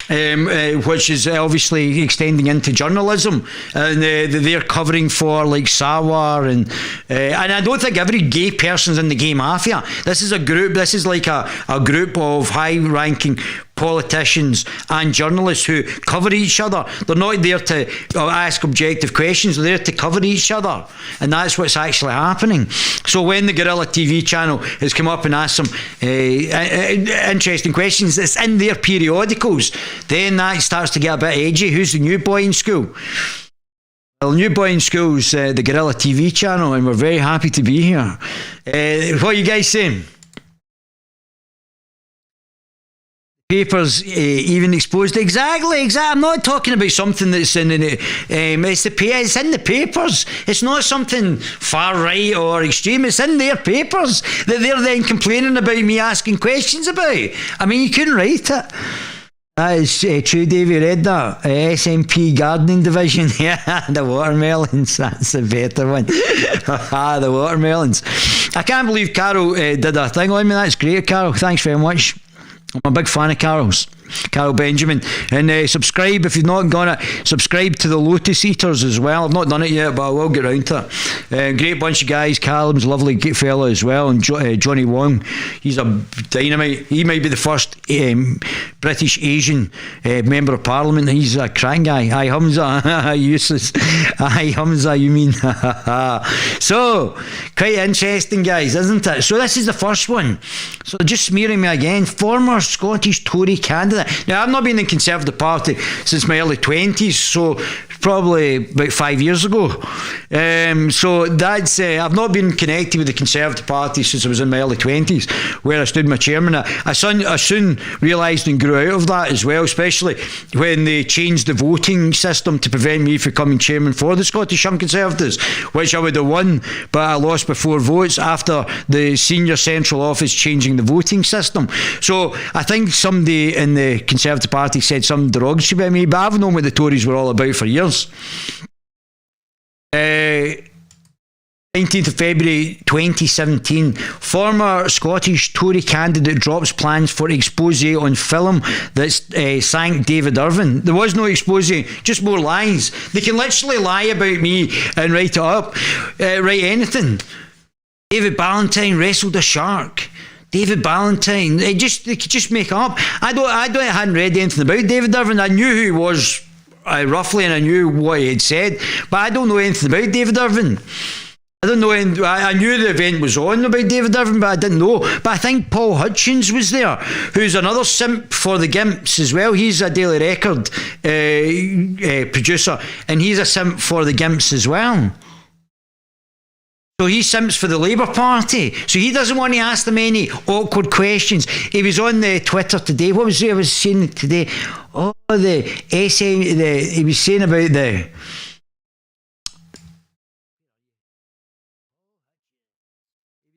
Which is obviously extending into journalism, and they're covering for Sarwar and I don't think every gay person's in the gay mafia. This is a group. This is like a group of high-ranking politicians and journalists who cover each other. They're not there to ask objective questions. They're there to cover each other, and that's what's actually happening. So when the Guerilla TV channel has come up and asked some interesting questions that's in their periodicals, then that starts to get a bit edgy. Who's the new boy in school? Well, new boy in school's the Guerilla TV channel, and we're very happy to be here. What are you guys saying? Papers even exposed exactly. I'm not talking about something that's in it. It's in the papers. It's not something far right or extreme. It's in their papers that they're then complaining about me asking questions about. I mean, you couldn't write it. That is true, Dave. You read that? SNP Gardening Division. Yeah, the watermelons. That's the better one. The watermelons. I can't believe Carol did a thing on me. That's great, Carol. Thanks very much. I'm a big fan of Carol's. Carol Benjamin. And subscribe if you've not done it. Subscribe to the Lotus Eaters as well. I've not done it yet, but I will get round to it. Great bunch of guys. Callum's a lovely fella as well, and Johnny Wong, he's a dynamite. He might be the first British Asian member of Parliament. He's a cracking guy. Aye Hamza, useless. Aye Hamza, you mean? So quite interesting, guys, isn't it? So this is the first one. So just smearing me again. Former Scottish Tory candidate. Now I've not been in the Conservative Party since my early 20s, so probably about 5 years ago. So that's I've not been connected with the Conservative Party since I was in my early 20s, where I stood my chairman. I soon realised and grew out of that as well, especially when they changed the voting system to prevent me from becoming chairman for the Scottish Young Conservatives, which I would have won, but I lost by 4 votes after the senior central office changing the voting system. So I think somebody in the Conservative Party said some derogatory about me, but I've known what the Tories were all about for years. 19th of February 2017, former Scottish Tory candidate drops plans for expose on film that sank David Irvine. There was no expose, just more lies. They can literally lie about me and write it up, write anything. David Ballantyne wrestled a shark. David Ballantyne, they could just make up. I hadn't read anything about David Irvine. I knew who he was roughly, and I knew what he had said, but I don't know anything about David Irvine. I don't know. I knew the event was on about David Irvine, but I didn't know. But I think Paul Hutchins was there, who's another simp for the Gimps as well. He's a Daily Record producer, and he's a simp for the Gimps as well. So he simps for the Labour Party. So he doesn't want to ask them any awkward questions. He was on the Twitter today. What was it I was saying today? Oh, the SM. He was saying about the.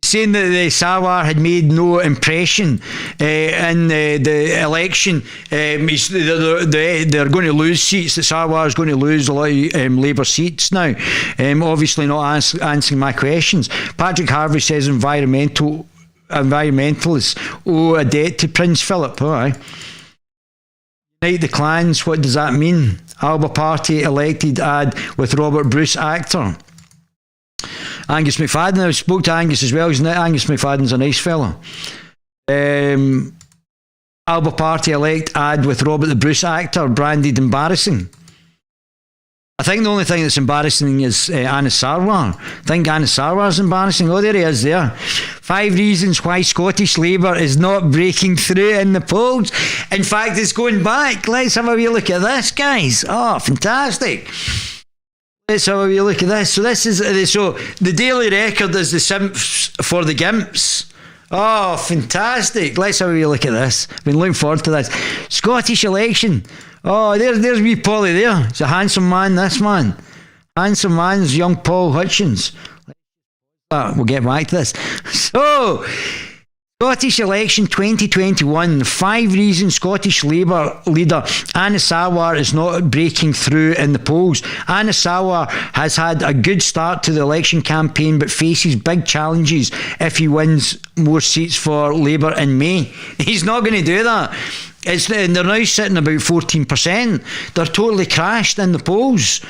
Saying that the Sarwar had made no impression in the election. They're going to lose seats. The Sarwar is going to lose a lot of Labour seats now. Obviously not answering my questions. Patrick Harvey says environmentalists owe a debt to Prince Philip. All right. Unite the clans, what does that mean? Alba Party elected ad with Robert Bruce actor. Angus McFadden, I spoke to Angus as well. Angus McFadden's a nice fella. Alba Party elect ad with Robert the Bruce actor branded embarrassing. I think the only thing that's embarrassing is Anas Sarwar. I think Anas Sarwar's embarrassing. Oh, there he is there. 5 reasons why Scottish Labour is not breaking through in the polls. In fact, it's going back. Let's have a wee look at this, guys. Oh, fantastic. Let's have a wee look at this. So this is the Daily Record is the simps for the Gimps. Oh, fantastic. Let's have a wee look at this. I've been looking forward to this. Scottish election. Oh, there's wee Polly there. It's a handsome man, this man. Handsome man's young Paul Hutchins. We'll get back to this. So, Scottish election 2021. 5 reasons Scottish Labour leader Anas Sarwar is not breaking through in the polls. Anas Sarwar has had a good start to the election campaign but faces big challenges if he wins more seats for Labour in May. He's not going to do that. And they're now sitting about 14%. They're totally crashed in the polls.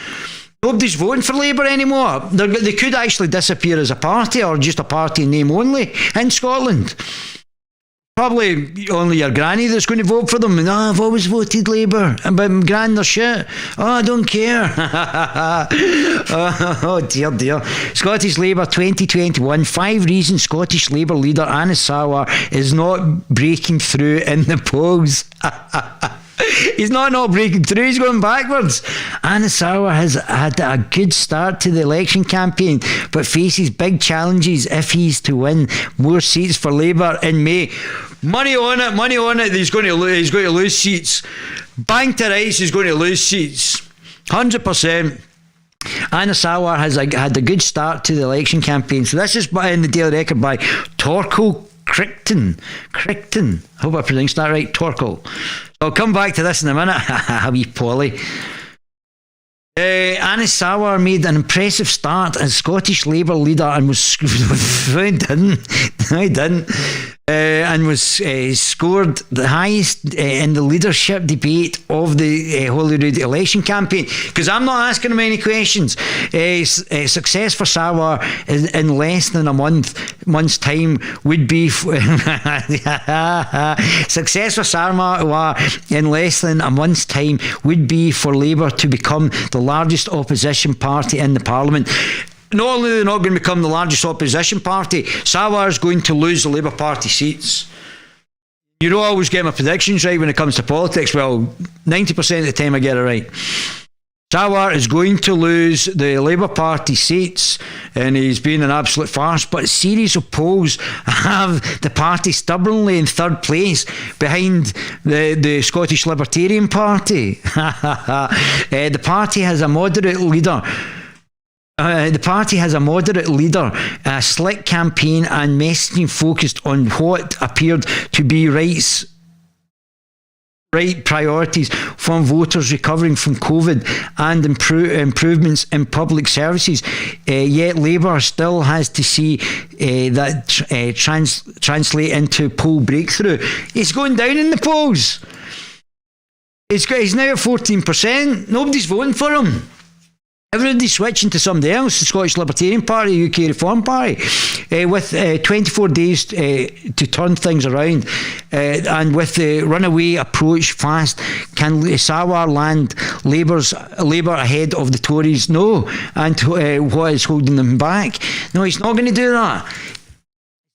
Nobody's voting for Labour anymore. They could actually disappear as a party, or just a party in name only in Scotland. Probably only your granny that's going to vote for them. I've always voted Labour, but grand they're shit. I don't care. Oh dear. Scottish Labour 2021. 5 reasons Scottish Labour leader Anas Sarwar is not breaking through in the polls. He's not breaking through, he's going backwards. Anas Sarwar has had a good start to the election campaign but faces big challenges if he's to win more seats for Labour in May. Money on it, he's going to lose seats. Bank to rights, he's going to lose seats. 100%. Anas Sarwar has had a good start to the election campaign. So this is in the Daily Record by Torkel Crichton. I hope I pronounced that right. Torkel. I'll come back to this in a minute. A wee Polly. Anas Sarwar made an impressive start as Scottish Labour leader and was... No, he didn't. and was scored the highest in the leadership debate of the Holyrood election campaign. Because I'm not asking him any questions. Success for Sarwar in less than a month's time would be success for Sarwar in less than a month's time would be for Labour to become the largest opposition party in the Parliament. Not only are they not going to become the largest opposition party, Sarwar is going to lose the Labour Party seats. You don't always get my predictions right when it comes to politics. Well, 90% of the time I get it right. Sarwar is going to lose the Labour Party seats, and he's been an absolute farce. But a series of polls have the party stubbornly in third place behind the Scottish Libertarian Party. The party has a moderate leader. A slick campaign and messaging focused on what appeared to be right priorities from voters recovering from COVID and improvements in public services. Yet Labour still has to see that translate into poll breakthrough. It's going down in the polls. He's now at 14%. Nobody's voting for him. Everybody's switching to somebody else, the Scottish Libertarian Party, UK Reform Party, with 24 days to turn things around, and with the runaway approach fast, can Sarwar land Labour ahead of the Tories? No. And what is holding them back? No, he's not going to do that.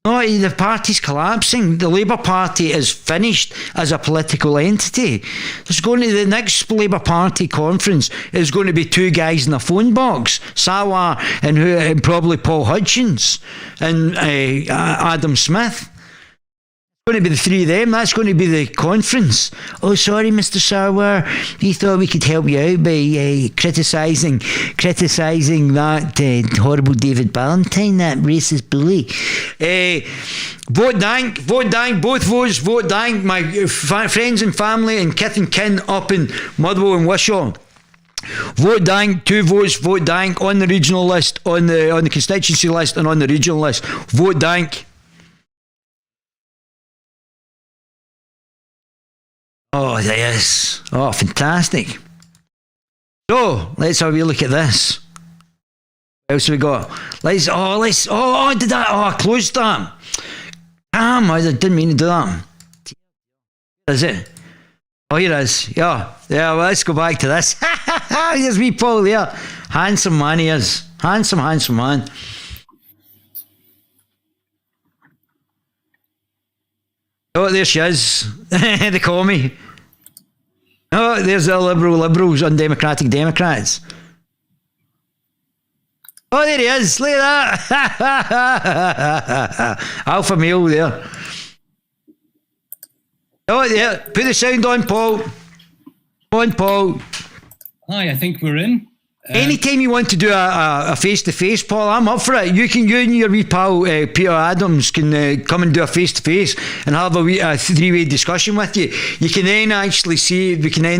No, the party's collapsing. The Labour Party is finished as a political entity. There's going to the next Labour Party conference is going to be two guys in a phone box, Sarwar and probably Paul Hutchins and Adam Smith. It's going to be the three of them. That's going to be the conference. Oh, sorry, Mr. Sarwar. We thought we could help you out by criticising that horrible David Ballantyne, that racist bully. Vote Dank, both votes, vote Dank. My friends and family and kith and kin up in Motherwell and Wishaw. Vote Dank, 2 votes, vote Dank on the regional list, on the constituency list and on the regional list. Vote Dank. Oh, yes. Oh, fantastic. So, let's have a look at this. What else have we got? I closed that. Damn, I didn't mean to do that. Is it? Oh, here it is. Yeah, well, let's go back to this. There's wee Paul there. Handsome man he is. Handsome man. Oh, there she is. They call me. Oh, there's the liberals, undemocratic Democrats. Oh, there he is. Look at that. Alpha male there. Oh, yeah. Put the sound on, Paul. Come on, Paul. Hi, I think we're in. Anytime you want to do a face-to-face, Paul, I'm up for it. You and your wee pal Peter Adams can come and do a face-to-face and have a three-way discussion with you. You can then actually see, we can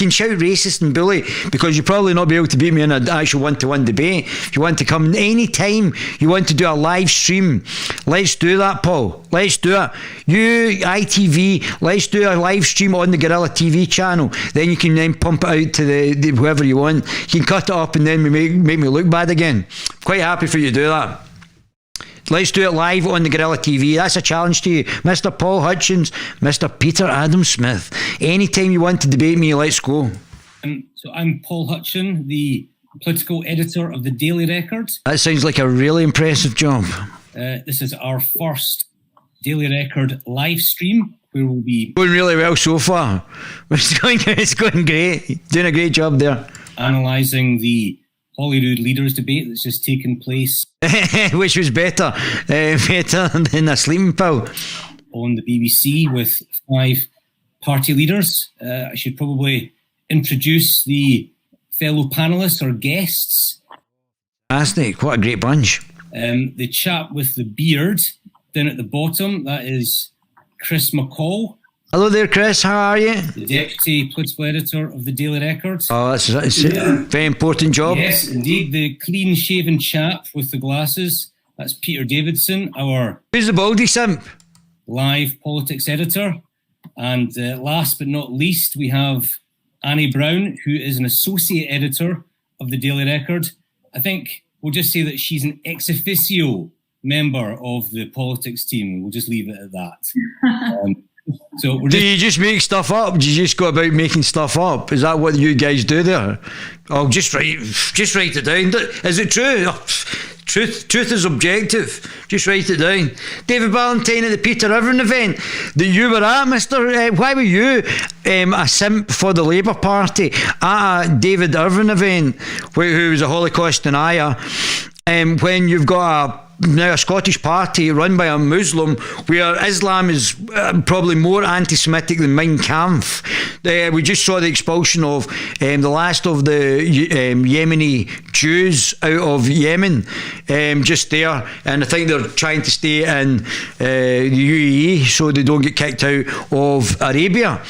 shout racist and bully, because you'll probably not be able to beat me in an actual one-to-one debate. If you want to come anytime you want to do a live stream, let's do that, Paul. Let's do it. You, ITV, let's do a live stream on the Guerilla TV channel. Then you can then pump it out to the whoever you want. You can cut it up and then make me look bad again. Quite happy for you to do that. Let's do it live on the Guerilla TV. That's a challenge to you, Mr. Paul Hutchins, Mr. Peter Adam Smith. Anytime you want to debate me, let's go. So I'm Paul Hutchin, the political editor of the Daily Record. That sounds like a really impressive job. This is our first Daily Record live stream, where we'll be going really well so far. It's going great. Doing a great job there. Analysing the Holyrood Leaders debate that's just taken place. Which was better than a sleeping pill. On the BBC with 5 party leaders. I should probably introduce the fellow panellists or guests. Fantastic. What a great bunch. The chap with the beard down at the bottom, that is Chris McCall. Hello there, Chris. How are you? The deputy political editor of the Daily Record. Oh, that's a very important job. Yes, indeed. The clean-shaven chap with the glasses, that's Peter Davidson, our... Who's the baldy simp? live politics editor. And last but not least, we have Annie Brown, who is an associate editor of the Daily Record. I think we'll just say that she's an ex officio member of the politics team. We'll just leave it at that. So do you just make stuff up? Do you just go about making stuff up? Is that what you guys do there? Oh, just write it down. Is it true? Oh, truth is objective. Just write it down. David Ballantyne at the Peter Irvine event that you were at, Mister. Why were you a simp for the Labour Party at a David Irvine event, who was a Holocaust denier? When you've got now a Scottish party run by a Muslim, where Islam is probably more anti-Semitic than Mein Kampf. We just saw the expulsion of the last of the Yemeni Jews out of Yemen just there, and I think they're trying to stay in the UAE so they don't get kicked out of Arabia.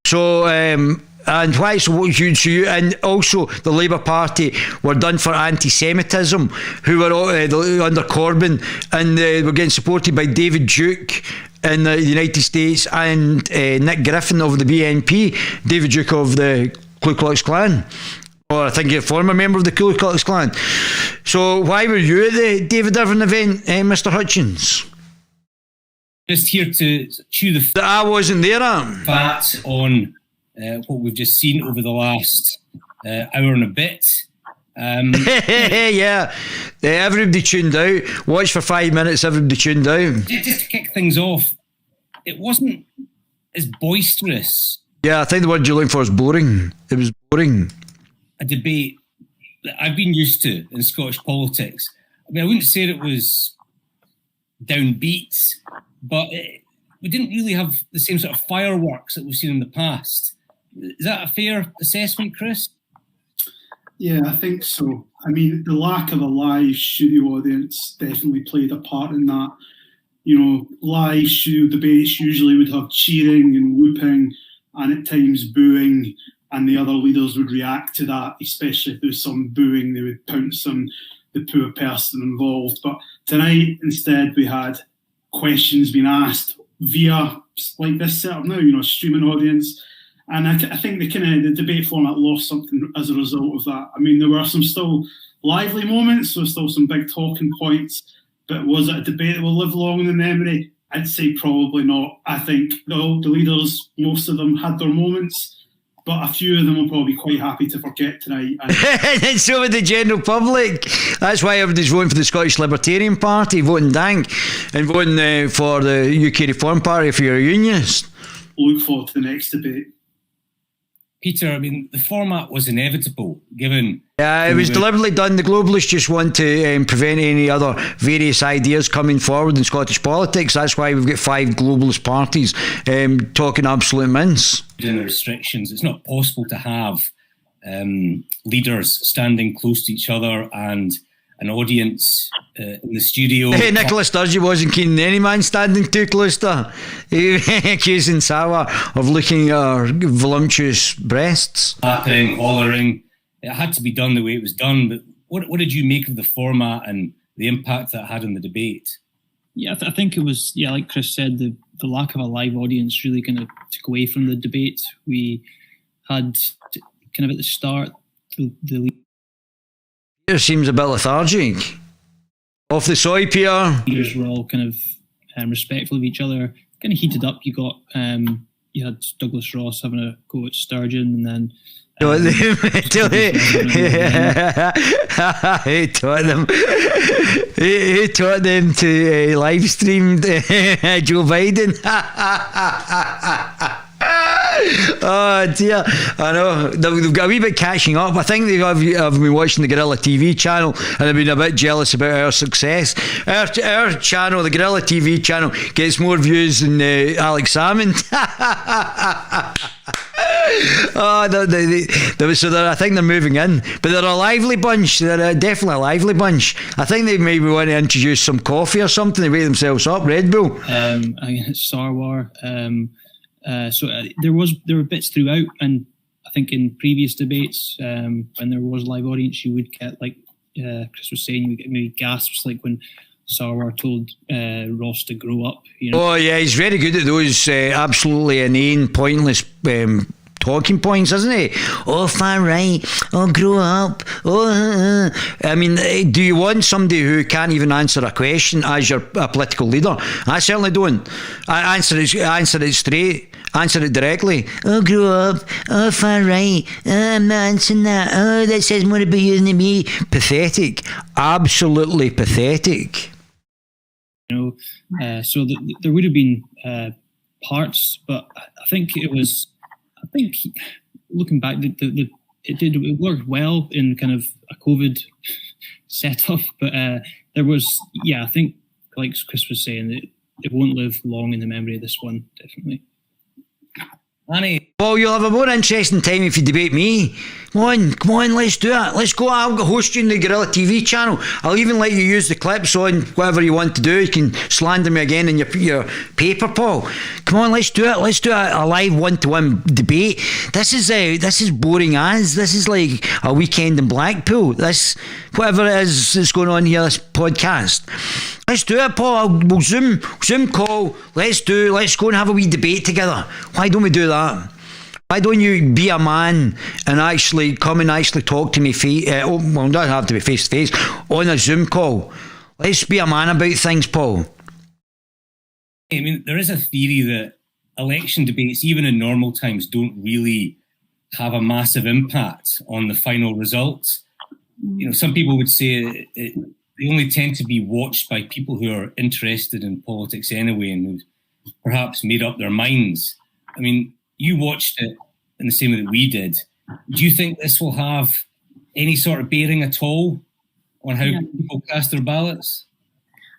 So and why so you, and also the Labour Party were done for anti-Semitism, who were under Corbyn, and were getting supported by David Duke in the United States and Nick Griffin of the BNP, David Duke of the Ku Klux Klan, or I think you're a former member of the Ku Klux Klan. So why were you at the David Irvine event, Mr. Hutchins? Just here to chew the I wasn't there. Fat on what we've just seen over the last hour and a bit. Yeah, everybody tuned out. Watch for 5 minutes, everybody tuned out. Just to kick things off, it wasn't as boisterous. Yeah, I think the word you're looking for is boring. It was boring. A debate that I've been used to in Scottish politics. I mean, I wouldn't say it was downbeat, but we didn't really have the same sort of fireworks that we've seen in the past. Is that a fair assessment, Chris? Yeah, I think so. I mean, the lack of a live studio audience definitely played a part in that. You know, live studio debates usually would have cheering and whooping and at times booing, and the other leaders would react to that, especially if there was some booing, they would pounce on the poor person involved. But tonight, instead, we had questions being asked via, like this setup now, you know, streaming audience. And I think the debate format lost something as a result of that. I mean, there were some still lively moments, there were still some big talking points, but was it a debate that will live long in the memory? I'd say probably not. I think the leaders, most of them had their moments, but a few of them will probably be quite happy to forget tonight. And so would the general public. That's why everybody's voting for the Scottish Libertarian Party, voting Dank, and voting for the UK Reform Party if you're a unionist. Look forward to the next debate. Peter, I mean, the format was inevitable, given... Yeah, it was deliberately done. The globalists just want to prevent any other various ideas coming forward in Scottish politics. That's why we've got 5 globalist parties talking absolute mince. In the restrictions, it's not possible to have leaders standing close to each other and an audience in the studio. Hey, Nicola Sturgeon wasn't keen on any man standing too close to her. He accusing Sarwar of looking at her voluptuous breasts. Clapping, hollering. It had to be done the way it was done. But what did you make of the format and the impact that had on the debate? Yeah, I think it was, like Chris said, the lack of a live audience really kind of took away from the debate. We had kind of at the start, the Peter seems a bit lethargic. Off the soy, Peter. leaders were all kind of respectful of each other, kind of heated up. You got, you had Douglas Ross having a go at Sturgeon, and then He taught them to live stream Joe Biden. Oh dear, I know they've got a wee bit catching up. I think they've been watching the Guerilla TV channel and they've been a bit jealous about our success. Our channel, the Guerilla TV channel, gets more views than Alex Salmond. I think they're moving in, but they're a lively bunch. They're definitely a lively bunch. I think they maybe want to introduce some coffee or something to wake themselves up. Red Bull. It's Sarwar. There were bits throughout, and I think in previous debates, when there was live audience, you would get, like Chris was saying, you would get maybe gasps, like when Sarwar told Ross to grow up. You know? Oh yeah, he's very good at those absolutely inane, pointless talking points, isn't he? Oh, far right. Oh, grow up. Oh, I mean, do you want somebody who can't even answer a question as your political leader? I certainly don't. I answer it straight. Answer it directly. Oh, grow up. Oh, far right. I'm not answering that. Oh, that says more about you than me. Pathetic. Absolutely pathetic. You know, so there would have been parts, but I think looking back, it worked well in kind of a COVID setup, but there was, I think, like Chris was saying, it won't live long in the memory of this one, definitely. Annie. Well, you'll have a more interesting time if you debate me. Come on, let's do it. Let's go. I'll host you in the Guerilla TV channel. I'll even let you use the clips on whatever you want to do. You can slander me again in your paper, Paul. Come on, let's do it. Let's do a live one-to-one debate. This is boring as. This is like a weekend in Blackpool. This, whatever it is that's going on here, this podcast. Let's do it, Paul. We'll Zoom call. Let's go and have a wee debate together. Why don't we do that? Why don't you be a man and actually come and talk to me? Well, it doesn't have to be face to face on a Zoom call. Let's be a man about things, Paul. I mean, there is a theory that election debates, even in normal times, don't really have a massive impact on the final results. You know, some people would say they only tend to be watched by people who are interested in politics anyway and who've perhaps made up their minds. I mean, you watched it in the same way that we did. Do you think this will have any sort of bearing at all on how people cast their ballots?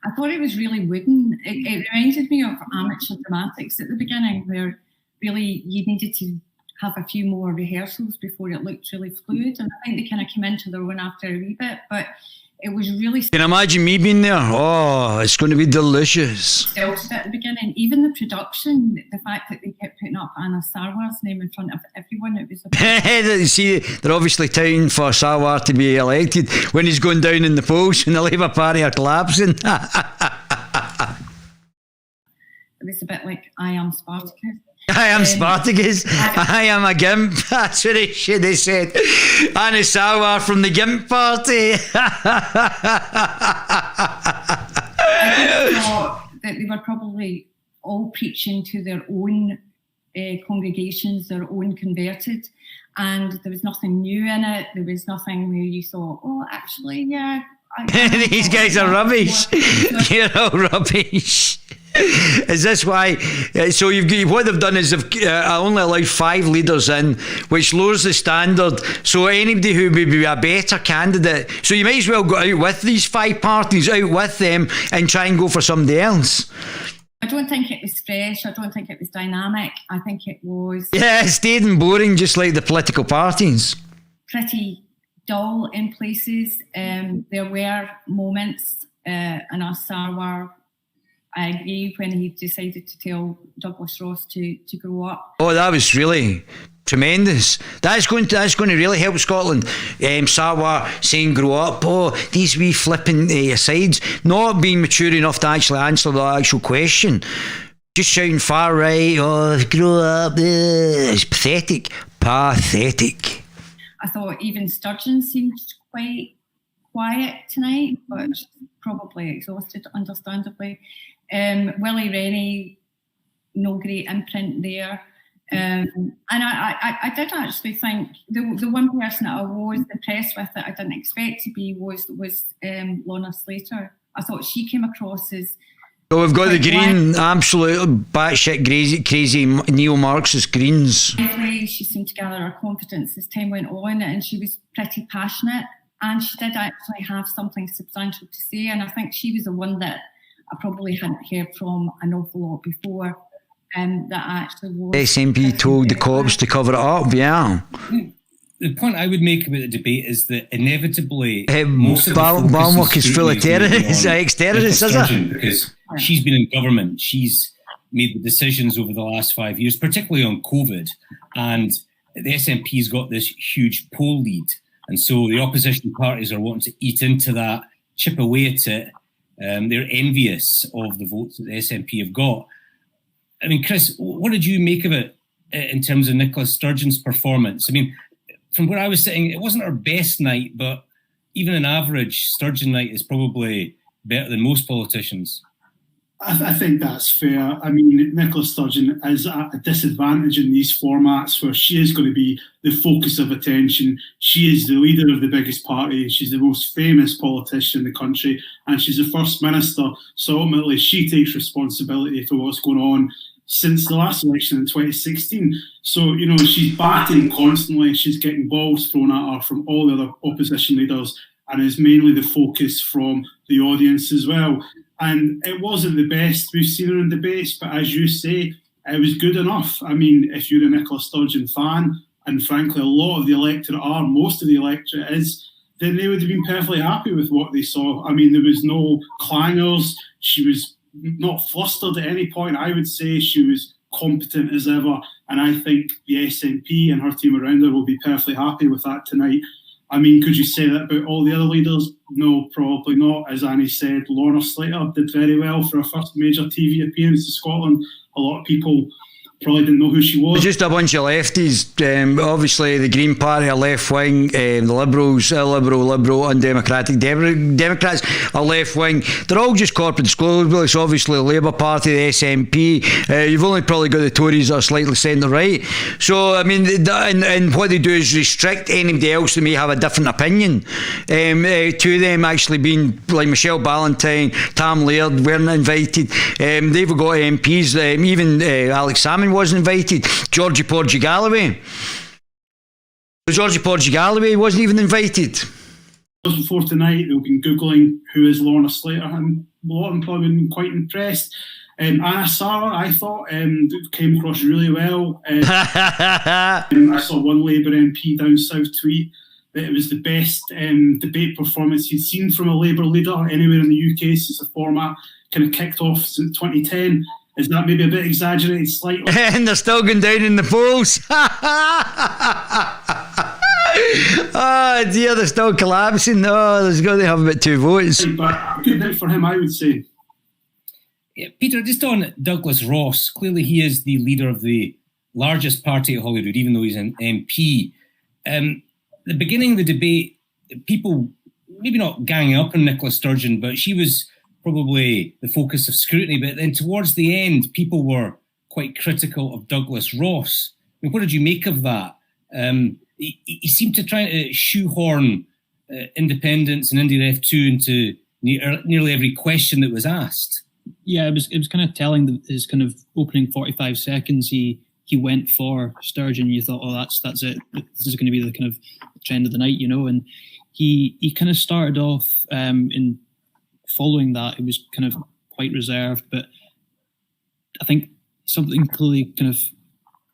I thought it was really wooden. It reminded me of amateur dramatics at the beginning, where really you needed to have a few more rehearsals before it looked really fluid. And I think they kind of came into their own after a wee bit, but it was really... Can you imagine me being there? Oh, it's going to be delicious. Stilted at the beginning. Even the production, the fact that they kept putting up Anna Sarwar's name in front of everyone, it was... You see, they're obviously touting for Sarwar to be elected when he's going down in the polls and the Labour Party are collapsing. It was a bit like, I am Spartacus. I am Spartacus. I am a gimp. That's what it should have said. Anna Sarwar from the Gimp Party. I thought that they were probably all preaching to their own congregations, their own converted, and there was nothing new in it. There was nothing where you thought, oh, actually, yeah. These guys are rubbish. You're all rubbish. Is this why? So what they've done is they've only allowed 5 leaders in, which lowers the standard. So anybody who would be a better candidate, so you might as well go out with these 5 parties, out with them, and try and go for somebody else. I don't think it was fresh. I don't think it was dynamic. I think it was... Yeah, it stayed and boring, just like the political parties. Pretty dull in places. There were moments, and Sarwar, I agree, when he decided to tell Douglas Ross to grow up. Oh, that was really tremendous. That's going to really help Scotland. Sarwar saying grow up. Oh, these wee flipping asides, not being mature enough to actually answer the actual question. Just shouting far right, oh, grow up. It's pathetic. Pathetic. I thought even Sturgeon seemed quite quiet tonight, but probably exhausted, understandably. Willie Rennie, no great imprint there. And I did actually think the one person that I was impressed with that I didn't expect to be was Lorna Slater. I thought she came across as... So we've got the green, absolute batshit crazy neo-Marxist Greens. She seemed to gather her confidence as time went on, and she was pretty passionate, and she did actually have something substantial to say, and I think she was the one that I probably hadn't heard from an awful lot before, that actually was... SNP told the cops to cover it up, yeah. The point I would make about the debate is that inevitably... Balmock is full of terrorists, ex-terrorists, is it? Because she's been in government, she's made the decisions over the last 5 years, particularly on COVID, and the SNP's got this huge poll lead, and so the opposition parties are wanting to eat into that, chip away at it, They're envious of the votes that the SNP have got. I mean, Chris, what did you make of it in terms of Nicola Sturgeon's performance? I mean, from where I was sitting, it wasn't her best night, but even an average Sturgeon night is probably better than most politicians. I think that's fair. I mean, Nicola Sturgeon is at a disadvantage in these formats where she is going to be the focus of attention. She is the leader of the biggest party. She's the most famous politician in the country, and she's the First Minister. So ultimately, she takes responsibility for what's going on since the last election in 2016. So, you know, she's batting constantly. She's getting balls thrown at her from all the other opposition leaders, and is mainly the focus from the audience as well. And it wasn't the best we've seen her in debates, but as you say, it was good enough. I mean, if you're a Nicola Sturgeon fan, and frankly, a lot of the electorate are, most of the electorate is, then they would have been perfectly happy with what they saw. I mean, there was no clangers. She was not flustered at any point. I would say she was competent as ever. And I think the SNP and her team around her will be perfectly happy with that tonight. I mean, could you say that about all the other leaders? No, probably not. As Annie said, Lorna Slater did very well for her first major TV appearance in Scotland. A lot of people probably didn't know who she was. Just a bunch of lefties. Obviously, the Green Party are left wing. The Liberals, Liberal, undemocratic. Democrats are left wing. They're all just corporate disclosures. Obviously, the Labour Party, the SNP. You've only probably got the Tories that are slightly centre right. So, I mean, and what they do is restrict anybody else that may have a different opinion to them actually being, like Michelle Ballantyne, Tam Laird weren't invited. They've got MPs, even Alex Salmon wasn't invited. Georgie Porgy Galloway wasn't even invited. Before tonight, they've been Googling who is Lorna Slater, and a lot of them probably been quite impressed. Anna Sarwar, I thought, came across really well. I saw one Labour MP down south tweet that it was the best debate performance he'd seen from a Labour leader anywhere in the UK since the format kind of kicked off since 2010. Is that maybe a bit exaggerated slightly? And they're still going down in the polls. Oh dear, they're still collapsing. Oh, there's got to have about 2 votes. But good night for him, I would say. Yeah, Peter, just on Douglas Ross, clearly he is the leader of the largest party at Holyrood, even though he's an MP. The beginning of the debate, people maybe not ganging up on Nicola Sturgeon, but she was probably the focus of scrutiny. But then towards the end, people were quite critical of Douglas Ross. I mean, what did you make of that? He seemed to try to shoehorn independence and IndyRef 2 into nearly every question that was asked. Yeah, it was kind of telling that his kind of opening 45 seconds, he went for Sturgeon. You thought, oh, that's it. This is going to be the kind of trend of the night, you know. And he kind of started off in following that. It was kind of quite reserved, but I think something clearly kind of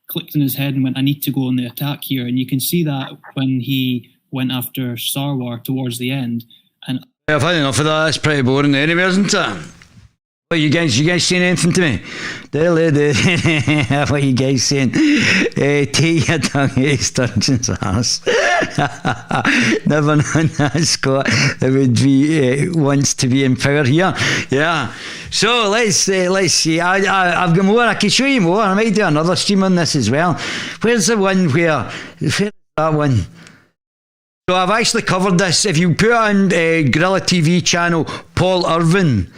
clicked in his head and went, I need to go on the attack here. And you can see that when he went after Sarwar towards the end. And I've had enough of that. It's pretty boring anyway, isn't it? What you guys saying anything to me? What you guys saying? Take your tongue out of Sturgeon's arse. Never known that, Scott. It would be wants to be in power here. Yeah. So let's see. I've got more. I can show you more. I might do another stream on this as well. Where's the one where's that one? So I've actually covered this. If you put on Guerilla TV channel, Paul Hutchins.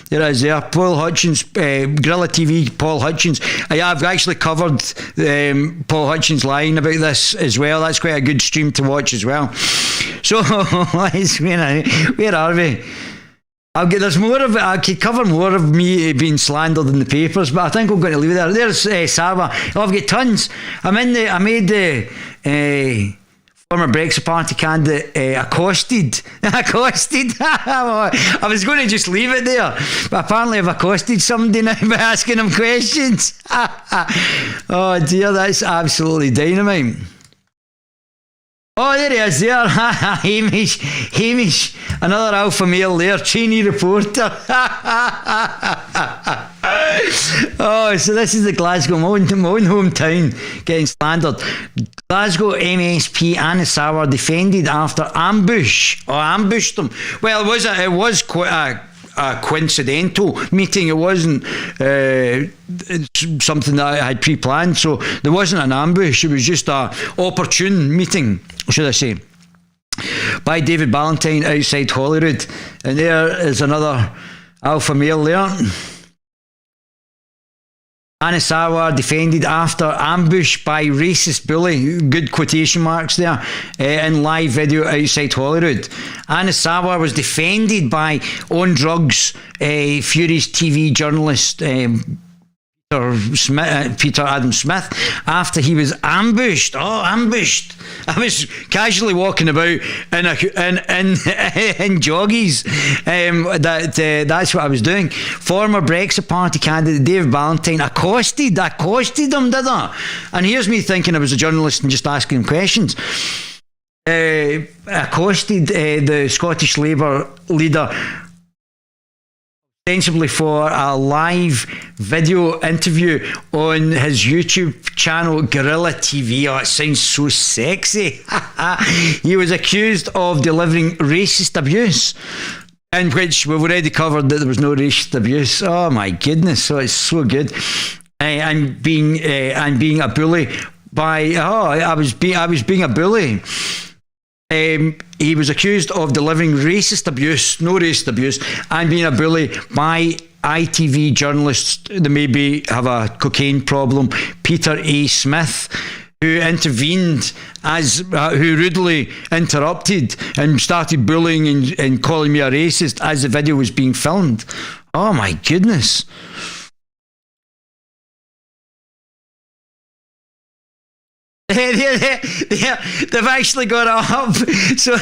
There it is there. Paul Hutchins, Guerilla TV, Paul Hutchins. I've actually covered Paul Hutchins lying about this as well. That's quite a good stream to watch as well. So, where are we? There's more of it. I could cover more of me being slandered in the papers, but I think I'm going to leave it there. There's Sarwar. Oh, I've got tons. I made the former Brexit Party candidate accosted. I was going to just leave it there, but apparently I've accosted somebody now by asking him questions. Oh dear, that's absolutely dynamite. Oh, there he is there. Hamish, another alpha male there, Cheney reporter. Oh, so this is the Glasgow, my own hometown, getting slandered. Glasgow MSP Anna Sarwar defended after ambush, or ambushed them. Well, it was quite a coincidental meeting. It wasn't something that I had pre-planned, so there wasn't an ambush. It was just a opportune meeting, should I say, by David Ballantyne outside Holyrood. And there is another alpha male there. Anna Sarwar defended after ambush by racist bully, good quotation marks there, in live video outside Holyrood. Anna Sarwar was defended by On Drugs, Fury's TV journalist, Peter Adam Smith, after he was ambushed. Oh, ambushed! I was casually walking about in joggies. That's what I was doing. Former Brexit Party candidate David Ballantyne accosted him, did I? And here's me thinking I was a journalist and just asking him questions. Accosted the Scottish Labour leader ostensibly for a live video interview on his YouTube channel Guerilla TV. Oh, it sounds so sexy. He was accused of delivering racist abuse, in which we've already covered that there was no racist abuse. Oh my goodness, so it's so good. And being a bully by I was being a bully. He was accused of delivering racist abuse, no racist abuse, and being a bully by ITV journalists that maybe have a cocaine problem, Peter A. Smith, who intervened who rudely interrupted and started bullying and calling me a racist as the video was being filmed. Oh my goodness. They've actually got it up. So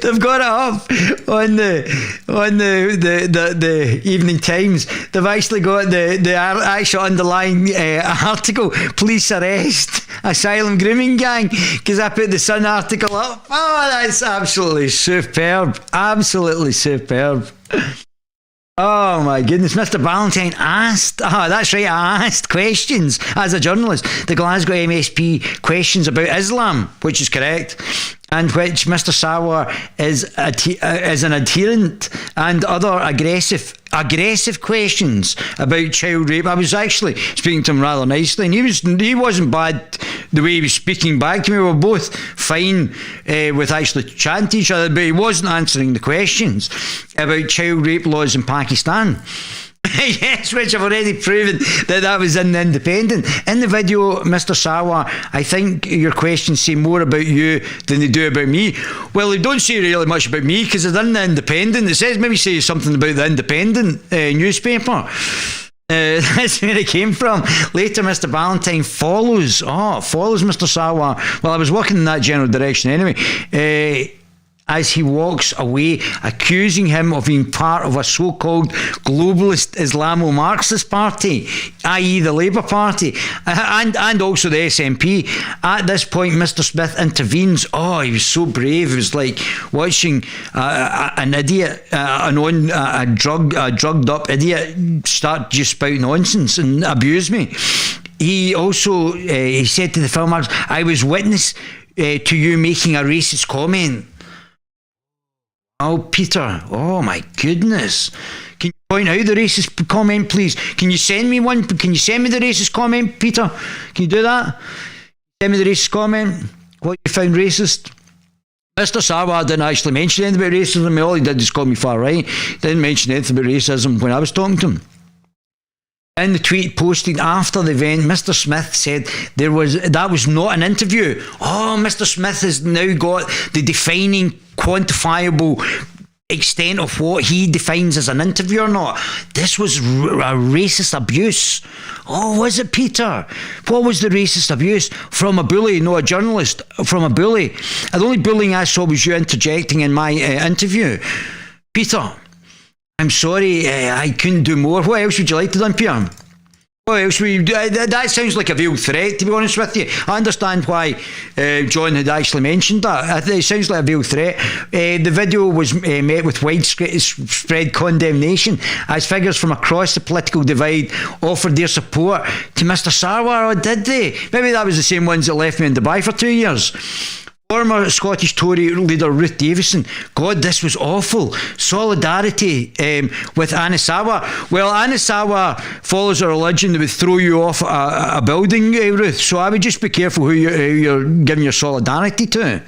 they've got it up on the Evening Times. They've actually got the actual underlying article: police arrest asylum grooming gang, because I put the Sun article up. Oh, that's absolutely superb. Absolutely superb. Oh my goodness, Mr. Ballantyne asked, that's right, I asked questions as a journalist, the Glasgow MSP questions about Islam, which is correct, and which Mr. Sarwar is an adherent, and other aggressive questions about child rape. I was actually speaking to him rather nicely, and he wasn't bad the way he was speaking back to me. We were both fine with actually chatting to each other, but he wasn't answering the questions about child rape laws in Pakistan. Yes, which I've already proven that was in the Independent. In the video, Mr. Sarwar, I think your questions say more about you than they do about me. Well, they don't say really much about me, because it's in the Independent. It says maybe say something about the Independent newspaper. That's where it came from. Later, Mr. Ballantyne follows Mr. Sarwar. Well, I was walking in that general direction anyway. As he walks away, accusing him of being part of a so-called globalist Islamo-Marxist party, i.e. the Labour Party, and also the SNP. At this point, Mr. Smith intervenes. Oh, he was so brave. It was like watching an idiot, a drugged up idiot start just spouting nonsense and abuse me. He also he said to the film actors, "I was witness to you making a racist comment." Oh, Peter, oh my goodness. Can you point out the racist comment, please? Can you send me one? Can you send me the racist comment, Peter? Can you do that? Send me the racist comment. What you found racist? Mr. Sarwar didn't actually mention anything about racism. All he did is call me far right. He didn't mention anything about racism when I was talking to him. In the tweet posted after the event, Mr. Smith said that was not an interview. Oh, Mr. Smith has now got the defining, quantifiable extent of what he defines as an interview or not. This was a racist abuse. Oh, was it, Peter? What was the racist abuse? From a bully, no, a journalist. From a bully. The only bullying I saw was you interjecting in my interview. Peter, I'm sorry, I couldn't do more. What else would you like to do, Peter? What else we that sounds like a veiled threat, to be honest with you. I understand why John had actually mentioned that. It sounds like a veiled threat. The video was met with widespread condemnation as figures from across the political divide offered their support to Mr. Sarwar. Or did they? Maybe that was the same ones that left me in Dubai for 2 years. Former Scottish Tory leader Ruth Davidson, God, this was awful. Solidarity with Anna Sarwar. Well, Anna Sarwar follows a religion that would throw you off a building, Ruth. So I would just be careful who you're giving your solidarity to.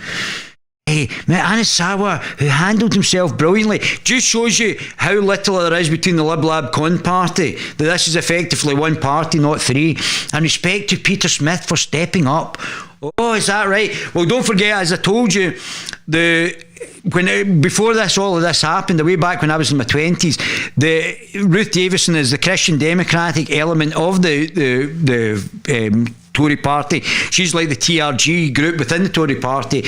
Hey, Anna Sarwar, who handled himself brilliantly, just shows you how little there is between the Lib Lab Con party, that this is effectively one party, not three. And respect to Peter Smith for stepping up. Oh, is that right? Well, don't forget, as I told you, before all of this happened, the way back when I was in my 20s, Ruth Davidson is the Christian Democratic element of the Tory party. She's like the TRG group within the Tory party.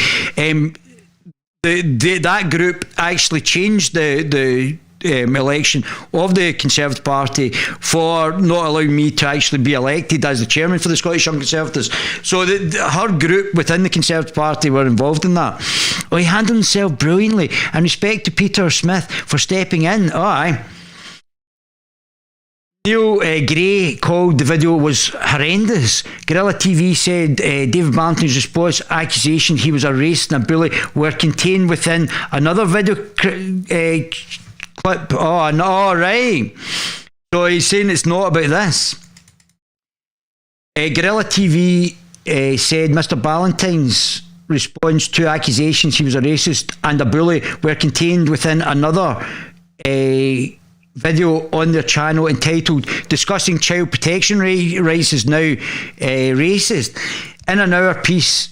That group actually changed the election of the Conservative Party for not allowing me to actually be elected as the chairman for the Scottish Young Conservatives. So her group within the Conservative Party were involved in that. Oh, he handled himself brilliantly, and respect to Peter Smith for stepping in. Oh, aye. Neil Gray called the video was horrendous. Guerilla TV said David Barrington's response accusation he was a racist and a bully were contained within another video clip. Oh, no, right. So he's saying it's not about this. Guerilla TV said Mr. Ballantyne's response to accusations he was a racist and a bully were contained within another video on their channel entitled Discussing Child Protection Rights is Now Racist. In an hour piece,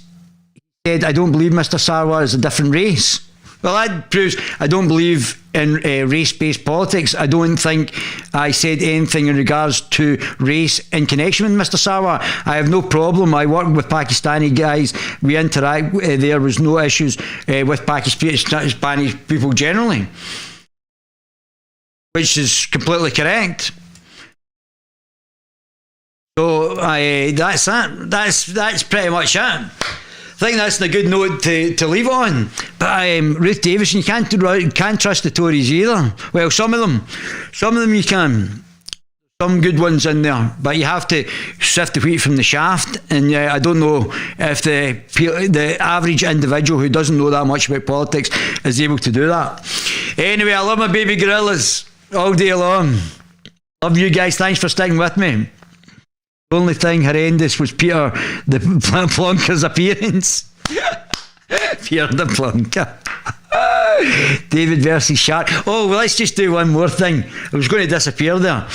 he said, I don't believe Mr. Sarwar is a different race. Well, that proves I don't believe in race-based politics. I don't think I said anything in regards to race in connection with Mr. Sarwar. I have no problem. I work with Pakistani guys. We interact. There was no issues with Pakistani people generally, which is completely correct. So that's that. That's pretty much it. I think that's a good note to leave it on. But Ruth Davidson, you can't trust the Tories either. Well, some of them you can. Some good ones in there, but you have to sift the wheat from the shaft. And I don't know if the average individual who doesn't know that much about politics is able to do that. Anyway, I love my baby gorillas all day long. Love you guys. Thanks for sticking with me. The only thing horrendous was Peter the Plonker's appearance. Peter the Plonker. David versus Shark. Oh, well, let's just do one more thing. I was going to disappear there.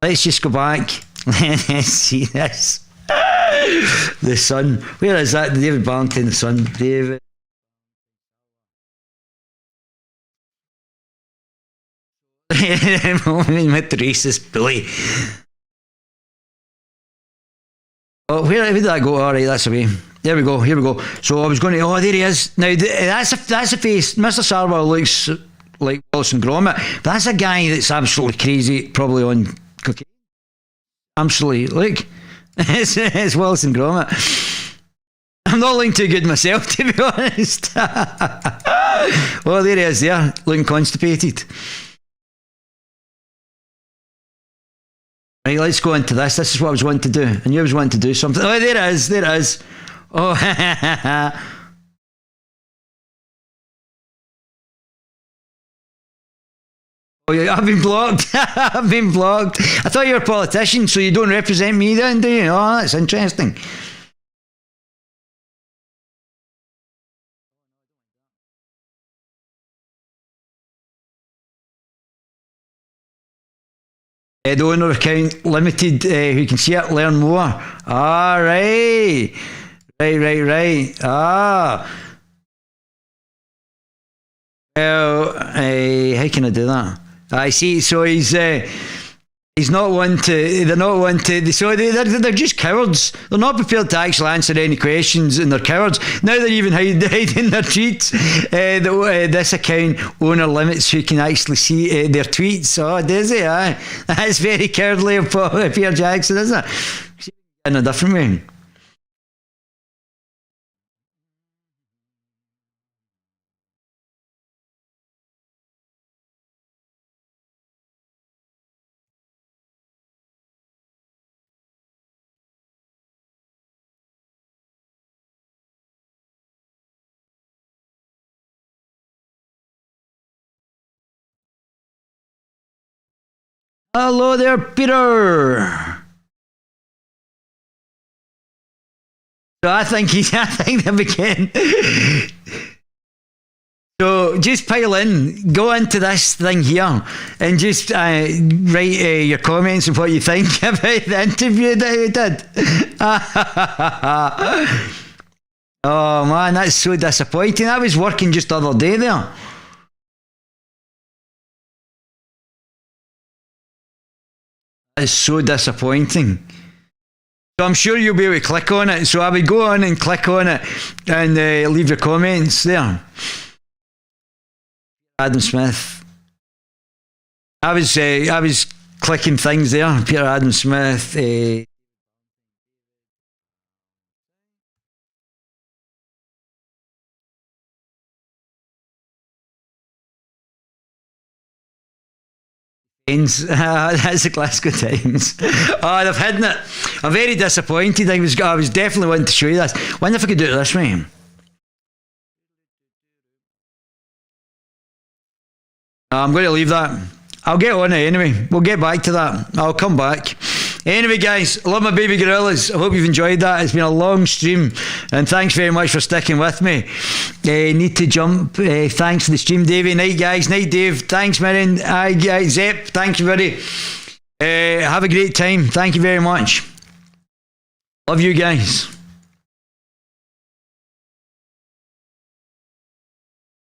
Let's just go back. Let's see this. The Sun. Where is that? David Barrington, the Sun. David. With the racist bully. Oh, where did that go? All right, that's away. There we go. Here we go. So I was going to. Oh, there he is. Now that's a face. Mr. Sarwar looks like Wilson Gromit. But that's a guy that's absolutely crazy, probably on cocaine. Absolutely. Look, it's Wilson Gromit. I'm not looking too good myself, to be honest. Well, there he is. There, looking constipated. Right, let's go into this. This is what I was wanting to do. I knew I was wanting to do something. Oh, there it is. There it is. Oh, oh yeah, I've been blocked. I've been blocked. I thought you were a politician, so you don't represent me then, do you? Oh, that's interesting. The owner account limited, who can see it, learn more. Ah, right. Right. Ah. Well, how can I do that? I see. So he's He's not one to. They're not one to. So they're just cowards. They're not prepared to actually answer any questions, and they're cowards. Now they're even hiding their tweets. This account owner limits who can actually see their tweets. Oh, does he? Aye. That's very cowardly of Peter Jackson, isn't it? In a different way. Hello there, Peter. So I think they'll begin. So just pile in, go into this thing here, and just write your comments of what you think about the interview that we did. Oh man, that's so disappointing. I was working just the other day there. It's so disappointing. So I'm sure you'll be able to click on it. So I would go on and click on it and leave your comments there. Adam Smith. I was clicking things there. Peter Adam Smith. That's the Glasgow Times. Oh, they've hidden it. I'm very disappointed. I was definitely wanting to show you this. Wonder if I could do it this way. I'm going to leave that. I'll get on it anyway. We'll get back to that. I'll come back. Anyway, guys, I love my baby gorillas. I hope you've enjoyed that. It's been a long stream, and thanks very much for sticking with me. Need to jump. Thanks for the stream, Davey. Night, guys. Night, Dave. Thanks, Marion. Zep. Thank you, buddy. Have a great time. Thank you very much. Love you guys.